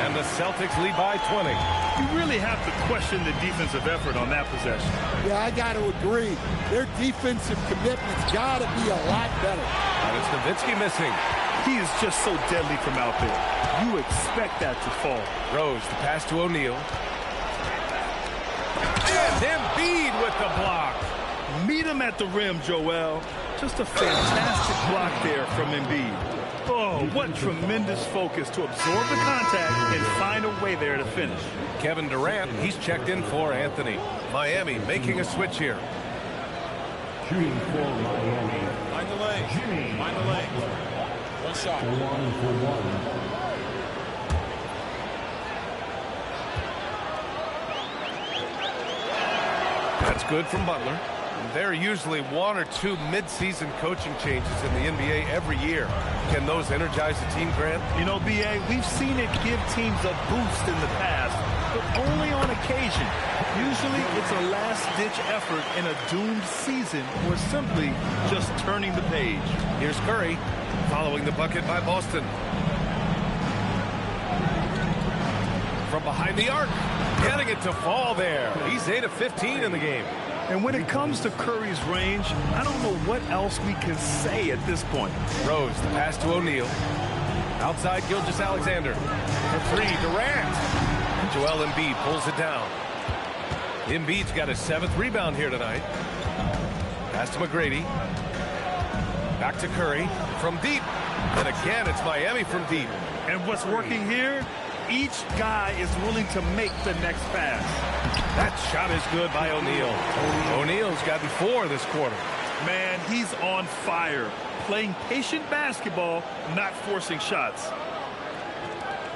And the Celtics lead by 20. You really have to question the defensive effort on that possession. Yeah, I got to agree. Their defensive commitment's got to be a lot better. And it's Nowitzki missing. He is just so deadly from out there. You expect that to fall. Rose, the pass to O'Neal. And Embiid with the block. Meet him at the rim, Joel. Just a fantastic block there from Embiid. Oh, what tremendous focus to absorb the contact and find a way there to finish. Kevin Durant, he's checked in for Anthony. Miami making a switch here. Shooting for Miami. Mind the lane. Jimmy. Mind the lane. One shot. 1 for 1. That's good from Butler. There are usually one or two mid-season coaching changes in the NBA every year. Can those energize the team, Grant? You know, B.A., we've seen it give teams a boost in the past, but only on occasion. Usually it's a last-ditch effort in a doomed season or simply just turning the page. Here's Curry following the bucket by Boston. From behind the arc, getting it to fall there. He's 8 of 15 in the game. And when it comes to Curry's range, I don't know what else we can say at this point. Rose, the pass to O'Neal. Outside Gilgeous-Alexander. For three, Durant. Joel Embiid pulls it down. Embiid's got his 7th rebound here tonight. Pass to McGrady. Back to Curry from deep. And again, it's Miami from deep. And what's working here? Each guy is willing to make the next pass. That shot is good by O'Neal. O'Neal's gotten 4 this quarter. Man, he's on fire. Playing patient basketball, not forcing shots.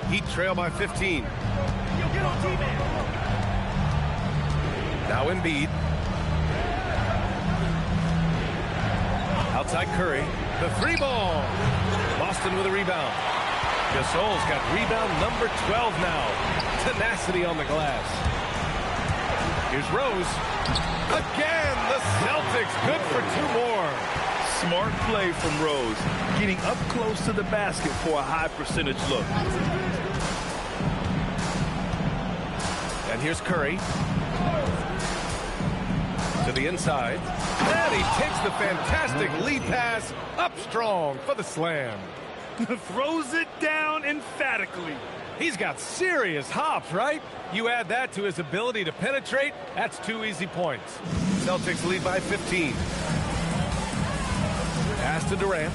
Heat trail by 15. Now Embiid. Outside Curry. The 3-ball. Boston with a rebound. Gasol's got rebound number 12 now. Tenacity on the glass. Here's Rose. Again, the Celtics good for 2 more. Smart play from Rose. Getting up close to the basket for a high percentage look. And here's Curry. To the inside. And he takes the fantastic lead pass up strong for the slam. Throws it down emphatically. He's got serious hops, right? You add that to his ability to penetrate, that's 2 easy points. Celtics lead by 15. Pass to Durant.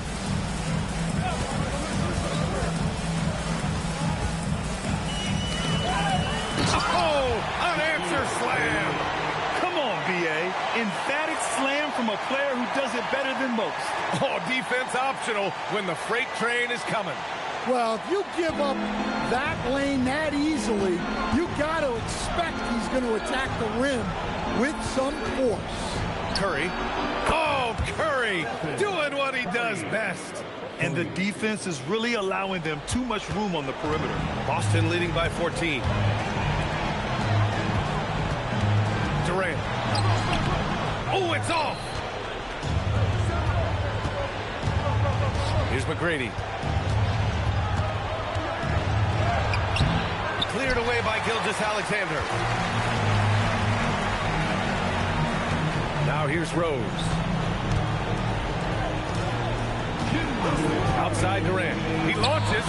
Oh, unanswered slam. Come on, B.A. Emphatic slam from a player who does it better than most. Oh, defense optional when the freight train is coming. Well, if you give up that lane that easily, you got to expect he's going to attack the rim with some force. Curry. Oh, Curry doing what he does best. And the defense is really allowing them too much room on the perimeter. Boston leading by 14. Durant. Oh, it's off. Here's McGrady. Cleared away by Gilgeous-Alexander. Now here's Rose. Outside Durant. He launches.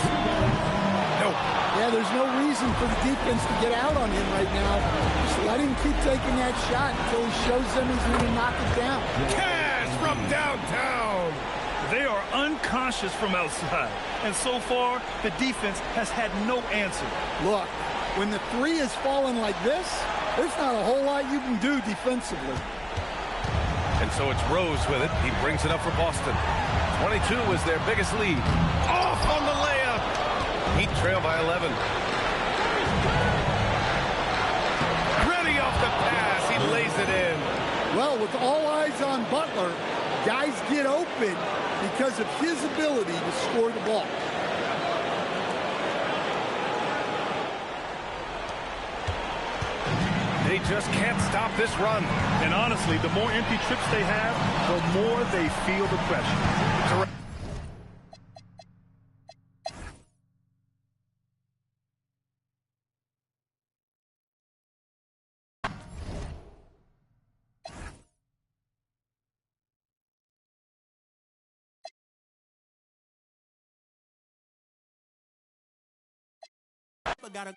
No. Yeah, there's no reason for the defense to get out on him right now. Just let him keep taking that shot until he shows them he's going to knock it down. Cash from downtown. They are unconscious from outside. And so far, the defense has had no answer. Look, when the 3 is falling like this, there's not a whole lot you can do defensively. And so it's Rose with it. He brings it up for Boston. 22 was their biggest lead. Off on the layup. Heat trail by 11. Ready off the pass. He lays it in. Well, with all eyes on Butler, guys get open because of his ability to score the ball. They just can't stop this run. And honestly, the more empty trips they have, the more they feel the pressure. Got a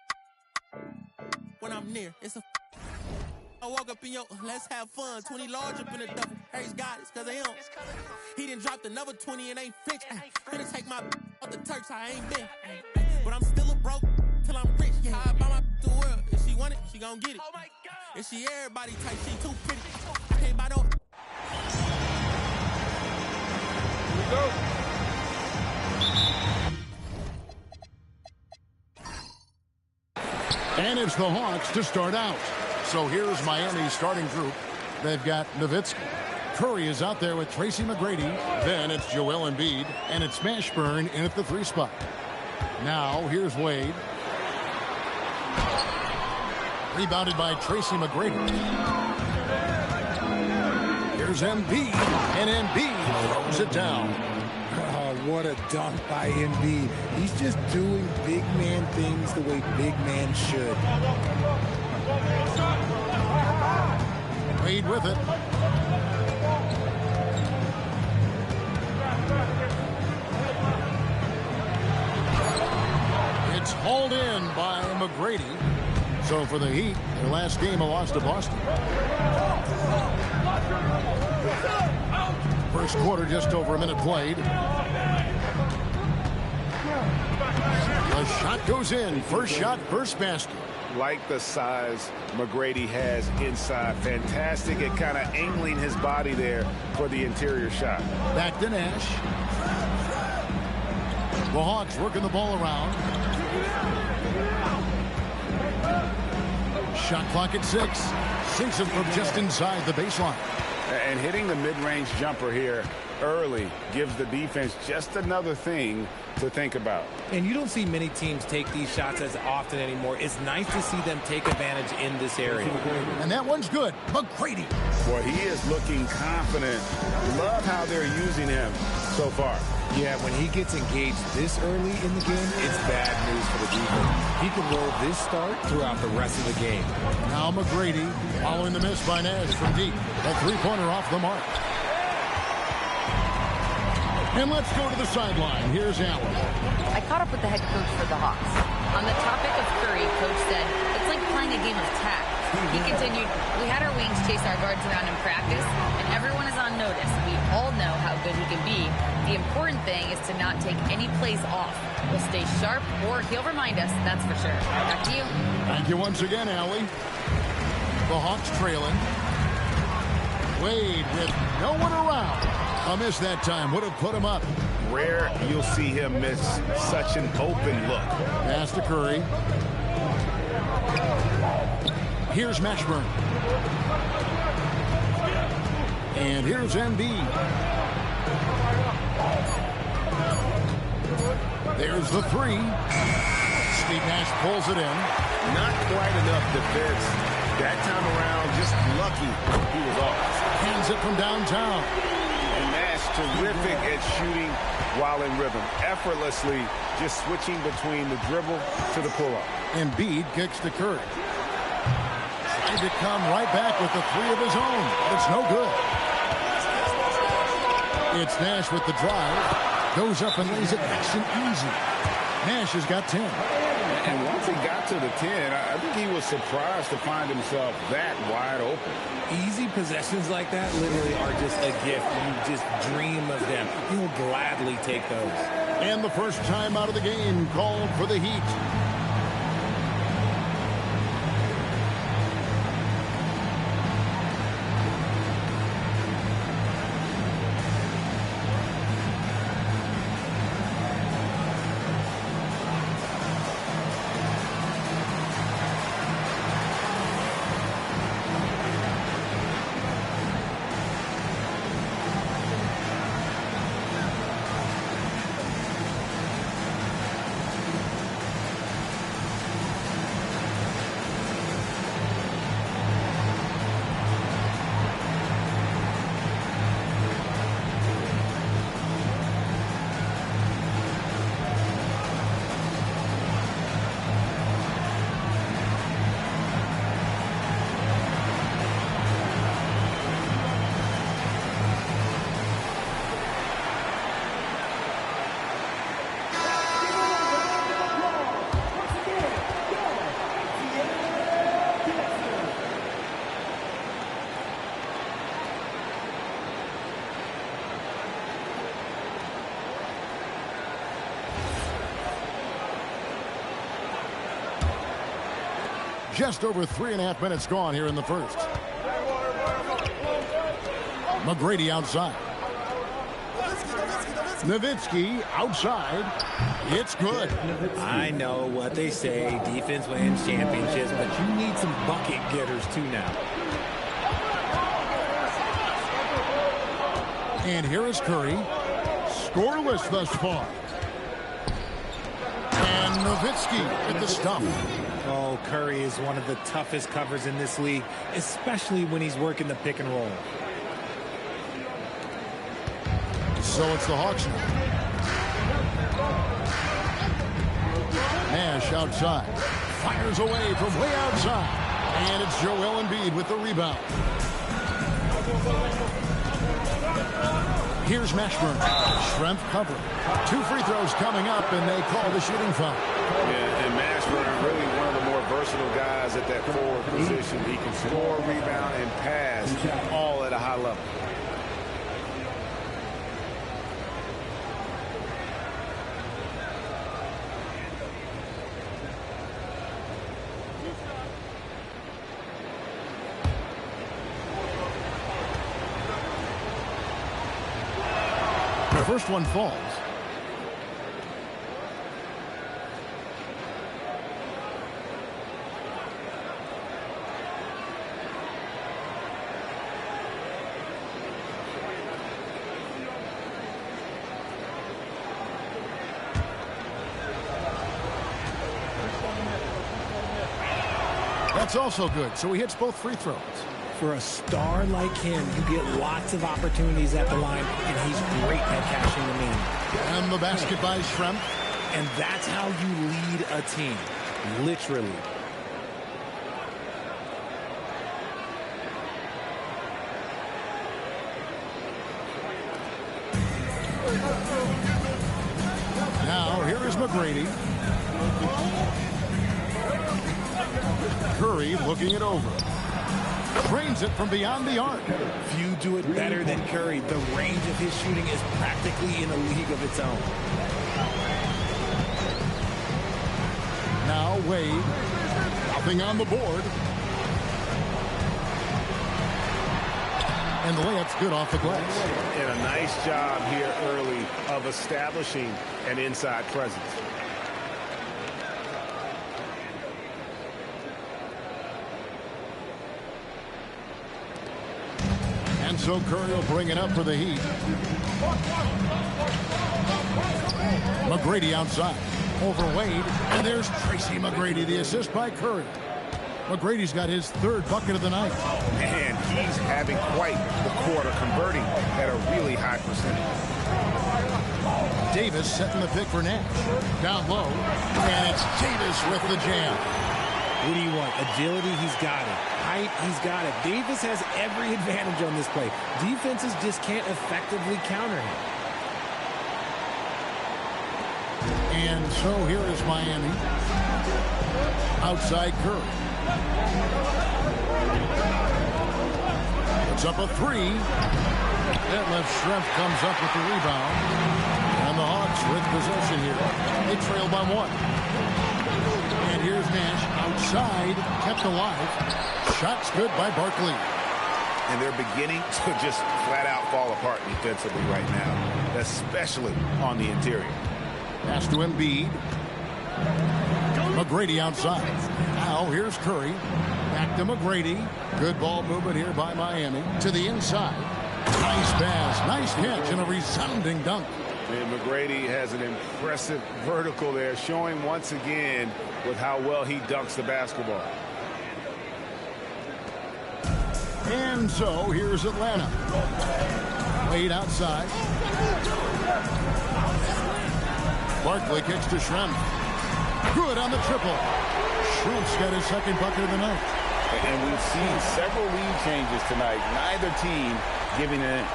when I'm near, it's a I walk up in your let's have fun 20 large up in the double. Harry's got it, cause I am. He done dropped another 20 and ain't flinch. Gonna take my off the Turks, I ain't been. But I'm still a broke till I'm rich. I buy my the world. If she want it, she gon' get it. If she everybody type, she too pretty. I can't buy no. Here we go. And it's the Hawks to start out. So here's Miami's starting group. They've got Nowitzki. Curry is out there with Tracy McGrady. Then it's Joel Embiid, and it's Mashburn in at the 3 spot. Now, here's Wade. Rebounded by Tracy McGrady. Here's Embiid, and Embiid throws it down. Oh, what a dunk by Embiid. He's just doing big man things the way big man should. Wade with it. It's hauled in by McGrady. So for the Heat, their last game, a loss to Boston. First quarter, just over a minute played. The shot goes in. First shot, first basket. Like the size McGrady has inside. Fantastic at kind of angling his body there for the interior shot. Back to Nash. The Hawks working the ball around. Shot clock at 6. Sinks him from just inside the baseline. And hitting the mid-range jumper here early gives the defense just another thing to think about. And you don't see many teams take these shots as often anymore. It's nice to see them take advantage in this area. And that one's good. McGrady. Boy, he is looking confident. Love how they're using him so far. Yeah, when he gets engaged this early in the game, it's bad news for the defense. He can roll this start throughout the rest of the game. Now McGrady following the miss by Nash from deep. That three-pointer off the mark. And let's go to the sideline. Here's Allen. I caught up with the head coach for the Hawks. On the topic of Curry, coach said, it's like playing a game of tag. He continued, we had our wings chase our guards around in practice, and everyone is on notice. We all know how good he can be. The important thing is to not take any plays off. We'll stay sharp, or he'll remind us, that's for sure. Back to you. Thank you once again, Allie. The Hawks trailing. Wade with no one around. A miss that time would have put him up. Rare you'll see him miss such an open look. Pass to Curry. Here's Mashburn. And here's Embiid. There's the 3. Steve Nash pulls it in. Not quite enough defense. That time around, just lucky he was off. Hands it from downtown. And Nash terrific at shooting while in rhythm. Effortlessly just switching between the dribble to the pull-up. Embiid kicks to Curry. Trying to come right back with the 3 of his own. But it's no good. It's Nash with the drive. Goes up and lays it nice and easy. Nash has got 10. And once he got to the 10, I think he was surprised to find himself that wide open. Easy possessions like that literally are just a gift. You just dream of them. You'll gladly take those. And the first time out of the game called for the Heat. Just over 3.5 minutes gone here in the first. McGrady outside. Nowitzki outside. It's good. I know what they say. Defense wins championships, but you need some bucket getters too now. And here is Curry. Scoreless thus far. And Nowitzki with the stuff. Oh, Curry is one of the toughest covers in this league, especially when he's working the pick and roll. So it's the Hawks now. Nash outside. Fires away from way outside. And it's Joel Embiid with the rebound. Here's Mashburn. Schrempf cover. 2 free throws coming up, and they call the shooting foul. Yeah, and Mashburn, really one of the more versatile guys at that forward position. He can score, rebound, and pass all at a high level. The first one falls. That's also good. So he hits both free throws. For a star like him, you get lots of opportunities at the line, and he's great at cashing them in. And the basket by Schrempf. And that's how you lead a team, literally. Now, here is McGrady. Curry looking it over. Drains it from beyond the arc. Few do it better than Curry. The range of his shooting is practically in a league of its own. Now Wade. Nothing on the board. And the layup's good off the glass. And a nice job here early of establishing an inside presence. And so Curry will bring it up for the Heat. McGrady outside. Over Wade. And there's Tracy McGrady, the assist by Curry. McGrady's got his 3rd bucket of the night. Man, he's having quite the quarter, converting at a really high percentage. Davis setting the pick for Nash. Down low. And it's Davis with the jam. What do you want? Agility, he's got it. Height, he's got it. Davis has every advantage on this play. Defenses just can't effectively counter him. And so here is Miami. Outside Curry. Puts up a 3. That left Schrempf comes up with the rebound. And the Hawks with possession here. They trail by 1. And here's Nash outside, kept alive. Shots good by Barkley. And they're beginning to just flat out fall apart defensively right now, especially on the interior. Pass to Embiid. McGrady outside. Now here's Curry. Back to McGrady. Good ball movement here by Miami. To the inside. Nice pass, nice catch, and a resounding dunk. And McGrady has an impressive vertical there, showing once again with how well he dunks the basketball. And so here's Atlanta. Wade outside. Barkley kicks to Schrempf. Good on the triple. Schrempf's got his 2nd bucket of the night. And we've seen several lead changes tonight. Neither team giving an inch.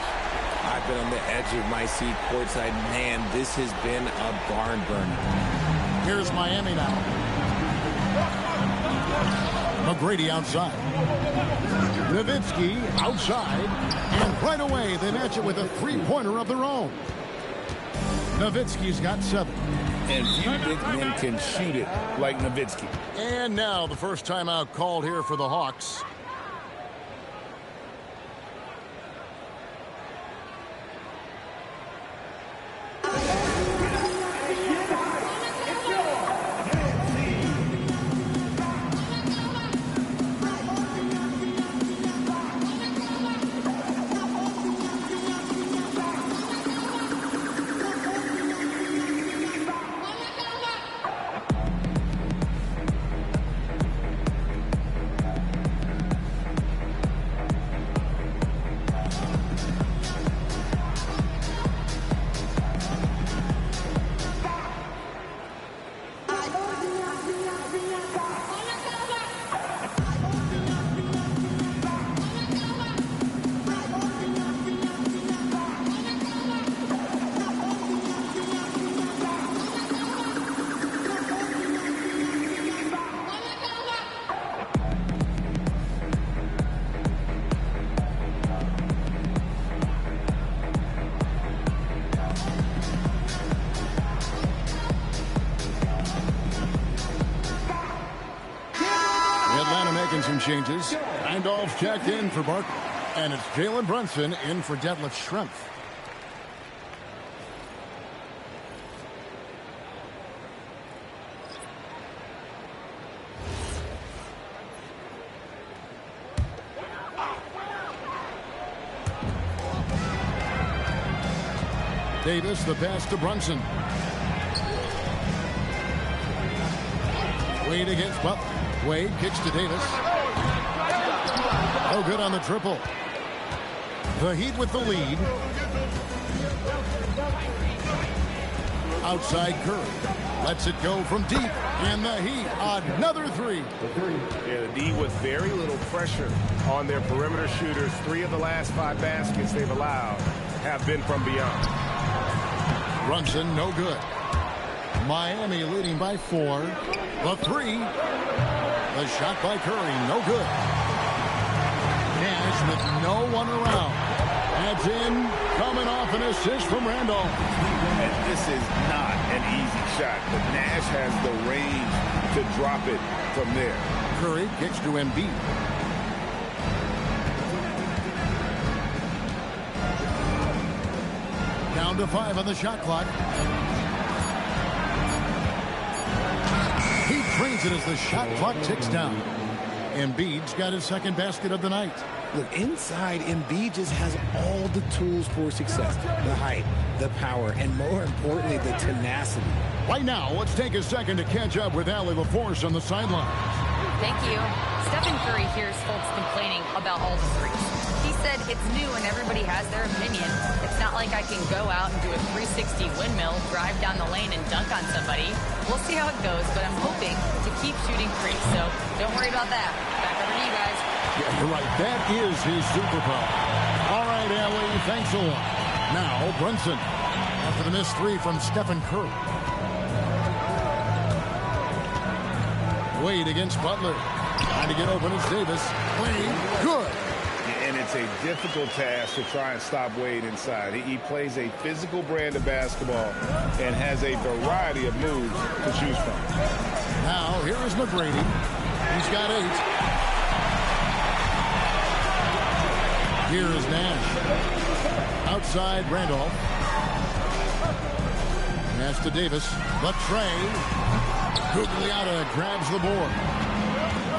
I've been on the edge of my seat courtside. Man, this has been a barn burner. Here's Miami now. McGrady outside. Nowitzki outside. And right away, they match it with a 3-pointer of their own. Nowitzki's got 7. And few big men can shoot it like Nowitzki. And now the first timeout called here for the Hawks. making some changes. Randolph checked in for Barkley. And it's Jalen Brunson in for Detlef Schrempf. Davis, the pass to Brunson. Wade against Butler. Wade kicks to Davis. No good on the triple. The Heat with the lead. Outside Curry. Lets it go from deep. And the Heat, another three. Yeah, the D with very little pressure on their perimeter shooters. 3 of the last 5 baskets they've allowed have been from beyond. Brunson, no good. Miami leading by 4. The 3. The shot by Curry, no good. Nash with no one around. Adds in, coming off an assist from Randolph. And this is not an easy shot, but Nash has the range to drop it from there. Curry kicks to Embiid. Down to 5 on the shot clock. He drains it as the shot clock ticks down. Embiid's got his second basket of the night. Look, inside, Embiid just has all the tools for success. The height, the power, and more importantly, the tenacity. Right now, let's take a second to catch up with Allie LaForce on the sideline. Thank you. Stephen Curry hears folks complaining about all the threes. He said it's new and everybody has their opinion. It's not like I can go out and do a 360 windmill, drive down the lane, and dunk on somebody. We'll see how it goes, but I'm hoping to keep shooting threes, so don't worry about that. Back over to you guys. Yeah, you're right. That is his superpower. All right, Allie, thanks a lot. Now, Brunson, after the missed 3 from Stephen Curry. Wade against Butler. Trying to get open is Davis. Wade, good. And it's a difficult task to try and stop Wade inside. He plays a physical brand of basketball and has a variety of moves to choose from. Now, here is McGrady. He's got 8. Here is Nash. Outside Randolph. Nash to Davis. But Trey. Gugliotta grabs the board.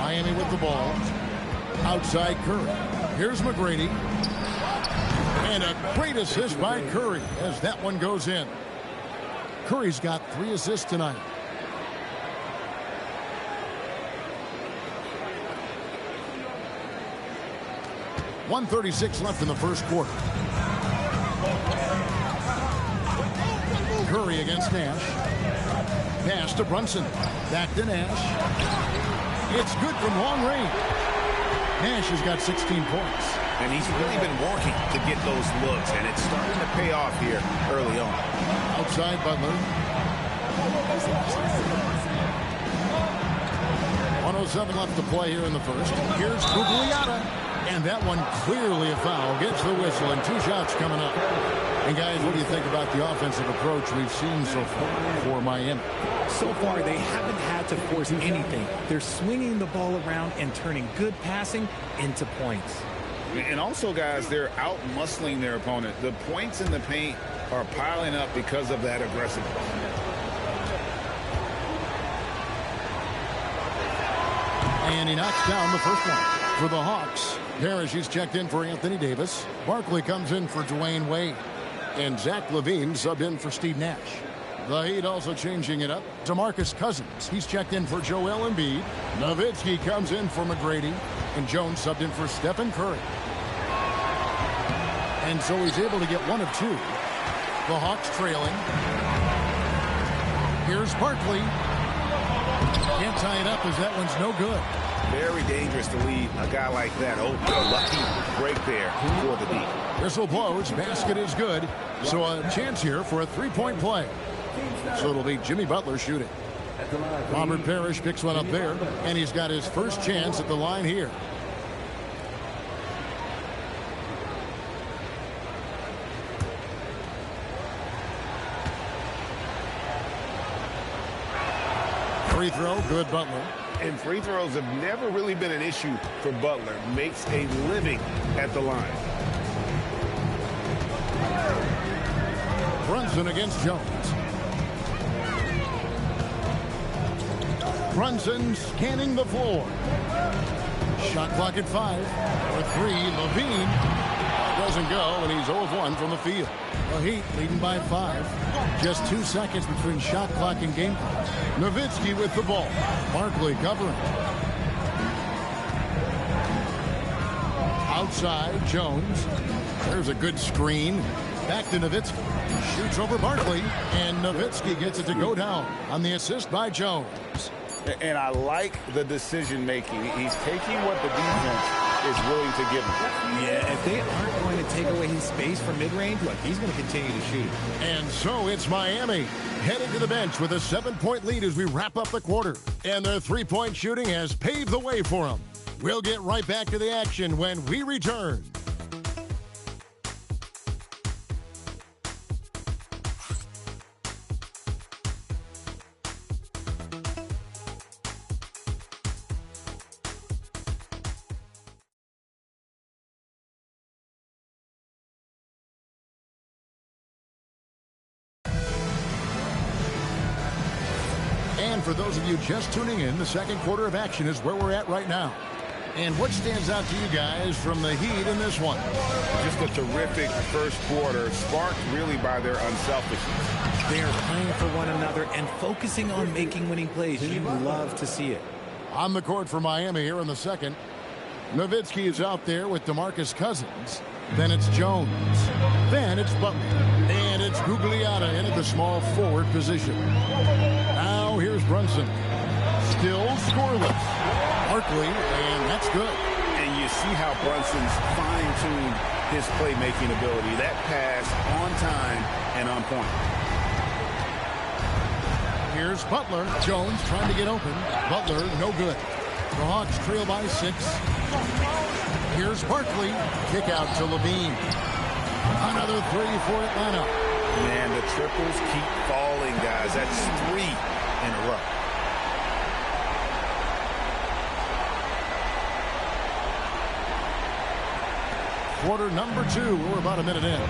Miami with the ball. Outside Curry. Here's McGrady. And a great assist by Curry as that one goes in. Curry's got 3 assists tonight. .136 left in the first quarter. Curry against Nash. Pass to Brunson. Back to Nash. It's good from long range. Nash has got 16 points. And he's really been working to get those looks, and it's starting to pay off here early on. Outside Butler. 1:07 left to play here in the first. Here's Gugliotta. And that one clearly a foul. Gets the whistle, and 2 shots coming up. And guys, what do you think about the offensive approach we've seen so far for Miami? So far, they haven't had to force anything. They're swinging the ball around and turning good passing into points. And also, guys, they're out-muscling their opponent. The points in the paint are piling up because of that aggressiveness. And he knocks down the first one for the Hawks. Parrish, he's checked in for Anthony Davis. Barkley comes in for Dwayne Wade. And Zach LaVine subbed in for Steve Nash. The Heat also changing it up. DeMarcus Cousins, he's checked in for Joel Embiid. Nowitzki comes in for McGrady. And Jones subbed in for Stephen Curry. And so he's able to get 1 of 2. The Hawks trailing. Here's Barkley. Can't tie it up as that one's no good. Very dangerous to leave a guy like that. Oh, a lucky break there for the D. Whistle blows. Basket is good. So a chance here for a 3-point play. So it'll be Jimmy Butler shooting. Robert Parrish picks one up there, and he's got his first chance at the line here. free throw, good Butler. And free throws have never really been an issue for Butler. Makes a living at the line. Brunson against Jones. Brunson scanning the floor. Shot clock at 5. For 3, Levine doesn't go, and he's 0 of 1 from the field. The Heat leading by 5. Just 2 seconds between shot clock and game clock. Nowitzki with the ball. Barkley covering. Outside, Jones. There's a good screen. Back to Nowitzki. Shoots over Barkley, and Nowitzki gets it to go down on the assist by Jones. And I like the decision making. He's taking what the defense is willing to give him. Yeah, if they aren't going to take away his space from mid-range, look, he's going to continue to shoot. And so it's Miami heading to the bench with a 7-point lead as we wrap up the quarter. And their three-point shooting has paved the way for them. We'll get right back to the action when we return. And for those of you just tuning in, the second quarter of action is where we're at right now. And what stands out to you guys from the Heat in this one? Just a terrific first quarter, sparked really by their unselfishness. They are playing for one another and focusing on making winning plays. You love to see it. On the court for Miami here in the second. Nowitzki is out there with DeMarcus Cousins. Then it's Jones. Then it's Butler. And it's Gugliotta in at the small forward position. Now here's Brunson. Still scoreless. Barkley, and that's good. And you see how Brunson's fine-tuned his playmaking ability. That pass on time and on point. Here's Butler. Jones trying to get open. Butler, no good. The Hawks trail by 6. Here's Barkley. Kick out to Levine. Another 3 for Atlanta. Man, the triples keep falling, guys. That's 3 in a row. Quarter number 2. We're about a minute in.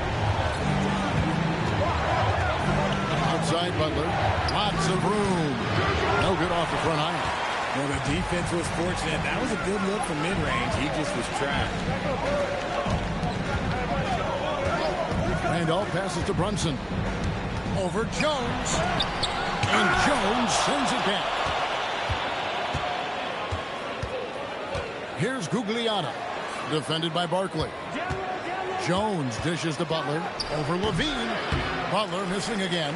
Outside Butler. Lots of room. No good off the front iron. Well, the defense was fortunate. That was a good look from mid-range. He just was trapped. Randolph passes to Brunson. Over Jones. And Jones sends it back. Here's Gugliotta. Defended by Barkley. Jones dishes to Butler. Over Levine. Butler missing again.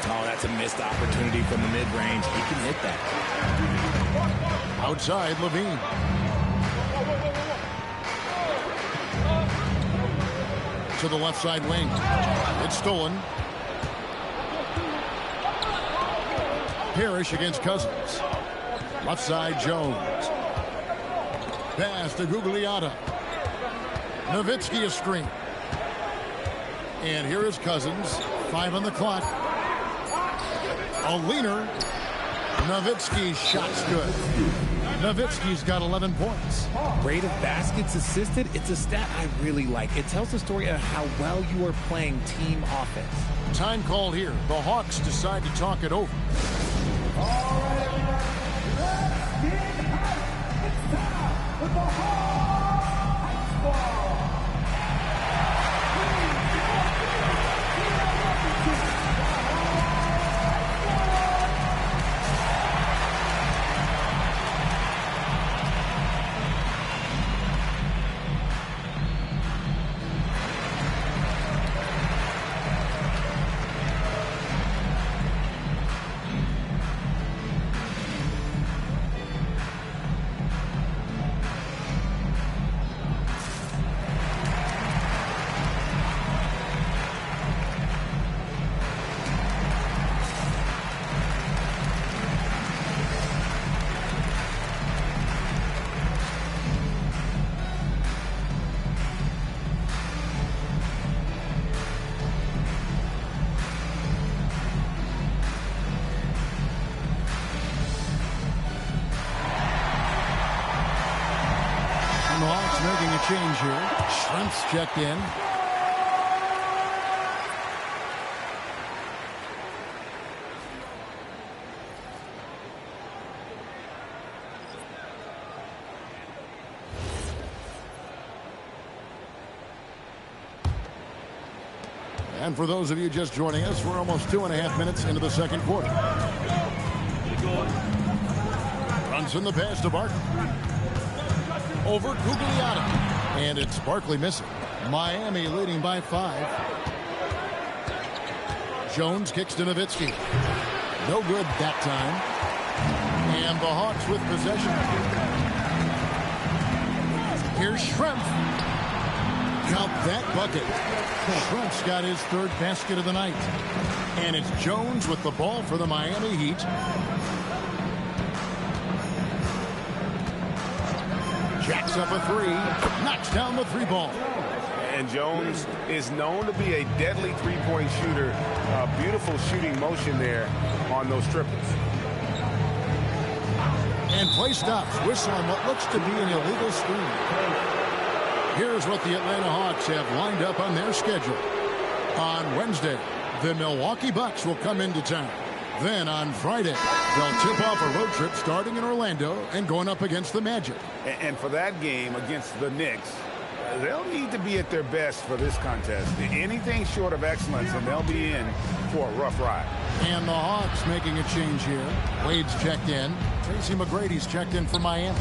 Oh, that's a missed opportunity from the mid-range. He can hit that. Outside Levine. To the left side wing. It's stolen. Parrish against Cousins. Left side Jones. Pass to Gugliotta. Nowitzki a screen. And here is Cousins. 5 on the clock. A leaner. Nowitzki's shot's good. Nowitzki's got 11 points. Rate of baskets assisted, it's a stat I really like. It tells the story of how well you are playing team offense. Time called here. The Hawks decide to talk it over. All right, everybody, let's get hyped. It's time for the Hawks ball. the Hawks making a change here. Shrimps checked in. And for those of you just joining us, we're almost 2.5 minutes into the second quarter. Brunson the pass to Barkley. Over Gugliotta. And it's Barkley missing. Miami leading by 5. Jones kicks to Nowitzki. No good that time. And the Hawks with possession. Here's Schrempf. Count that bucket. Schrempf's got his 3rd basket of the night. And it's Jones with the ball for the Miami Heat. Jacks up a 3. Knocks down the 3 ball. And Jones is known to be a deadly three-point shooter. Beautiful shooting motion there on those triples. And play stops. Whistle on what looks to be an illegal screen. Here's what the Atlanta Hawks have lined up on their schedule. On Wednesday, the Milwaukee Bucks will come into town. Then on Friday, they'll tip off a road trip starting in Orlando and going up against the Magic. And for that game against the Knicks, they'll need to be at their best for this contest. Anything short of excellence, and they'll be in for a rough ride. And the Hawks making a change here. Wade's checked in. Tracy McGrady's checked in for Miami.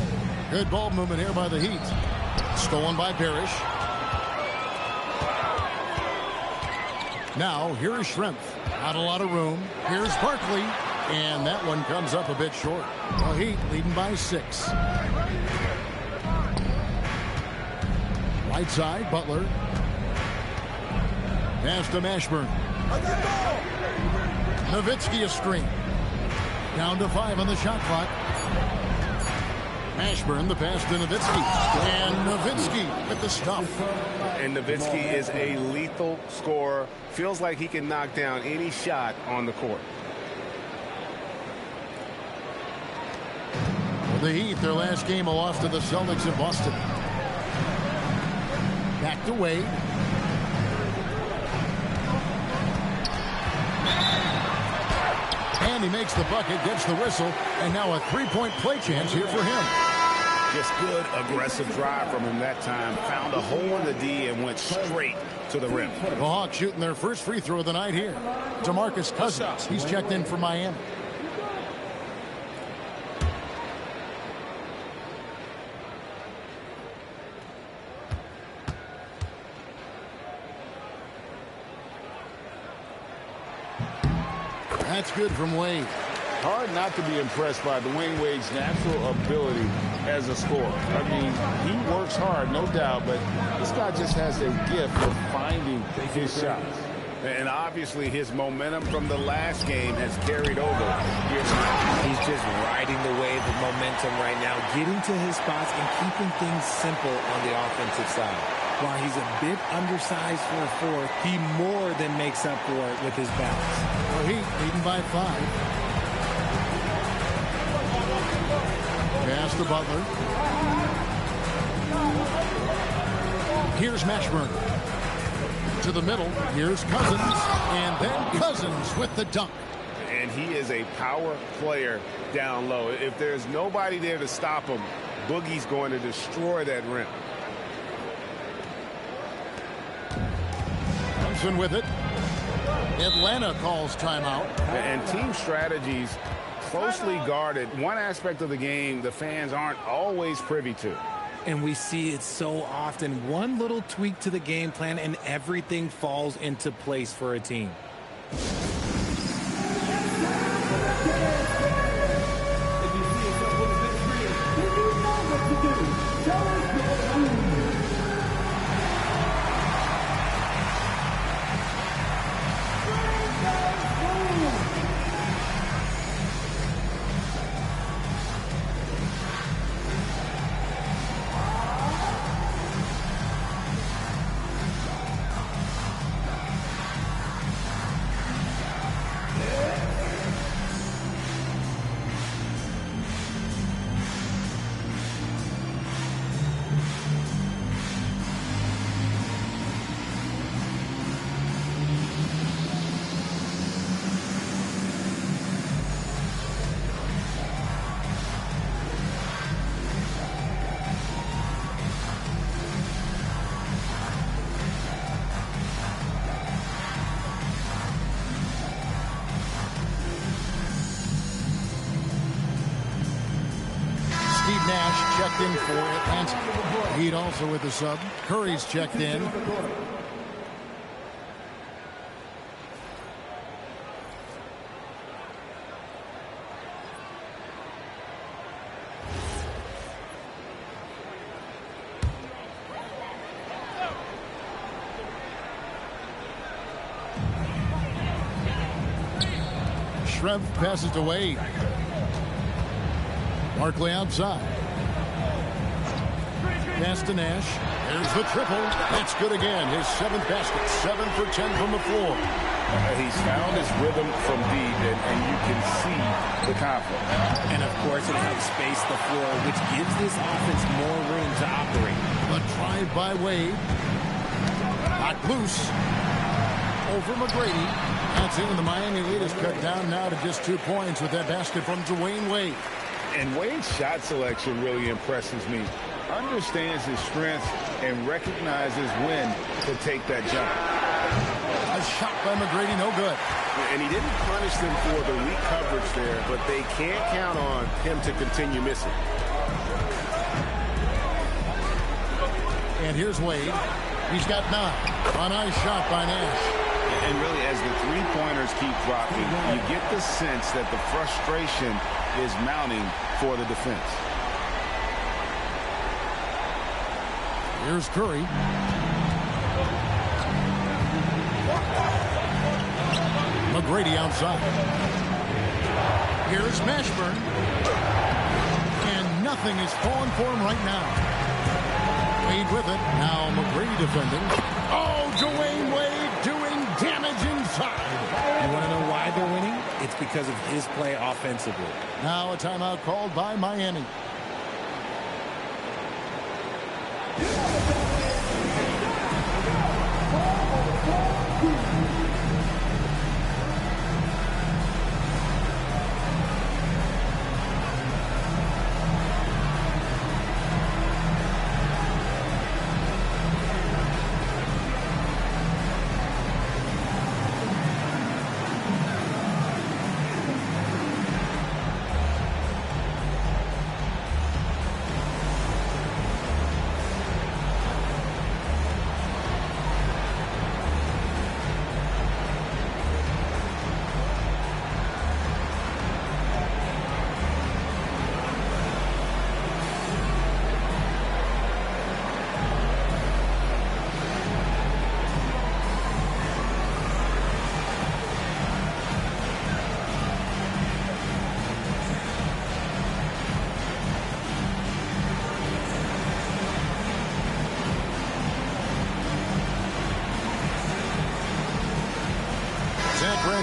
Good ball movement here by the Heat. Stolen by Parrish. Now, here is Schrempf. Not a lot of room. Here's Barkley. And that one comes up a bit short. The Heat leading by 6. Right side, Butler. Pass to Mashburn. Nowitzki a screen. Down to 5 on the shot clock. Mashburn the pass to Nowitzki. And Nowitzki with the stuff. And Nowitzki is a lethal scorer. Feels like he can knock down any shot on the court. The Heat, their last game, a loss to the Celtics in Boston. Back to Wade. And he makes the bucket, gets the whistle, and now a 3-point play chance here for him. Just good, aggressive drive from him that time. Found a hole in the D and went straight to the rim. The Hawks shooting their first free throw of the night here. DeMarcus Cousins, he's checked in for Miami. That's good from Wade. Hard not to be impressed by Dwayne Wade's natural ability as a scorer. I mean, he works hard, no doubt, but this guy just has a gift of finding his shots. And obviously his momentum from the last game has carried over here tonight. He's just riding the wave of momentum right now, getting to his spots and keeping things simple on the offensive side. While he's a bit undersized for a 4th, he more than makes up for it with his balance. The Heat leading by 5. Pass to Butler. Here's Mashburn. To the middle. Here's Cousins. And then Cousins with the dunk. And he is a power player down low. If there's nobody there to stop him, Boogie's going to destroy that rim. Thompson with it. Atlanta calls timeout. And team strategies closely guarded. One aspect of the game the fans aren't always privy to. And we see it so often. One little tweak to the game plan and everything falls into place for a team. checked in for Atlanta. Heat also with the sub. Curry's checked in. Shrev passes to Wade. Barkley outside. Pass to Nash. There's the triple. That's good again. His 7th basket. 7 for 10 from the floor. He's found his rhythm from deep, and you can see the confidence. And, of course, it helps space the floor, which gives this offense more room to operate. A drive by Wade. Knocked loose. Over McGrady. That's it, and the Miami lead is cut down now to just 2 points with that basket from Dwayne Wade. And Wade's shot selection really impresses me. Understands his strengths and recognizes when to take that jump. A shot by McGrady, no good. And he didn't punish them for the weak coverage there, but they can't count on him to continue missing. And here's Wade. He's got 9. A nice shot by Nash. And really, as the three-pointers keep dropping, you get the sense that the frustration is mounting for the defense. Here's Curry. McGrady outside. Here's Mashburn. And nothing is falling for him right now. Wade with it. Now McGrady defending. Oh, Dwayne Wade doing damage inside. You want to know why they're winning? It's because of his play offensively. Now a timeout called by Miami.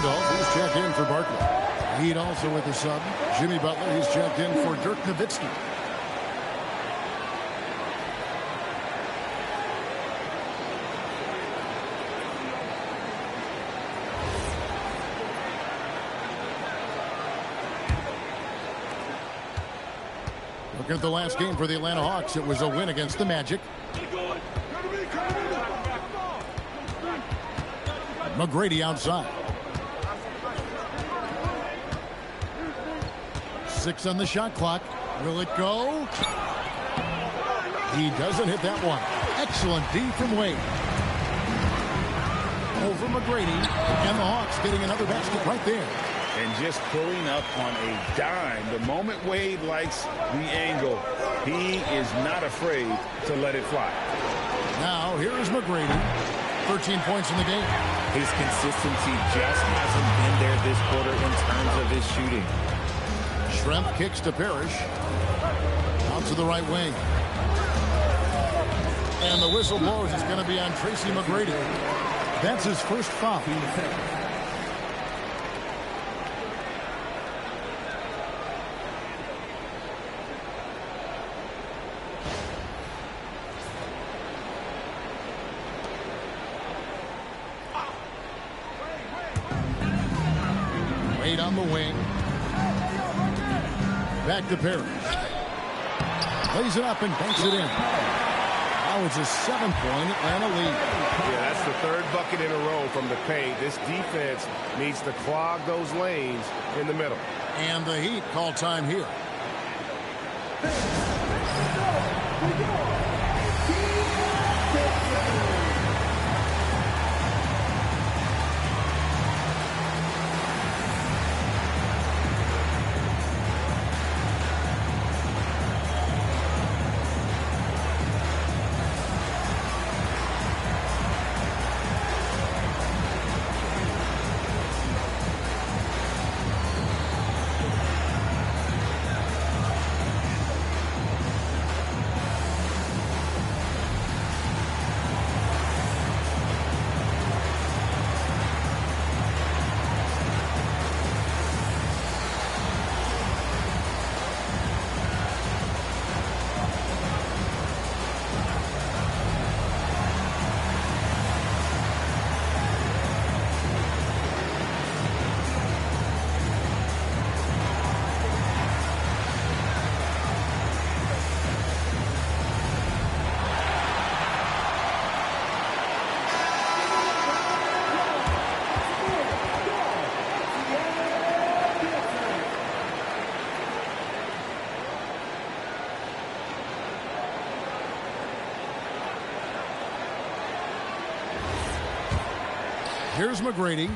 He's checked in for Barkley. Heat also with the sub. Jimmy Butler, he's checked in for Dirk Nowitzki. Look at the last game for the Atlanta Hawks. It was a win against the Magic. McGrady outside. 6 on the shot clock. Will it go? He doesn't hit that one. Excellent D from Wade. Over McGrady. And the Hawks getting another basket right there. And just pulling up on a dime. The moment Wade likes the angle, he is not afraid to let it fly. Now, here's McGrady. 13 points in the game. His consistency just hasn't been there this quarter in terms of his shooting. Schrempf kicks to Parrish. Out to the right wing. And the whistle blows. It's going to be on Tracy McGrady. That's his first foul. Wade on the wing. Back to Parrish. Lays it up and banks it in. Now it's a 7-point Atlanta lead. Yeah, that's the 3rd bucket in a row from the paint. This defense needs to clog those lanes in the middle. And the Heat call time here. Here's McGrady,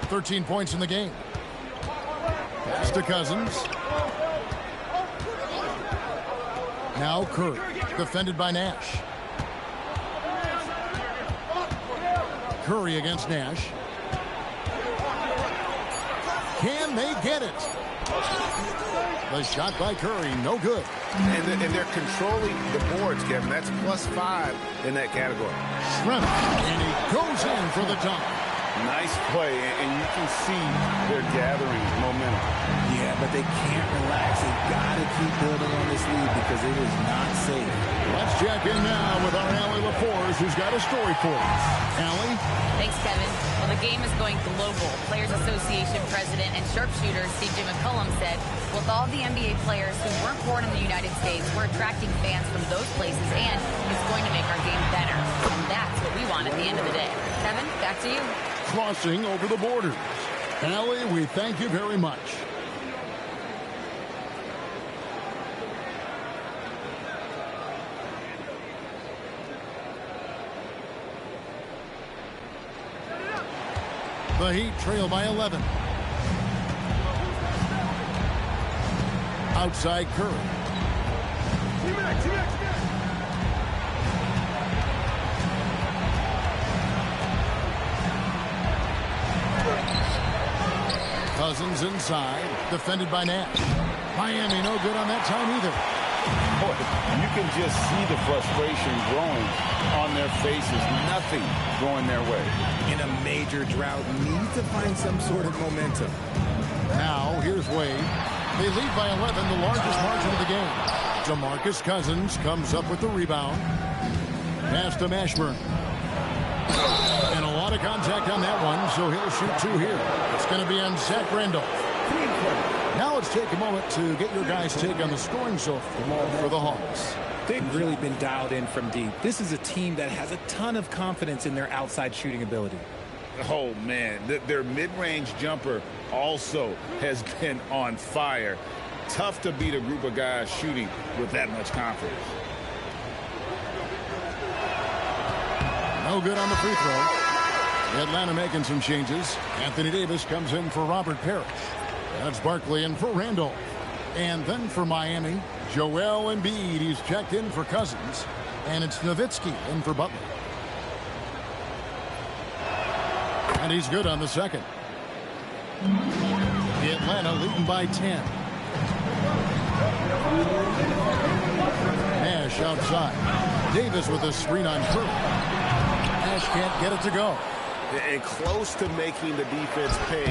13 points in the game. Pass to Cousins. Now Curry, defended by Nash. Curry against Nash. Can they get it? The shot by Curry, no good. And they're controlling the boards, Kevin. That's +5 in that category. Shrimp, and he goes in for the dunk. Nice play, and you can see they're gathering momentum. Yeah, but they can't relax. They've got to keep building on this lead because it is not safe. Let's check in now with our Allie LaForce, who's got a story for us. Allie? Thanks, Kevin. Well, the game is going global. Players Association President and sharpshooter C.J. McCollum said, with all the NBA players who weren't born in the United States, we're attracting fans from those places, and it's going to make our game better. And that's what we want at the end of the day. Kevin, back to you. Crossing over the borders. Allie, we thank you very much. The Heat trail by 11. Outside Curry. Cousins inside, defended by Nash. Miami no good on that time either. Boy, you can just see the frustration growing on their faces. Nothing going their way. In a major drought, need to find some sort of momentum. Now, here's Wade. They lead by 11, the largest margin of the game. DeMarcus Cousins comes up with the rebound. Pass to Mashburn. And a lot of contact on that one, so he'll shoot two here. It's going to be on Zach Randolph. Now let's take a moment to get your guys' take on the scoring so far for the Hawks. They've really been dialed in from deep. This is a team that has a ton of confidence in their outside shooting ability. Oh, man. Their mid-range jumper also has been on fire. Tough to beat a group of guys shooting with that much confidence. No good on the free throw. Atlanta making some changes. Anthony Davis comes in for Robert Parrish. That's Barkley in for Randolph. And then for Miami, Joel Embiid. He's checked in for Cousins. And it's Nowitzki in for Butler. And he's good on the second. The Atlanta leading by 10. Nash outside. Davis with a screen on Curry. Nash can't get it to go. And close to making the defense pay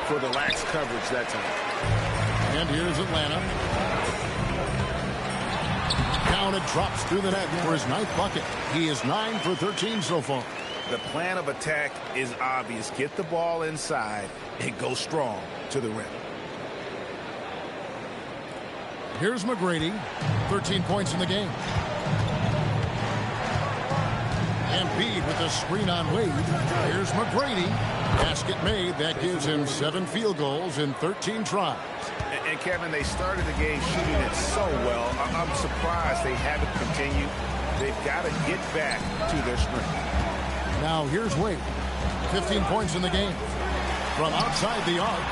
for the lax coverage that time. And here's Atlanta. Down it drops through the net for his 9th bucket. He is 9 for 13 so far. The plan of attack is obvious. Get the ball inside and go strong to the rim. Here's McGrady. 13 points in the game. Embiid with a screen on Wade. Here's McGrady. Basket made. That gives him 7 field goals in 13 tries. And Kevin, they started the game shooting it so well. I'm surprised they haven't continued. They've got to get back to their strength. Now here's Wade. 15 points in the game. From outside the arc,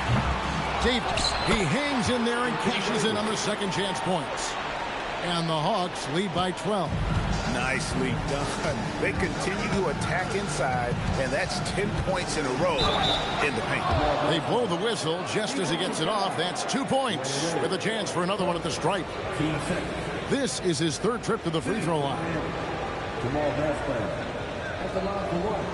Davis. He hangs in there and cashes in on the second chance points. And the Hawks lead by 12. Nicely done. They continue to attack inside, and that's 10 points in a row in the paint. They blow the whistle just as he gets it off. That's 2 points with a chance for another one at the stripe. This is his third trip to the free throw line. Jamal Vasquez at the line for one.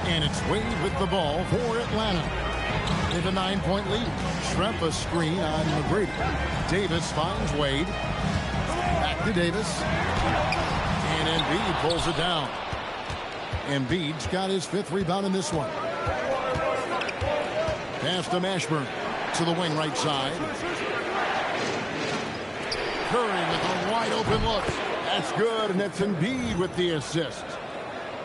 And it's Wade with the ball for Atlanta. They have a 9-point lead. Schrempf a screen on McGrady. Davis finds Wade. Back to Davis. And Embiid pulls it down. Embiid's got his 5th rebound in this one. Pass to Mashburn. To the wing right side. Curry with a wide open look. That's good, and it's Embiid with the assist.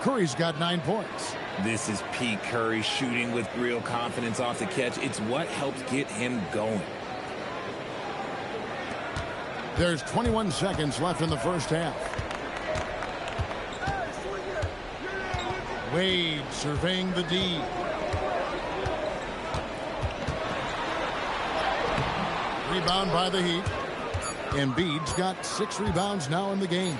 Curry's got 9 points. This is Pete Curry shooting with real confidence off the catch. It's what helps get him going. There's 21 seconds left in the first half. Wade surveying the D. Rebound by the Heat. Embiid's got 6 rebounds now in the game.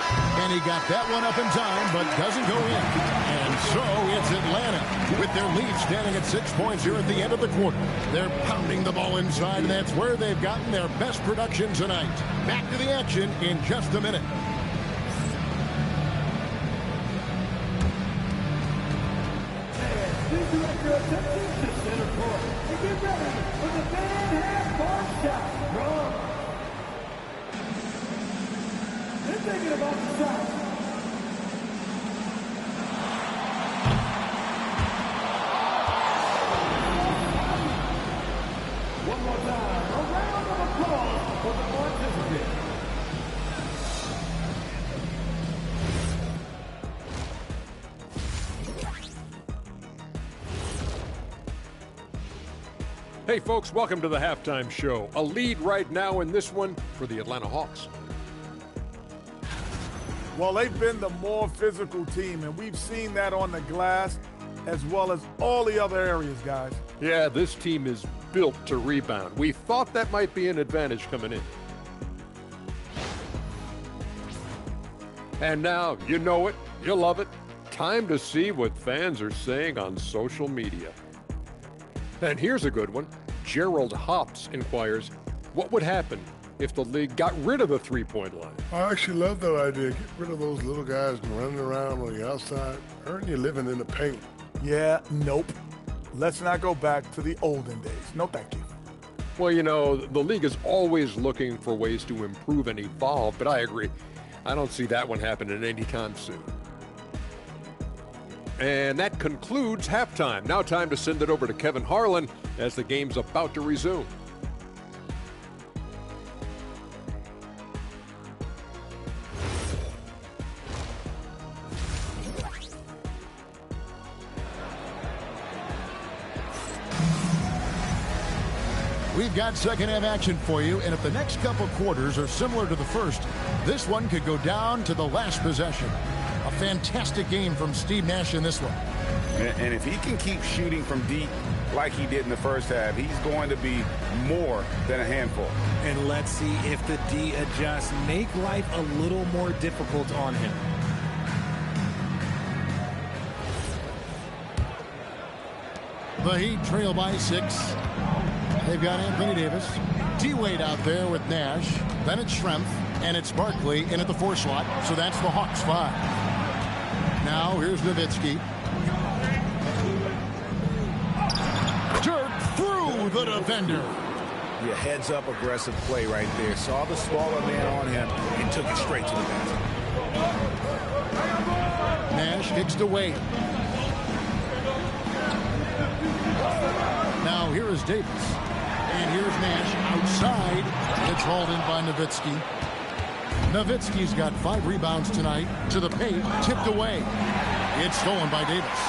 And he got that one up in time, but doesn't go in. And so it's Atlanta with their lead standing at 6 points here at the end of the quarter. They're pounding the ball inside, and that's where they've gotten their best production tonight. Back to the action in just a minute. Please direct your attention to center court and get ready for the half-court shot. They're thinking about the shot. One more time, a round of applause for the participants. Hey folks, welcome to the halftime show. A lead right now in this one for the Atlanta Hawks. Well, they've been the more physical team, and we've seen that on the glass as well as all the other areas, guys. Yeah, this team is built to rebound. We thought that might be an advantage coming in. And now, you know it, you love it. Time to see what fans are saying on social media. And here's a good one. Gerald Hops inquires, what would happen if the league got rid of the three-point line? I actually love that idea. Get rid of those little guys running around on the outside, earn your living in the paint. Yeah, nope. Let's not go back to the olden days. No, thank you. Well, you know, the league is always looking for ways to improve and evolve, but I agree. I don't see that one happening anytime soon. And that concludes halftime. Now time to send it over to Kevin Harlan as the game's about to resume. We've got second half action for you, and if the next couple quarters are similar to the first, this one could go down to the last possession. A fantastic game from Steve Nash in this one. And if he can keep shooting from deep like he did in the first half, he's going to be more than a handful. And let's see if the D adjusts, make life a little more difficult on him. The Heat trail by 6. They've got Anthony Davis. T-Wade out there with Nash. Then it's Schrempf. And it's Barkley in at the 4 slot. So that's the Hawks 5. Now here's Nowitzki. Dirk through the defender. Yeah, heads up aggressive play right there. Saw the smaller man on him and took it straight to the basket. Nash kicks to Wade. Now is Davis. And here's Nash outside. It's hauled in by Nowitzki. Nowitzki's got 5 rebounds tonight. To the paint, tipped away. It's stolen by Davis.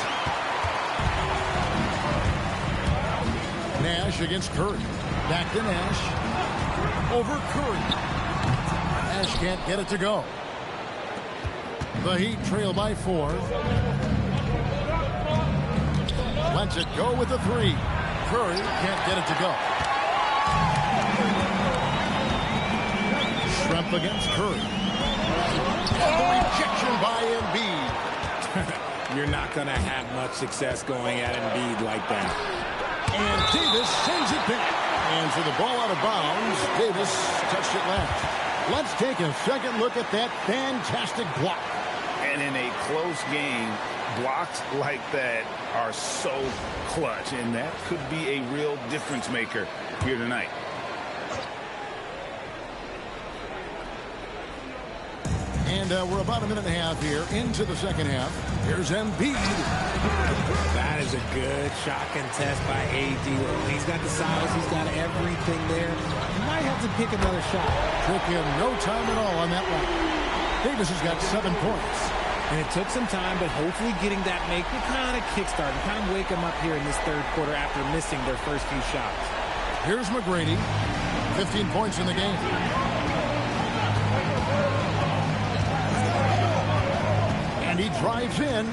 Nash against Curry. Back to Nash. Over Curry. Nash can't get it to go. The Heat trail by 4. Lets it go with the 3. Curry can't get it to go. Schrempf against Curry. And the rejection by Embiid. You're not going to have much success going at Embiid like that. And Davis sends it back. And for the ball out of bounds, Davis touched it last. Let's take a second look at that fantastic block. And in a close game, blocks like that are so clutch, and that could be a real difference maker here tonight. And we're about a minute and a half here into the second half. Here's Embiid. That is a good shot contest by AD. He's got the size. He's got everything there. He might have to pick another shot. Took him no time at all on that one. Davis has got 7 points. And it took some time, but hopefully getting that make will kind of kickstart and kind of wake them up here in this third quarter after missing their first few shots. Here's McGrady. 15 points in the game. And he drives in.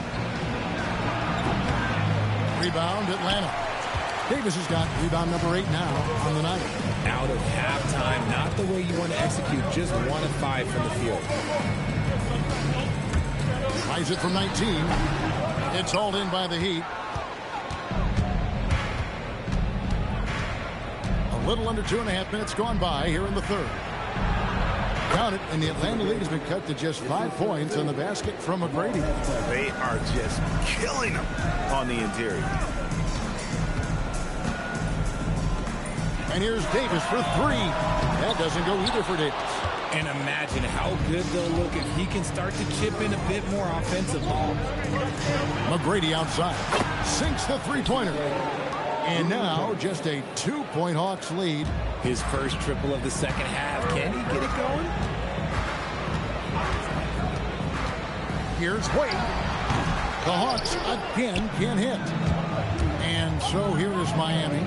Rebound, Atlanta. Davis has got rebound number 8 now on the night. Out of halftime, not the way you want to execute, just 1 of 5 from the field. Tries it from 19. It's hauled in by the Heat. A little under 2.5 minutes gone by here in the third. Count it, and the Atlanta lead has been cut to just 5 points on the basket from McGrady. They are just killing them on the interior. And here's Davis for 3. That doesn't go either for Davis. And imagine how good they'll look if he can start to chip in a bit more offensively. McGrady outside. Sinks the three-pointer. And now just a 2-point Hawks lead. His first triple of the second half. Can he get it going? Here's Wade. The Hawks again can't hit. And so here is Miami.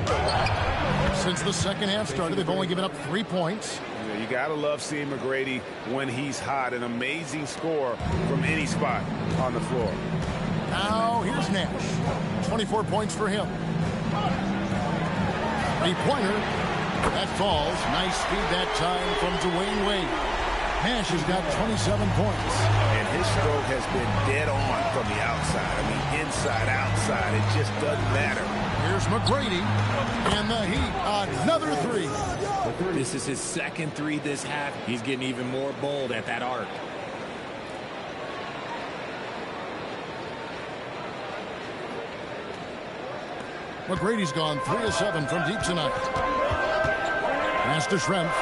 Since the second half started, they've only given up 3 points. You gotta love seeing McGrady when he's hot. An amazing score from any spot on the floor. Now here's Nash. 24 points for him. Three-pointer. That falls. Nice speed that time from Dwayne Wade. Nash has got 27 points. And his stroke has been dead on from the outside. I mean, inside, outside. It just doesn't matter. Here's McGrady. And the Heat, another 3. This is his second 3 this half. He's getting even more bold at that arc. McGrady's gone 3 of 7 from deep tonight. Pass to Schrempf.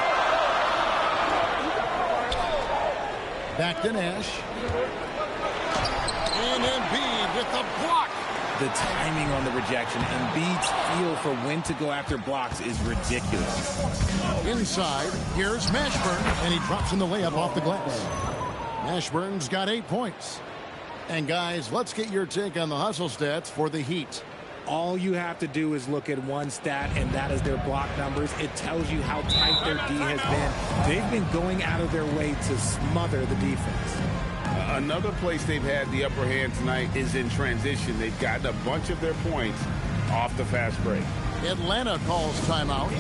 Back to Nash. And Embiid with the block. The timing on the rejection. Embiid's feel for when to go after blocks is ridiculous. Inside, here's Mashburn, and he drops in the layup off the glass. Mashburn's got 8 points. And guys, let's get your take on the hustle stats for the Heat. All you have to do is look at one stat, and that is their block numbers. It tells you how tight their D has been. They've been going out of their way to smother the defense. Another place they've had the upper hand tonight is in transition. They've gotten a bunch of their points off the fast break. Atlanta calls timeout.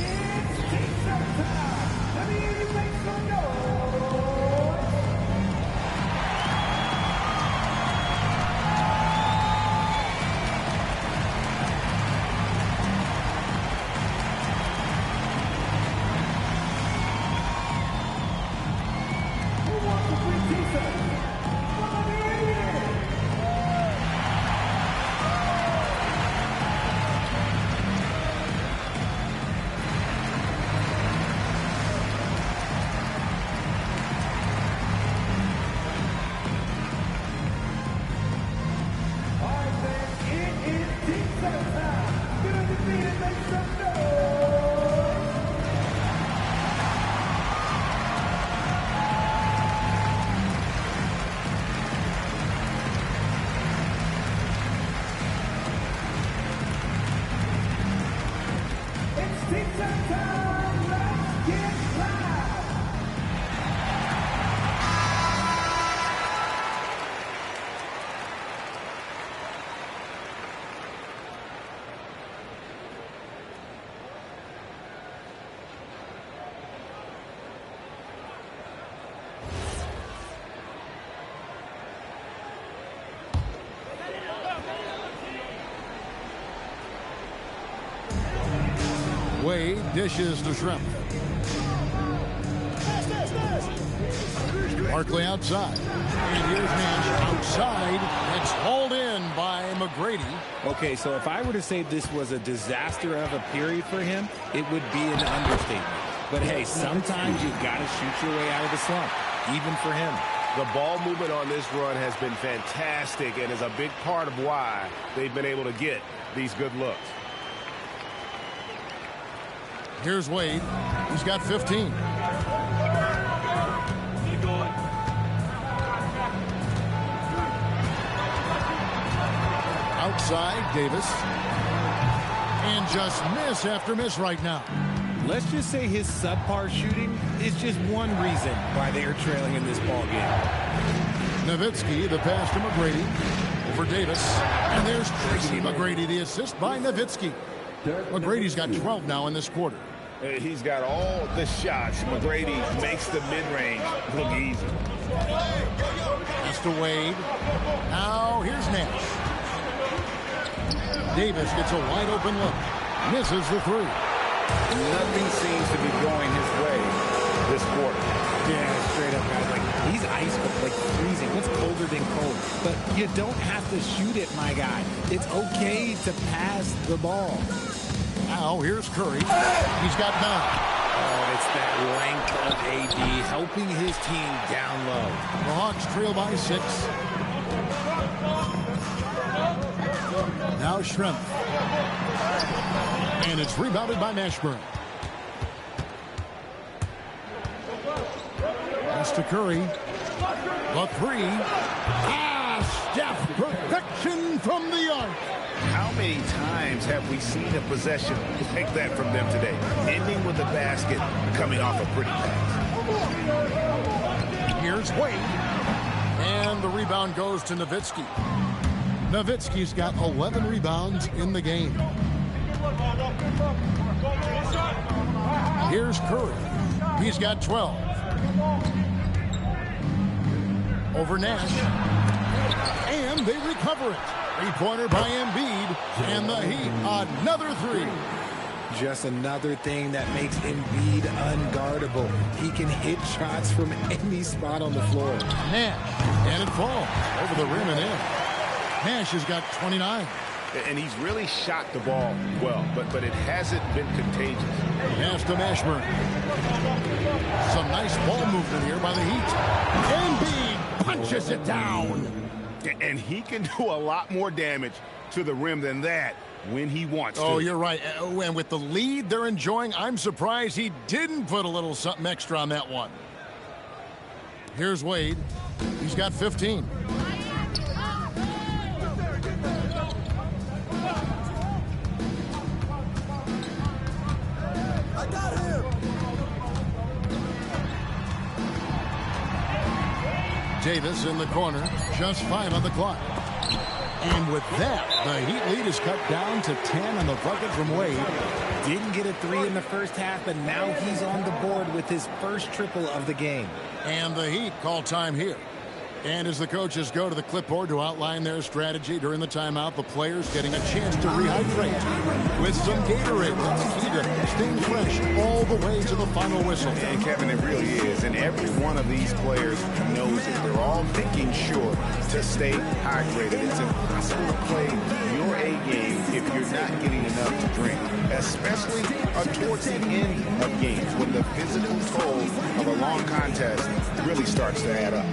Wade dishes to Shrimp. Barkley outside. And here's Nash outside. It's hauled in by McGrady. Okay, so if I were to say this was a disaster of a period for him, it would be an understatement. But hey, sometimes you've got to shoot your way out of the slump, even for him. The ball movement on this run has been fantastic and is a big part of why they've been able to get these good looks. Here's Wade. He's got 15. Outside, Davis. And just miss after miss right now. Let's just say his subpar shooting is just one reason why they are trailing in this ball game. Nowitzki, the pass to McGrady. Over Davis. And there's Tracy McGrady, the assist by Nowitzki. McGrady's got 12 now in this quarter. He's got all the shots. McGrady makes the mid-range look easy. Pass to Wade. Now here's Nash. Davis gets a wide open look. Misses the three. Nothing seems to be going his way this quarter. Yeah, straight up, guys. Like, he's ice cold, like freezing. What's colder than cold? But you don't have to shoot it, my guy. It's okay to pass the ball. Now here's Curry. He's got 9. Oh, it's that length of AD helping his team down low. The Hawks trail by 6. Now Shrimp. And it's rebounded by Mashburn. Pass to Curry. The 3. Steph, perfection from the arc. How many times have we seen a possession like that from them today? Ending with a basket, coming off a pretty pass. Here's Wade. And the rebound goes to Nowitzki. Nowitzki's got 11 rebounds in the game. Here's Curry. He's got 12. Over Nash. And they recover it. Three-pointer by Embiid, and the Heat, another 3. Just another thing that makes Embiid unguardable. He can hit shots from any spot on the floor. Nash, and it falls over the rim and in. Nash has got 29. And he's really shot the ball well, but it hasn't been contagious. Pass to Mashburn. Some nice ball movement here by the Heat. Embiid punches it down. And he can do a lot more damage to the rim than that when he wants to. Oh, you're right. And with the lead they're enjoying, I'm surprised he didn't put a little something extra on that one. Here's Wade. He's got 15. I got him. Davis in the corner, just 5 on the clock. And with that, the Heat lead is cut down to 10 on the bucket from Wade. Didn't get a 3 in the first half, but now he's on the board with his first triple of the game. And the Heat call time here. And as the coaches go to the clipboard to outline their strategy during the timeout, the players getting a chance to rehydrate with some Gatorade. That's key to staying fresh all the way to the final whistle. And Kevin, it really is. And every one of these players knows it. They're all making sure to stay hydrated. It's impossible to play your A game if you're not getting enough to drink, especially towards the end of games when the physical toll of a long contest really starts to add up.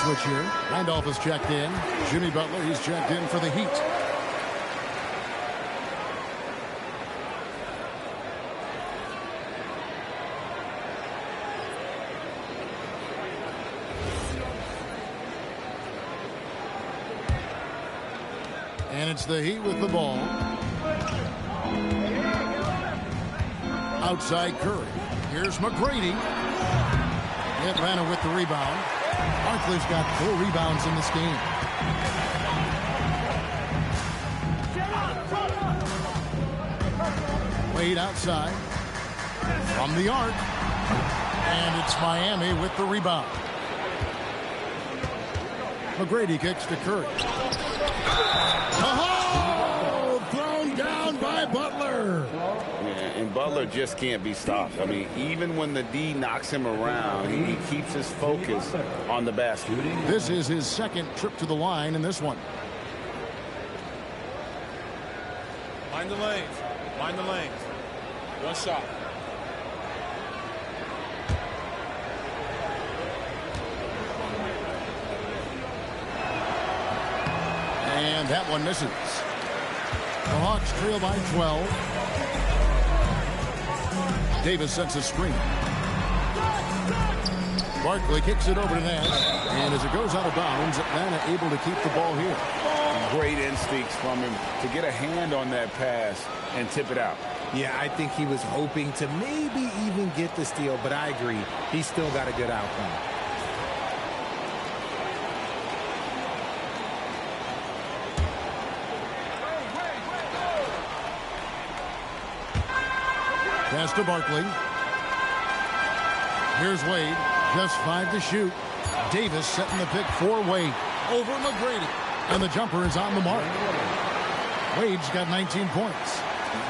switch here. Randolph is checked in. Jimmy Butler, he's checked in for the Heat. And it's the Heat with the ball. Outside Curry. Here's McGrady. Atlanta with the rebound. Barkley's got 4 rebounds in this game. Wade outside. From the arc. And it's Miami with the rebound. McGrady kicks to Curry. Oh! Thrown down by Butler. And Butler just can't be stopped. I mean, even when the D knocks him around, he keeps his focus on the basket. This is his second trip to the line in this one. Mind the lanes. Mind the lanes. One shot. And that one misses. The Hawks trail by 12. Davis sets a screen. Barkley kicks it over to Nash. And as it goes out of bounds, Atlanta able to keep the ball here. Great instincts from him to get a hand on that pass and tip it out. Yeah, I think he was hoping to maybe even get the steal, but I agree. He still got a good outcome. Pass to Barkley. Here's Wade. Just 5 to shoot. Davis setting the pick for Wade. Over McGrady. And the jumper is on the mark. Wade's got 19 points.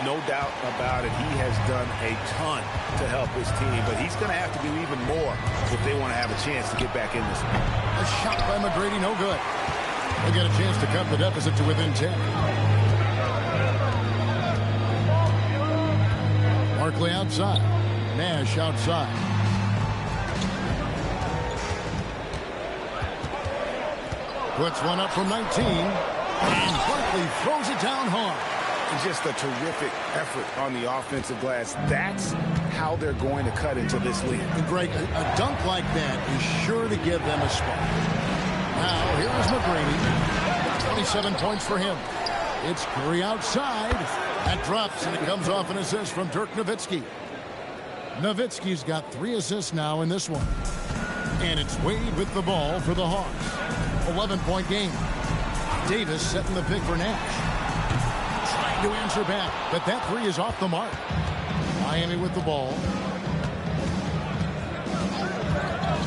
No doubt about it. He has done a ton to help his team, but he's going to have to do even more if they want to have a chance to get back in this one. A shot by McGrady, no good. They get a chance to cut the deficit to within 10. Barkley outside. Nash outside. Puts one up from 19. And Barkley throws it down hard. Just a terrific effort on the offensive glass. That's how they're going to cut into this league. Greg, a dunk like that is sure to give them a spark. Now, here's McGrady. 27 points for him. It's Curry outside. That drops, and it comes off an assist from Dirk Nowitzki. Nowitzki's got 3 assists now in this one. And it's Wade with the ball for the Hawks. 11-point game. Davis setting the pick for Nash. Trying to answer back, but that 3 is off the mark. Miami with the ball.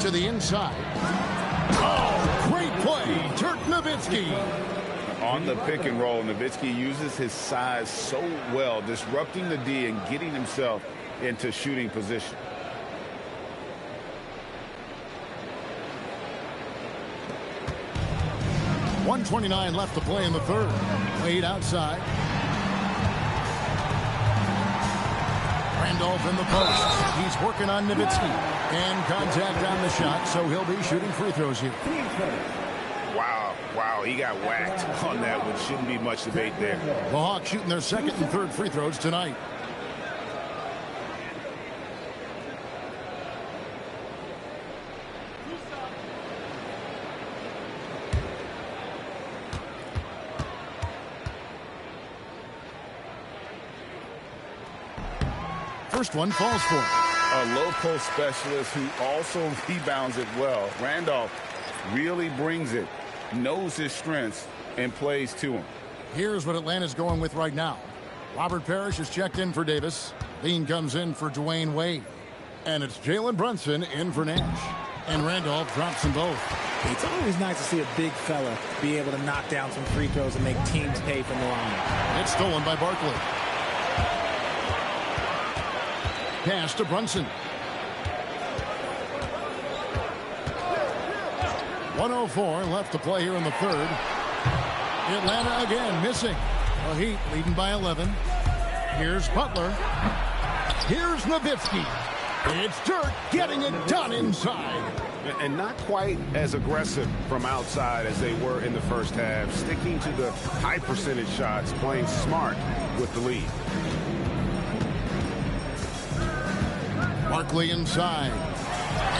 To the inside. Oh, great play. Dirk Nowitzki. On the pick and roll, Nowitzki uses his size so well, disrupting the D and getting himself into shooting position. .129 left to play in the third. Wade outside. Randolph in the post. He's working on Nowitzki. And contact on the shot, so he'll be shooting free throws here. Wow, he got whacked on that one. Shouldn't be much debate there. The Hawks shooting their second and third free throws tonight. First one falls for him. A low post specialist who also rebounds it well. Randolph really brings it, knows his strengths, and plays to him. Here's what Atlanta's going with right now. Robert Parrish is checked in for Davis. Bean comes in for Dwayne Wade. And it's Jalen Brunson in for Nash. And Randolph drops them both. It's always nice to see a big fella be able to knock down some free throws and make teams pay from the line. It's stolen by Barkley. Pass to Brunson. 1:04 left to play here in the third. Atlanta again missing. The Heat leading by 11. Here's Butler. Here's Nowitzki. It's Dirk getting it done inside. And not quite as aggressive from outside as they were in the first half. Sticking to the high percentage shots, playing smart with the lead. Barkley inside.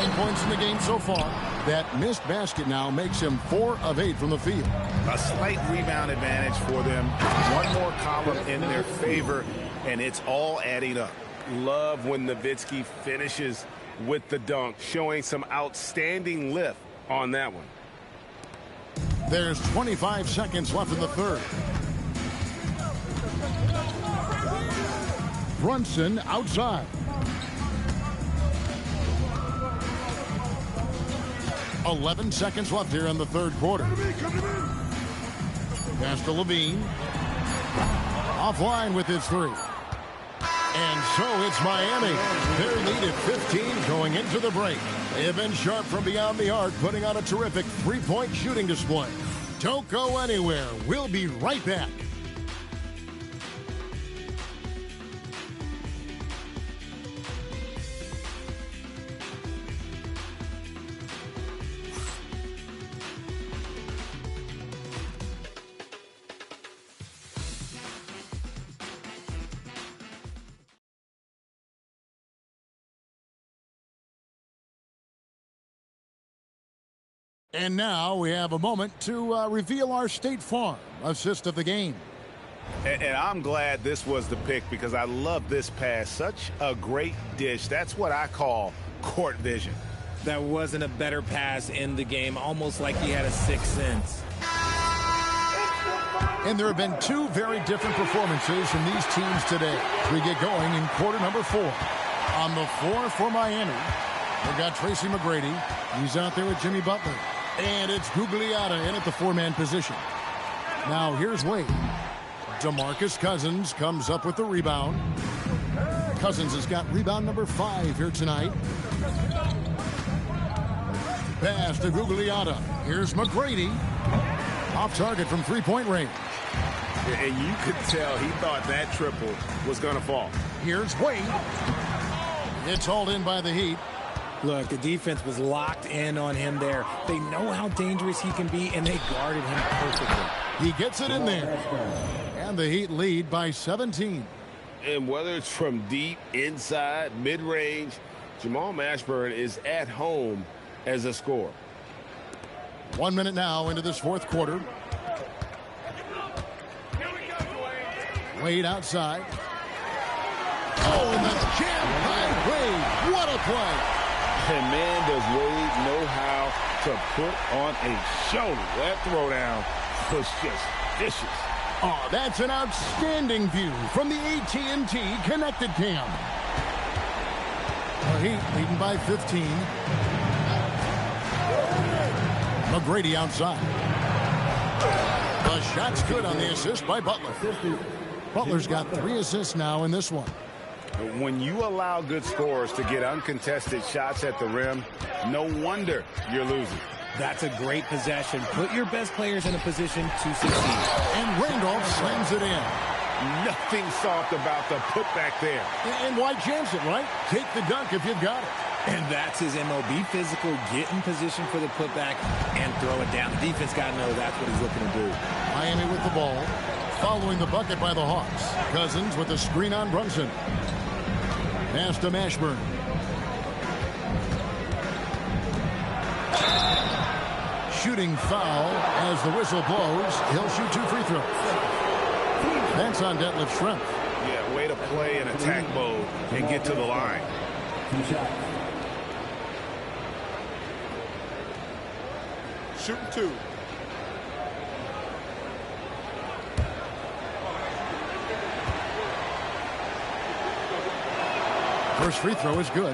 9 points in the game so far. That missed basket now makes him 4 of 8 from the field. A slight rebound advantage for them. One more column in their favor, and it's all adding up. Love when Nowitzki finishes with the dunk, showing some outstanding lift on that one. There's 25 seconds left in the third. Brunson outside. 11 seconds left here in the third quarter. Pass to Levine. Offline with his 3. And so it's Miami. Their lead at 15 going into the break. They have been sharp from beyond the arc, putting on a terrific three-point shooting display. Don't go anywhere. We'll be right back. And now we have a moment to reveal our State Farm assist of the game. And I'm glad this was the pick because I love this pass. Such a great dish. That's what I call court vision. That wasn't a better pass in the game, almost like he had a sixth sense. And there have been 2 very different performances from these teams today. We get going in quarter number 4. On the floor for Miami, we've got Tracy McGrady. He's out there with Jimmy Butler. And it's Gugliotta in at the 4-man position. Now here's Wade. DeMarcus Cousins comes up with the rebound. Cousins has got rebound number 5 here tonight. Pass to Gugliotta. Here's McGrady. Off target from 3-point range. And you could tell he thought that triple was going to fall. Here's Wade. It's hauled in by the Heat. Look, the defense was locked in on him there. They know how dangerous he can be, and they guarded him perfectly. He gets it in there. And the Heat lead by 17. And whether it's from deep, inside, mid-range, Jamal Mashburn is at home as a scorer. 1 minute now into this fourth quarter. Wade outside. Oh, and the jam by Wade. What a play. And man, does Wade know how to put on a show. That throwdown was just vicious. Oh, that's an outstanding view from the AT&T Connected Cam. The Heat leading by 15. McGrady outside. The shot's good on the assist by Butler. Butler's got 3 assists now in this one. When you allow good scorers to get uncontested shots at the rim, no wonder you're losing. That's a great possession. Put your best players in a position to succeed. And Randolph slams it in. Nothing soft about the putback there. And why chance it, right? Take the dunk if you've got it. And that's his MO. Be physical, get in position for the putback, and throw it down. The defense got to know that's what he's looking to do. Miami with the ball. Following the bucket by the Hawks. Cousins with a screen on Brunson. Pass to Mashburn. Shooting foul as the whistle blows. He'll shoot 2 free throws. That's on Detlef Schrempf. Yeah, way to play in attack mode and get to the line. Shooting 2. First free throw is good.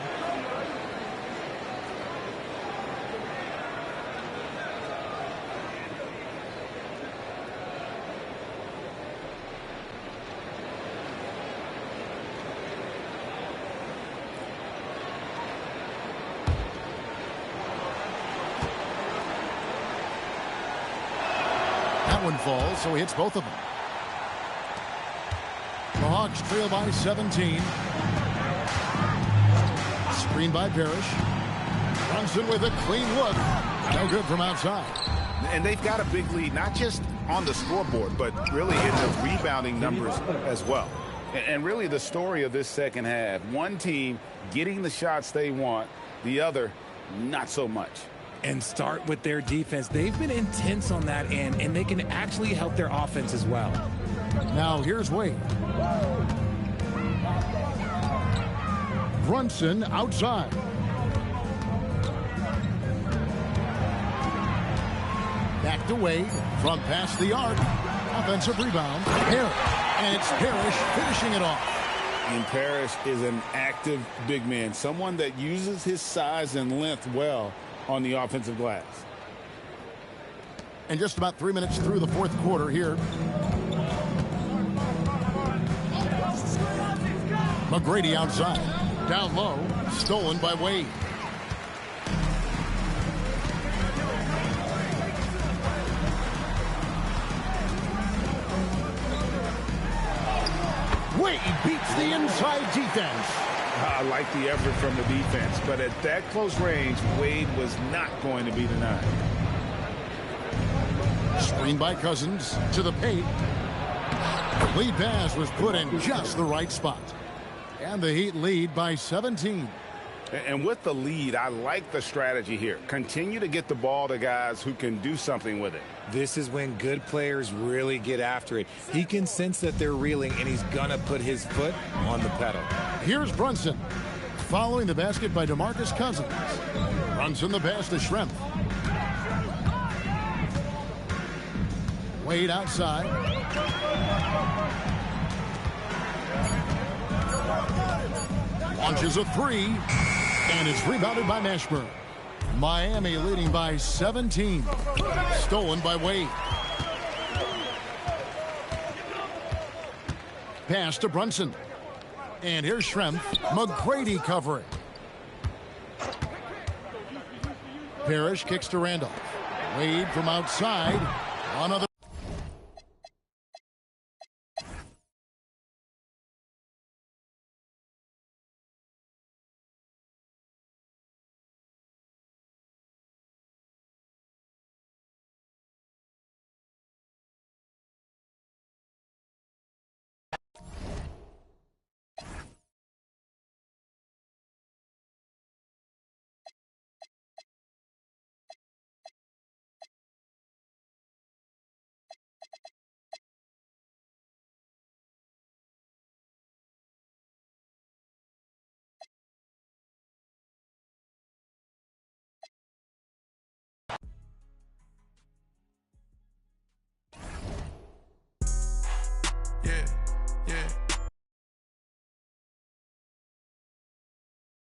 That one falls, so he hits both of them. The Hawks trail by 17. Screen by Parrish. Brunson with a clean look. No good from outside. And they've got a big lead, not just on the scoreboard, but really in the rebounding numbers as well. And really the story of this second half, one team getting the shots they want, the other not so much. And start with their defense. They've been intense on that end, and they can actually help their offense as well. Now here's Wade. Brunson outside. Back to Wade from past the arc. Offensive rebound. Parrish. And it's Parrish finishing it off. And Parrish is an active big man, someone that uses his size and length well on the offensive glass. And just about 3 minutes through the fourth quarter here. McGrady outside. Down low. Stolen by Wade. Wade beats the inside defense. I like the effort from the defense, but at that close range, Wade was not going to be denied. Screen by Cousins to the paint. The lead pass was put in just the right spot. And the Heat lead by 17. And with the lead, I like the strategy here. Continue to get the ball to guys who can do something with it. This is when good players really get after it. He can sense that they're reeling, and he's going to put his foot on the pedal. Here's Brunson. Following the basket by DeMarcus Cousins. Brunson the pass to Schrempf. Wade outside. Launches a three. And it's rebounded by Mashburn. Miami leading by 17. Stolen by Wade. Pass to Brunson. And here's Schrempf. McGrady covering. Parrish kicks to Randolph. Wade from outside. Another.